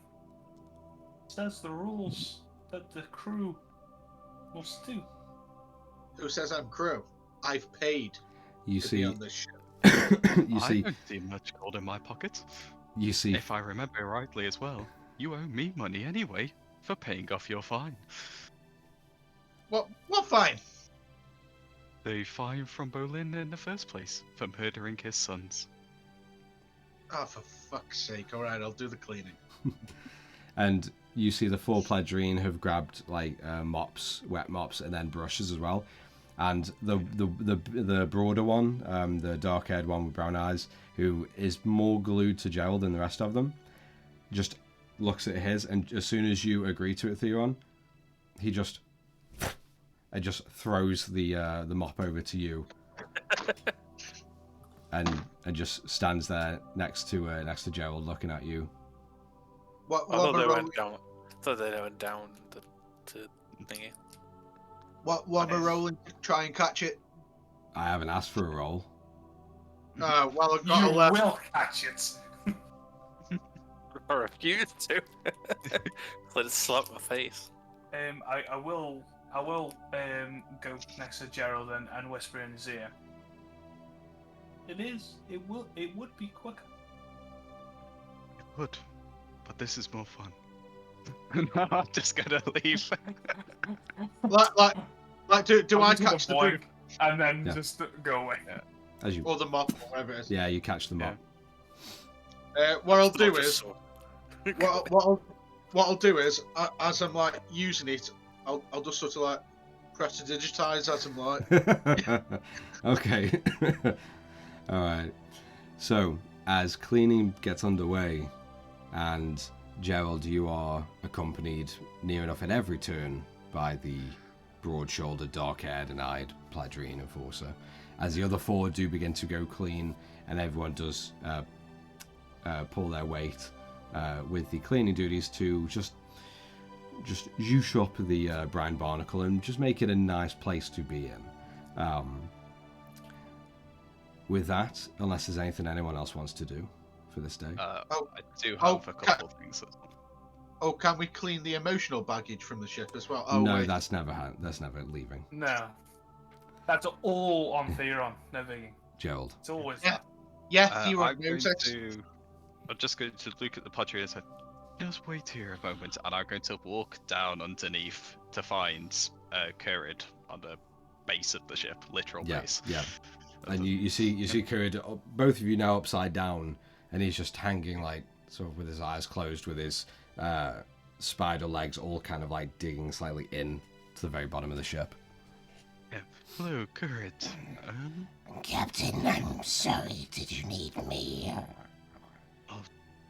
says the rules that the crew must do. Who says I'm crew? I've paid You to see, be on this ship. I don't see much gold in my pocket. You see, If I remember rightly as well, you owe me money anyway for paying off your fine. What fine? The fine from Bolin in the first place for murdering his sons. Oh, for fuck's sake! All right, I'll do the cleaning. and you see the 4 Pledrine have grabbed like mops, wet mops, and then brushes as well. And the broader one, the dark-haired one with brown eyes, who is more glued to Gerald than the rest of them, just looks at his, and as soon as you agree to it, Theron, he just throws the mop over to you, and just stands there next to Gerald, looking at you. I thought they went down. To thingy. What am I rolling to try and catch it? I haven't asked for a roll. Well, I've got You 11. will catch it. I refuse to. Let it slap my face. I will go next to Gerald and whisper in his ear. It would be quicker. It would, but this is more fun. No, I'm just gonna leave. Do I catch the boot? And then just go away. As you, Or the mop, or whatever it is. yeah, you catch the mop. What I'll do is, what I'll do is, as I'm like using it, I'll just sort of like prestidigitize as I'm like. Okay. All right. So as cleaning gets underway, and Gerald, you are accompanied near enough at every turn by the broad-shouldered, dark-haired and eyed Pledrine enforcer, as the other 4 do begin to go clean, and everyone does pull their weight with the cleaning duties to just zhoosh up the brine barnacle and just make it a nice place to be in. With that, unless there's anything anyone else wants to do for this day. I do have a couple of things. Oh, can we clean the emotional baggage from the ship as well? No, wait. that's never leaving. No. That's all on Theron, never Gerald. It's always Yeah. that. Yeah, I'm just going to look at the Padre and say, just wait here a moment, and I'm going to walk down underneath to find Kurid on the base of the ship, literal base. Yeah. And you see Kurid, both of you now upside down, and he's just hanging like sort of with his eyes closed, with his spider legs all kind of like digging slightly in to the very bottom of the ship. Hello, Current. Captain, I'm sorry. Did you need me? Oh,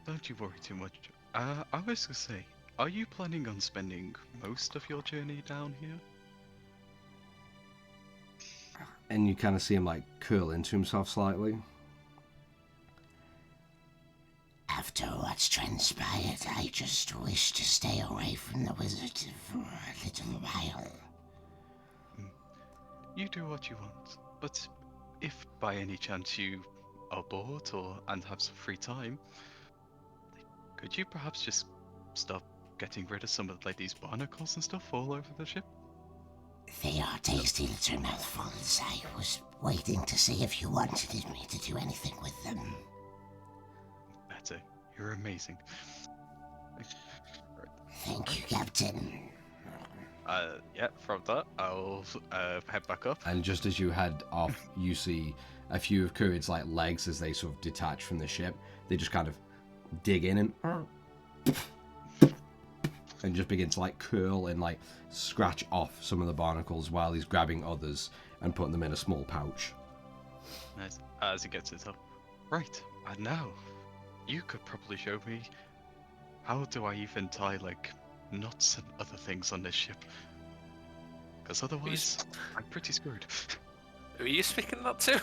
don't you worry too much. I was gonna say, are you planning on spending most of your journey down here? And you kind of see him like curl into himself slightly. After what's transpired, I just wish to stay away from the wizard for a little while. You do what you want, but if by any chance you are bored and have some free time, could you perhaps just stop getting rid of some of like these barnacles and stuff all over the ship? They are tasty little mouthfuls. I was waiting to see if you wanted me to do anything with them. Better. You're amazing. Thank you, Captain. Yeah, from that, I'll head back up. And just as you head off, you see a few of Kurid's like legs as they sort of detach from the ship. They just kind of dig in and just begin to like curl and like scratch off some of the barnacles while he's grabbing others and putting them in a small pouch. Nice. As he gets it up. Right, and now, you could probably show me how do I even tie like knots and other things on this ship? Because otherwise, I'm pretty screwed. Who are you speaking that to?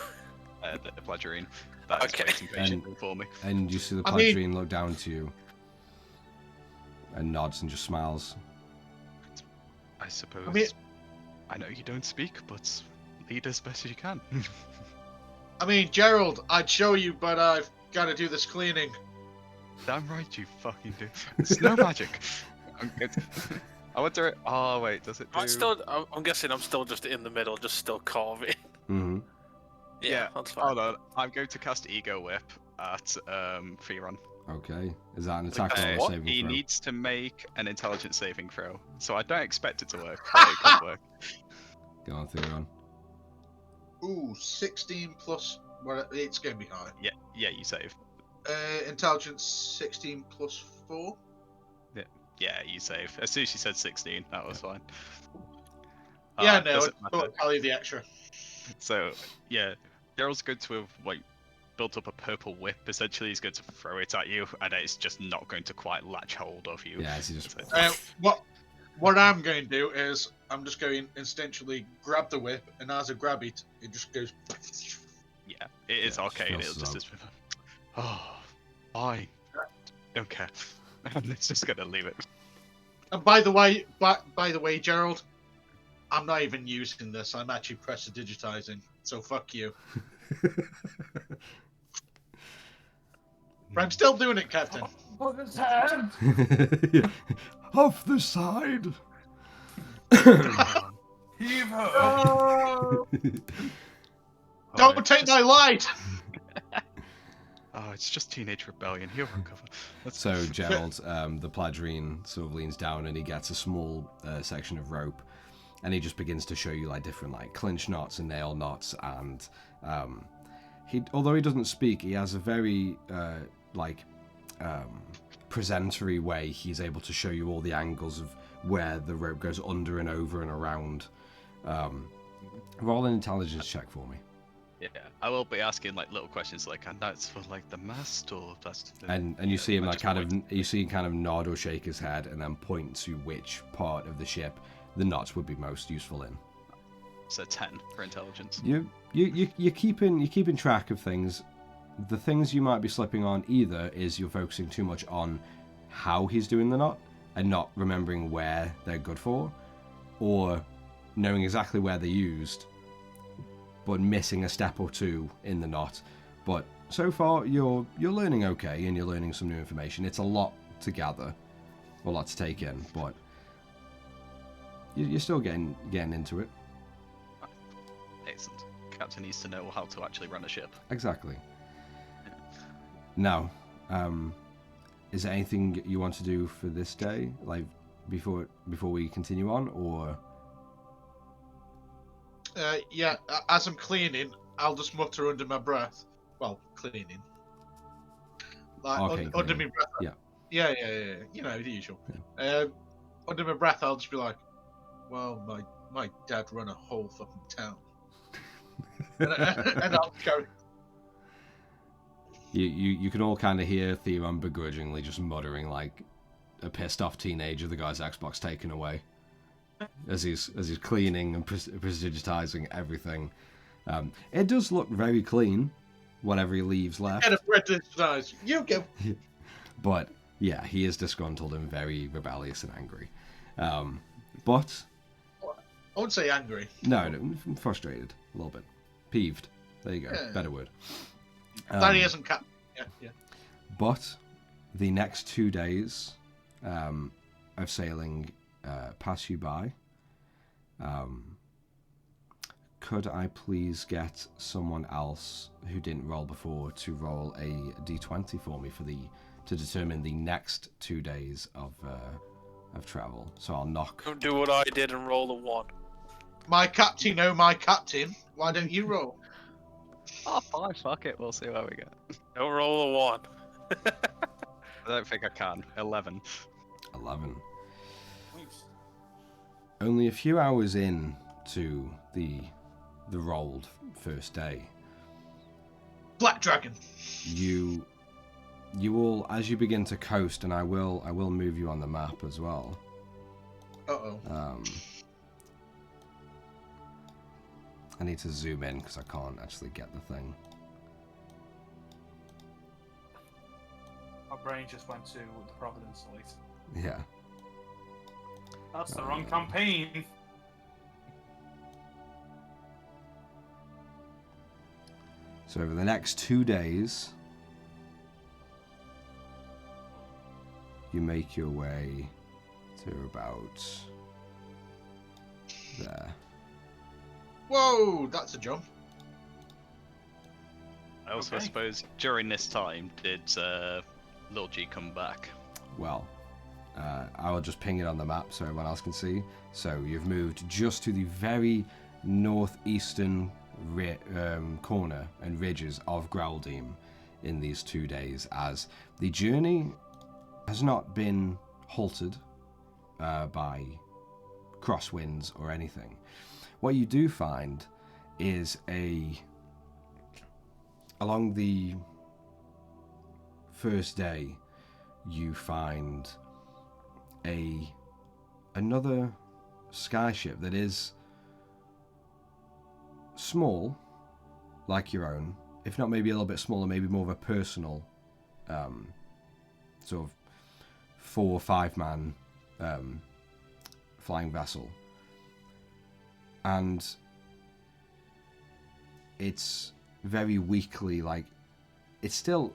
The Pladgerine. That is waiting patiently for me. And you see the Pladgerine look down to you and nods and just smiles. I suppose. I know you don't speak, but lead as best as you can. I mean, Gerald, I'd show you, but I've got to do this cleaning. Damn right you fucking do. It's no magic. I'm good. I wonder. Oh wait, does it do? I'm guessing I'm still just in the middle, just still carving. Mm-hmm. Yeah, that's fine. Hold on. I'm going to cast Ego Whip at Firon. Okay. Is that an attack Okay. or a saving He throw? needs to make an intelligence saving throw. So I don't expect it to work, but it could work. Go on, Theron. Ooh, 16 plus. Well, it's going to be high. Yeah, you save. Intelligence 16 plus 4. Yeah, you save. As soon as she said 16, that was fine. Yeah, no, doesn't I'll matter. tell you the extra. So, yeah, Gerald's going to have, like, built up a purple whip. Essentially, he's going to throw it at you, and it's just not going to quite latch hold of you. Yeah, he just... What I'm going to do is, I'm just going to instinctually grab the whip, and as I grab it, it just goes... Yeah, it is arcane. It'll just... Oh, I don't care. I'm just going to leave it. And by the way, Gerald, I'm not even using this. I'm actually prestidigitizing. So fuck you. But I'm still doing it, Captain. Put his hand. Off the side. Heave her. Oh, don't take my light. Oh, it's just teenage rebellion. He'll recover. So Gerald, the Pladgerine sort of leans down and he gets a small section of rope, and he just begins to show you like different like clinch knots and nail knots, and although he doesn't speak, he has a very presentory way. He's able to show you all the angles of where the rope goes under and over and around. Roll an intelligence check for me. Yeah, I will be asking like little questions like, and that's for like the mast or that's the... And you see him like kind of nod or shake his head and then point to which part of the ship the knots would be most useful in. So 10 for intelligence. You're keeping track of things. The things you might be slipping on either is you're focusing too much on how he's doing the knot and not remembering where they're good for, or knowing exactly where they're used but missing a step or two in the knot. But so far you're learning okay, and you're learning some new information. It's a lot to gather, a lot to take in, but you're still getting into it. Excellent. Captain needs to know how to actually run a ship. Exactly. Now, is there anything you want to do for this day, like before we continue on, or? Yeah, as I'm cleaning, I'll just mutter under my breath. Well, cleaning. Like, under my breath. Yeah. You know, the usual. Yeah. Under my breath, I'll just be like, well, my dad run a whole fucking town. and I'll carry. You can all kind of hear Theron begrudgingly just muttering like a pissed off teenager. The guy's Xbox taken away as he's cleaning and prestidigitizing everything. It does look very clean, whatever he leaves left. Get a prestidigitize. You go. But yeah, he is disgruntled and very rebellious and angry. But I wouldn't say angry. No, frustrated a little bit, peeved. There you go, Yeah. better word. That he hasn't cut. Yeah. But the next 2 days of sailing pass you by. Could I please get someone else who didn't roll before to roll a d20 for me to determine the next 2 days of travel? So I'll knock. Don't do what I did and roll a 1. My captain, oh my captain. Why don't you roll? Oh, fine, fuck it. We'll see where we go. Don't roll a 1. I don't think I can. 11. 11. Nice. Only a few hours in to the rolled first day, Black Dragon. you all, as you begin to coast, and I will move you on the map as well. Uh-oh. I need to zoom in because I can't actually get the thing. My brain just went to the Providence Elite. Yeah. That's the wrong campaign. So over the next 2 days, you make your way to about there. Whoa, that's a jump. I also Okay. suppose during this time, did Lil G come back? Well, I will just ping it on the map so everyone else can see. So you've moved just to the very northeastern corner and ridges of Growldeem in these 2 days, as the journey has not been halted by crosswinds or anything. What you do find is along the first day, you find another skyship that is small, like your own, if not maybe a little bit smaller, maybe more of a personal sort of 4 or 5 man flying vessel, and it's very weakly, like it's still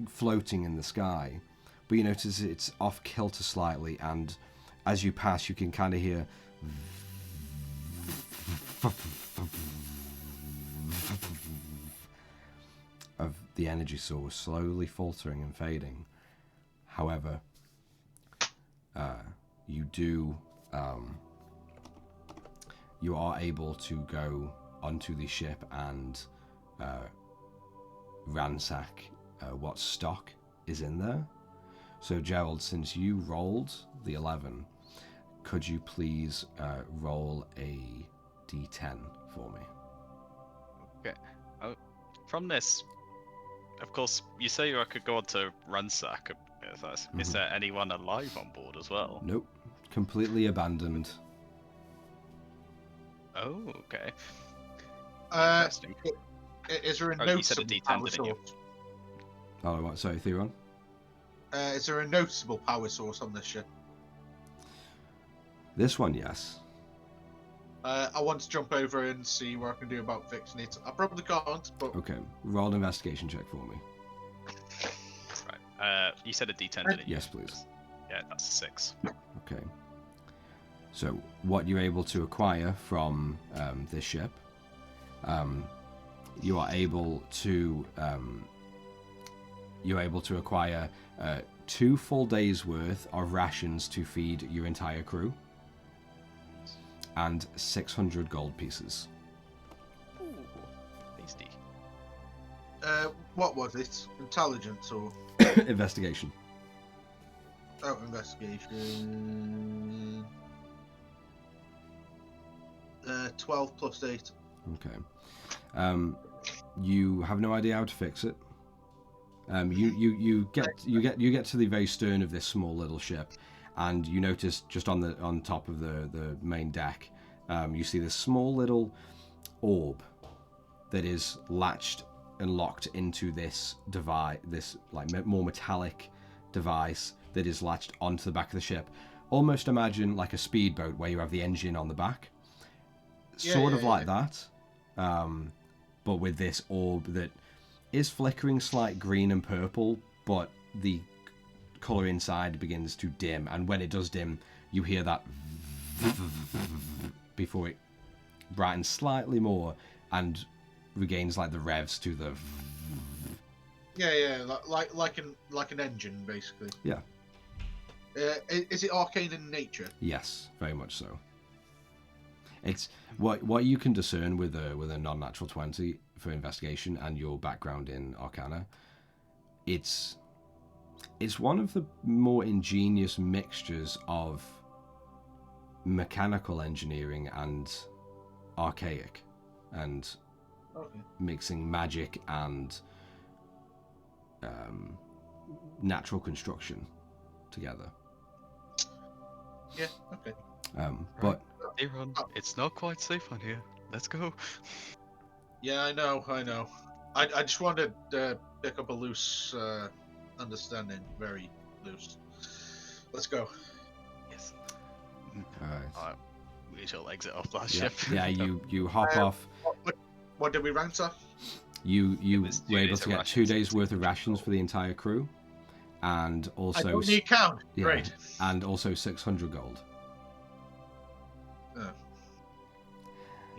floating in the sky, but you notice it's off kilter slightly, and as you pass you can kind of hear of the energy source slowly faltering and fading. However, you are able to go onto the ship and ransack what stock is in there. So Gerald, since you rolled the 11, could you please roll a d10 for me? Okay. From this, of course, you say I could go on to ransack. Is there anyone alive on board as well? Nope. Completely abandoned. Oh, okay. Interesting. Is there a You said a noticeable D10, power didn't you? source? Oh, what? Sorry, Theron? Is there a noticeable power source on this ship? This one, yes. I want to jump over and see what I can do about fixing it. I probably can't, but Okay. Roll an investigation check for me. Right. You said a D10, didn't you? Yes, please. Yeah, that's a 6. Okay. So, what you're able to acquire from this ship, you are able to acquire 2 full days worth of rations to feed your entire crew, and 600 gold pieces. Ooh, tasty. what was it? Intelligence or Investigation. investigation? 12 plus 8. Okay. You have no idea how to fix it. You get to the very stern of this small little ship, and you notice just on top of the main deck, you see this small little orb that is latched and locked into this device, this like more metallic device that is latched onto the back of the ship. Almost imagine like a speedboat where you have the engine on the back, sort of like that, but with this orb that is flickering slight green and purple, but the color inside begins to dim, and when it does dim, you hear that before it brightens slightly more and regains like the revs to the like an engine basically. Yeah. Is it arcane in nature? Yes, very much so. It's what you can discern with a non-natural 20 for investigation and your background in Arcana. It's one of the more ingenious mixtures of mechanical engineering and archaic, and mixing magic and natural construction together. Yeah. Okay. But Aaron, it's not quite safe on here. Let's go. Yeah, I know. I just wanted to pick up a loose understanding, very loose. Let's go. Yes. Alright. We shall exit off that Yeah, ship. yeah, you hop off. What did we rank to? You was 2 were able days to of get 2 rations. days worth of rations for the entire crew, and I also don't need count. yeah, Great. and also 600 gold.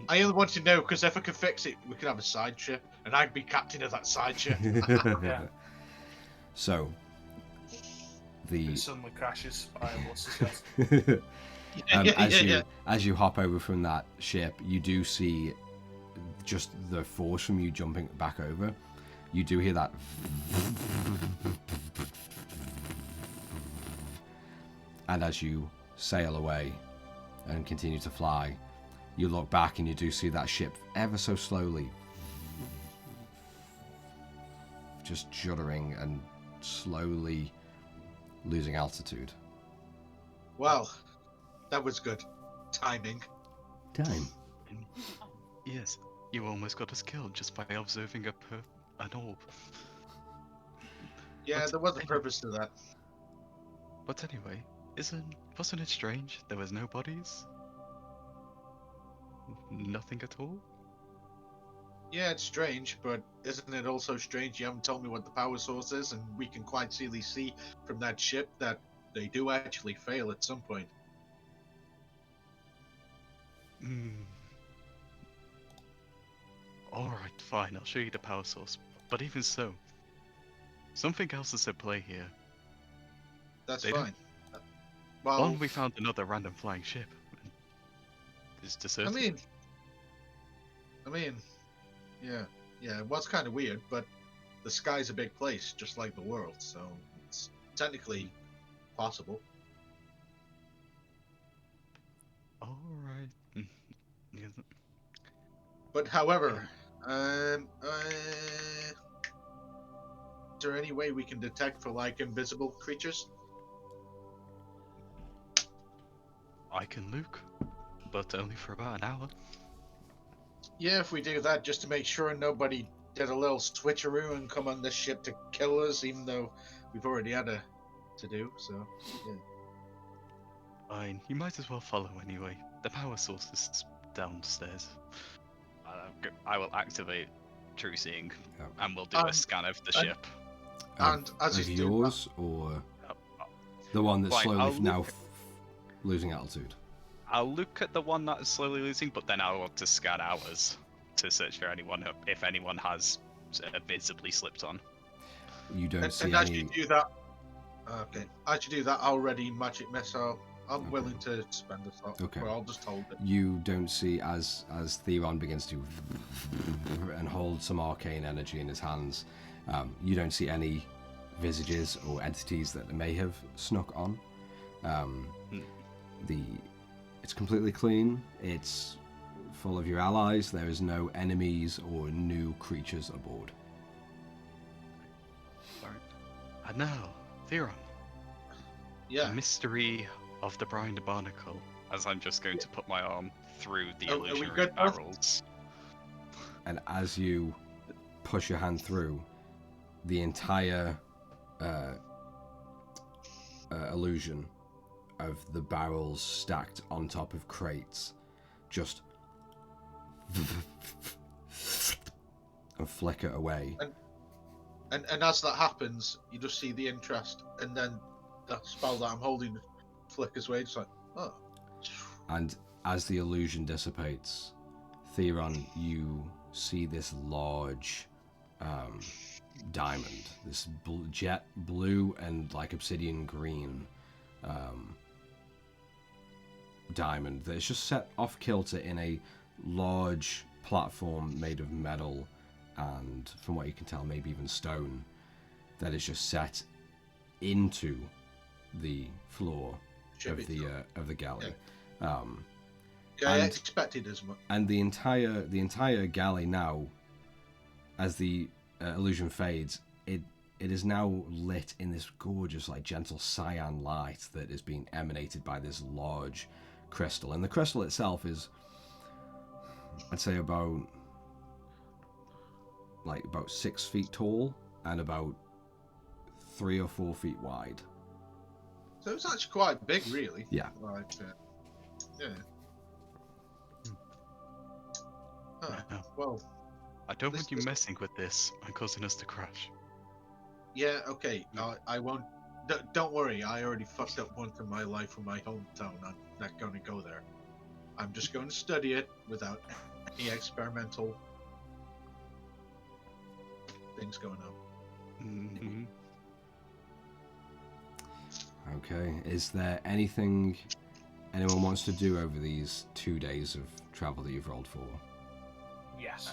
I only want to know because if I could fix it, we could have a side ship, and I'd be captain of that side ship. Yeah. So the It suddenly crashes. Viable success. as you hop over from that ship, you do see just the force from you jumping back over. You do hear that, and as you sail away and continue to fly, you look back and you do see that ship ever so slowly just juddering and slowly losing altitude. Well, that was good timing. Time. Yes, you almost got us killed just by observing an orb. Yeah, But there was a anyway- purpose to that. But anyway, wasn't it strange there was no bodies? Nothing at all? Yeah, it's strange, but isn't it also strange you haven't told me what the power source is, and we can quite clearly see from that ship that they do actually fail at some point. Alright, fine, I'll show you the power source. But even so, something else is at play here. That's They don't- fine. Well, One, we found another random flying ship. It's deserted. I mean, yeah, it was kind of weird, but the sky's a big place, just like the world, so it's technically possible. Alright. Yes. But however, is there any way we can detect for like invisible creatures? I can look, but only for about an hour. Yeah, if we do that, just to make sure nobody did a little switcheroo and come on this ship to kill us, even though we've already had to do. So, yeah. Fine, you might as well follow anyway. The power source is downstairs. I will activate True Seeing, and we'll do a scan of the ship. And as Of you do, yours, or the one that's Right, slowly I'll now look- losing altitude? I'll look at the one that's slowly losing, but then I'll want to scan ours to search for anyone if anyone has visibly slipped on. You don't see and as any. you do that, okay. As you do that, I'll ready magic missile. I'm willing to spend a slot, Okay. but I'll just hold it. You don't see as Theron begins to and hold some arcane energy in his hands. You don't see any visages or entities that may have snuck on. It's completely clean. It's full of your allies. There is no enemies or new creatures aboard. Right. And now, Theron. Yeah. The mystery of the Blind Barnacle. As I'm just going to put my arm through the illusionary barrels. And as you push your hand through, the entire illusion of the barrels stacked on top of crates just and flicker away. And as that happens, you just see the interest, and then that spell that I'm holding flickers away. It's like, oh. And as the illusion dissipates, Theron, you see this large diamond, this jet blue and like obsidian green diamond that is just set off kilter in a large platform made of metal and, from what you can tell, maybe even stone, that is just set into the floor of the galley. Yeah. I expected as much. And the entire galley now, as the illusion fades, it is now lit in this gorgeous, like, gentle cyan light that is being emanated by this large crystal. And the crystal itself is, I'd say, about 6 feet tall and about 3 or 4 feet wide. So it's actually quite big, really. Yeah. Like, yeah. Well, I don't want you messing with this and causing us to crash. Yeah, okay. I won't. Don't worry. I already fucked up once in my life from my hometown. I'm not going to go there. I'm just going to study it without any experimental things going on. Mm-hmm. Okay. Is there anything anyone wants to do over these 2 days of travel that you've rolled for? Yes.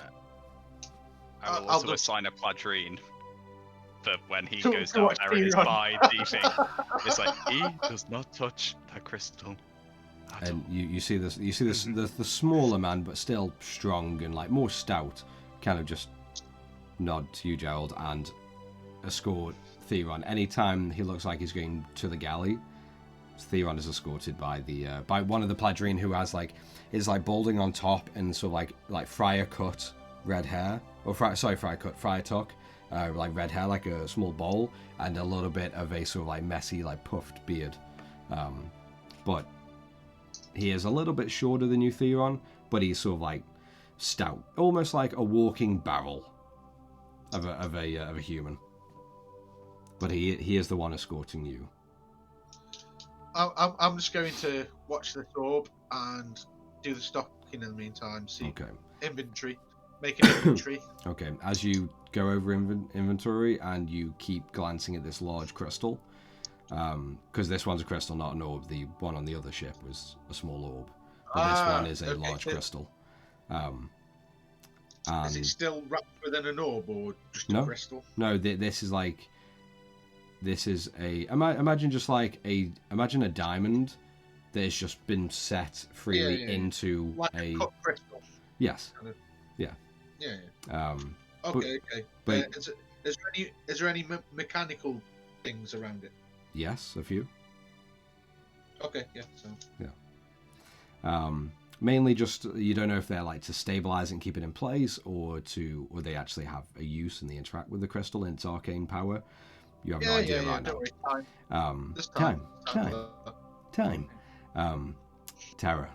I will also assign a Pladrine for when he goes down there and is by the thing. It's like, he does not touch that crystal. And you see this, the smaller man, but still strong and like more stout, kind of just nod to you, Gerald, and escort Theron. Anytime he looks like he's going to the galley, Theron is escorted by by one of the Pladrine who has is balding on top and sort of like friar cut red hair, or friar tuck, like red hair, like a small bowl, and a little bit of a sort of like messy, like puffed beard. But he is a little bit shorter than you, Theron, but he's sort of like stout, almost like a walking barrel of a human. But he is the one escorting you. I'm just going to watch the orb and do the stocking in the meantime. See inventory, make an inventory. Okay, as you go over inventory and you keep glancing at this large crystal, because this one's a crystal, not an orb. The one on the other ship was a small orb, but this one is a large crystal. Is it still wrapped within an orb or just a crystal? No, this is like. This is imagine a diamond that has just been set freely into like a cut crystal. Yes. Yeah. Okay. But is there any mechanical things around it? Yes, a few. Okay. Yeah. So. Yeah. Mainly just you don't know if they're like to stabilize and keep it in place, or they actually have a use and they interact with the crystal and its arcane power. You have no idea right now. Time. Tara.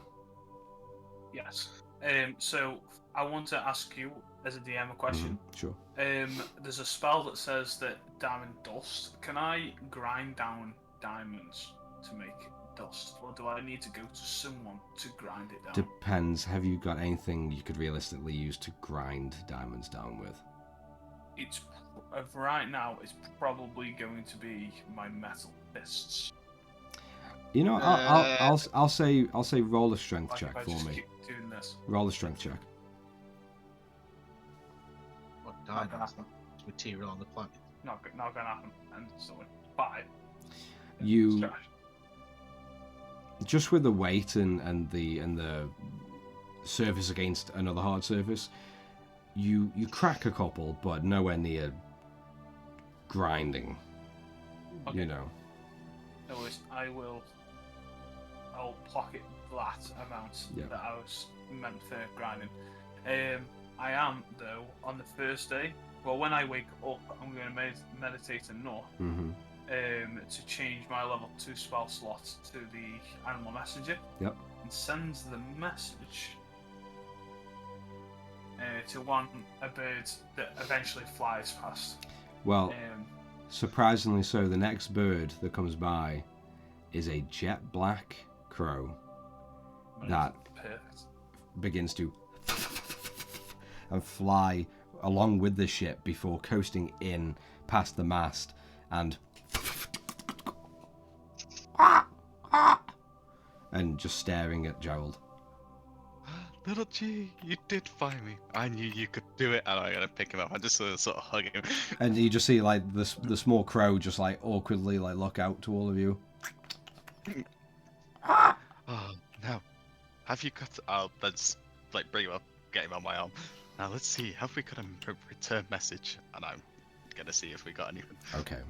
Yes. So I want to ask you as a DM a question. Sure. There's a spell that says that diamond dust. Can I grind down diamonds to make dust, or do I need to go to someone to grind it down? Depends. Have you got anything you could realistically use to grind diamonds down with? It's right now. It's probably going to be my metal fists. You know, I'll say roll a strength check for me. Keep doing this. Roll a strength check. What diamonds? Material on the planet. Not gonna happen. And so 5. You just with the weight and the surface against another hard surface. You crack a couple, but nowhere near grinding. Okay. You know. No worries. I'll pocket that amount that I was meant for grinding. I am, though, on the first day. Well, when I wake up, I'm going to meditate enough to change my level 2 spell slot to the Animal Messenger. Yep. And sends the message to a bird that eventually flies past. Well, surprisingly so, the next bird that comes by is a jet black crow that begins to and fly along with the ship before coasting in past the mast and just staring at Gerald. Little G, you did find me. I knew you could do it, and I'm gonna pick him up. I'm just gonna sort of hug him. And you just see like the small crow just like awkwardly like look out to all of you. Oh, now, have you got? I'll let's like bring him up, get him on my arm. Now let's see. Have we got a return message? And I'm gonna see if we got anything. Okay.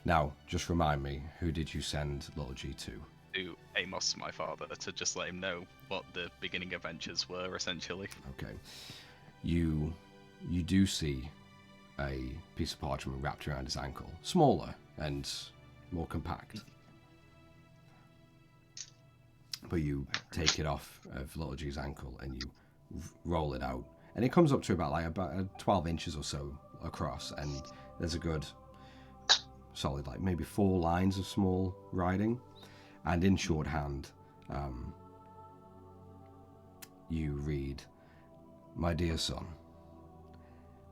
Now, just remind me, who did you send Little G to? To Amos, my father, to just let him know what the beginning adventures were, essentially. Okay. You do see a piece of parchment wrapped around his ankle. Smaller and more compact. But you take it off of Little G's ankle and you roll it out. And it comes up to about 12 inches or so across. And there's a good solid, like maybe 4 lines of small writing. And in shorthand, you read, "My dear son,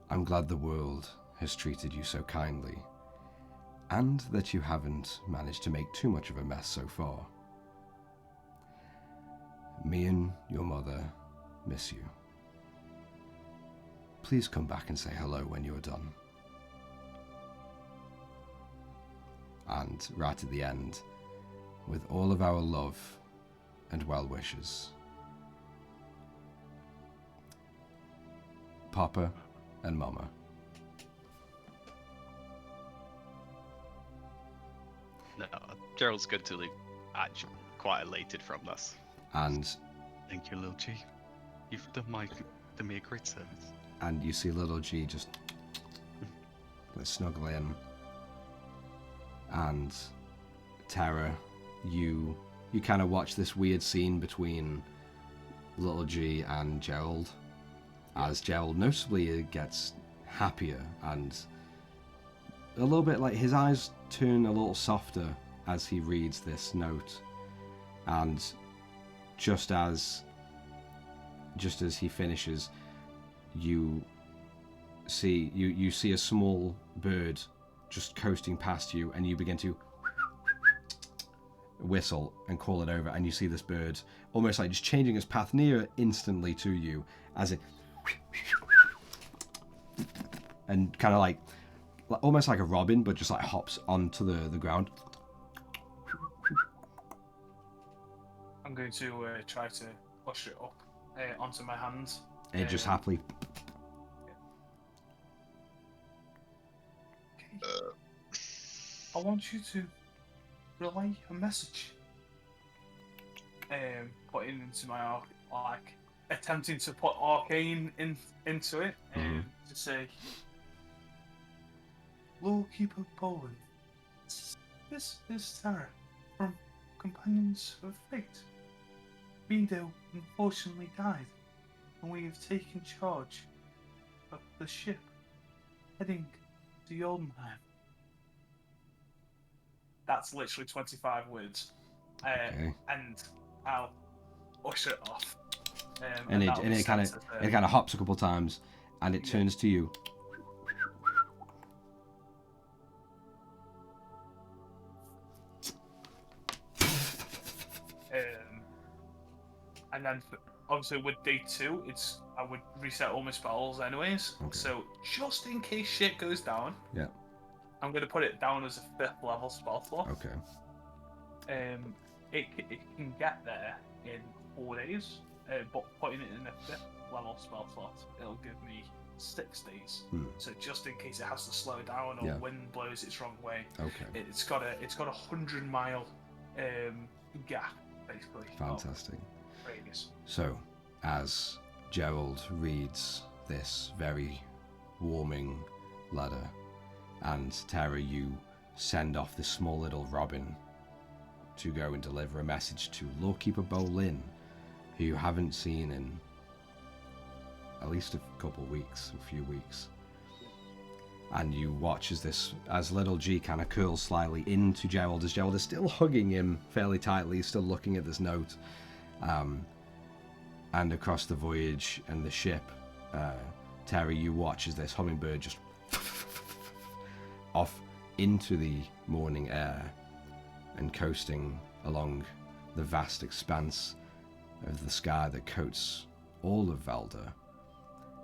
I'm glad the world has treated you so kindly, and that you haven't managed to make too much of a mess so far. Me and your mother miss you. Please come back and say hello when you're done." And right at the end, "With all of our love and well wishes, Papa and Mama." No, Gerald's good to leave. Actually, quite elated from this. And thank you, Little G. You've done me a great service. And you see Little G just snuggle in. And Tara, you kind of watch this weird scene between Little G and Gerald, as Gerald noticeably gets happier and a little bit like his eyes turn a little softer as he reads this note. And just as he finishes, you see a small bird just coasting past you, and you begin to whistle and call it over, and you see this bird almost like just changing its path near instantly to you as it and kind of like almost like a robin, but just like hops onto the ground. I'm going to try to push it up onto my hands. It just happily. I want you to relay a message. Putting into my attempting to put arcane into it, to say, "Lord Keeper Poland, this is Tara from Companions of Fate. Bido unfortunately died, and we have taken charge of the ship heading to Jotunheim." That's literally 25 words. Okay. And I'll usher it off. And it kind of hops a couple times, and it turns to you. And then obviously with day 2, I would reset all my spells anyways. Okay. So just in case shit goes down, I'm going to put it down as a 5th level spell slot. Okay. It can get there in 4 days. but putting it in a 5th level spell slot, it'll give me 6 days. So just in case it has to slow down or wind blows its wrong way, it's got a 100-mile gap basically. Fantastic. Radius. So, as Gerald reads this very warming letter, and Tara, you send off this small little Robin to go and deliver a message to Lawkeeper Bolin, who you haven't seen in at least a few weeks. And you watch as little G kind of curls slightly into Gerald, as Gerald is still hugging him fairly tightly, still looking at this note. And across the voyage and the ship, Terry, you watch as this hummingbird just off into the morning air and coasting along the vast expanse of the sky that coats all of Valdur,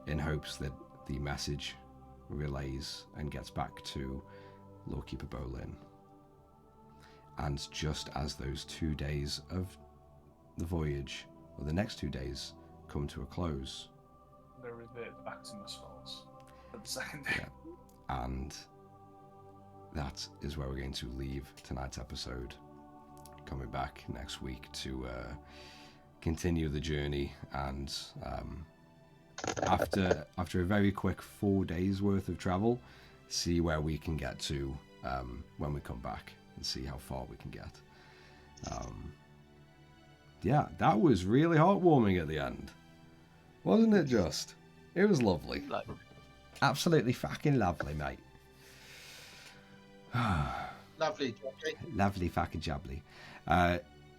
in hopes that the message relays and gets back to Lawkeeper Bolin. And just as those 2 days of the voyage, or the next 2 days, come to a close, they revert back to Miss Falls for the second day. Yeah. And that is where we're going to leave tonight's episode. Coming back next week to continue the journey, and after a very quick 4 days worth of travel, see where we can get to when we come back, and see how far we can get. Yeah, that was really heartwarming at the end, wasn't it? Just, it was lovely. Absolutely fucking lovely, mate. Lovely, Jockey. Lovely fucking jubbly.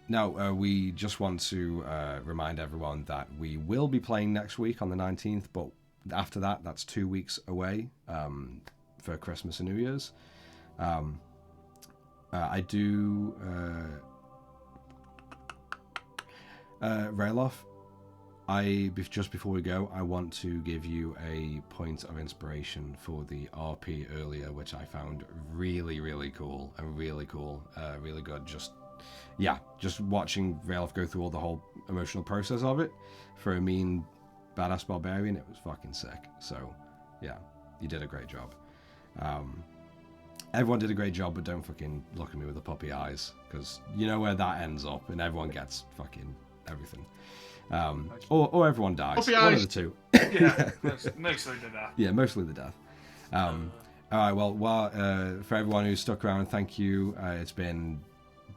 Now, we just want to remind everyone that we will be playing next week on the 19th, but after that, that's 2 weeks away for Christmas and New Year's. I do... Rayloff, just before we go, I want to give you a point of inspiration for the RP earlier, which I found really, really cool and really good. Just watching Rayloff go through all the whole emotional process of it for a mean badass barbarian, it was fucking sick. So yeah, you did a great job. Everyone did a great job, but don't fucking look at me with the puppy eyes, because you know where that ends up, and everyone gets fucking everything. Or everyone dies. One of the two. Yeah, mostly the death. Yeah, mostly the death. All right, well, for everyone who's stuck around, thank you. It's been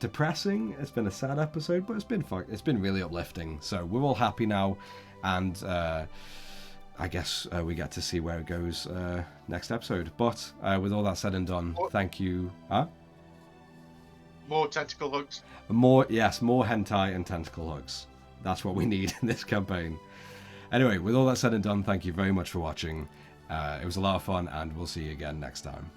depressing. It's been a sad episode, but it's been fun. It's been really uplifting. So we're all happy now, and I guess we get to see where it goes next episode. But with all that said and done, thank you. More tentacle hooks. More hentai and tentacle hooks. That's what we need in this campaign. Anyway, with all that said and done, thank you very much for watching. It was a lot of fun, and we'll see you again next time.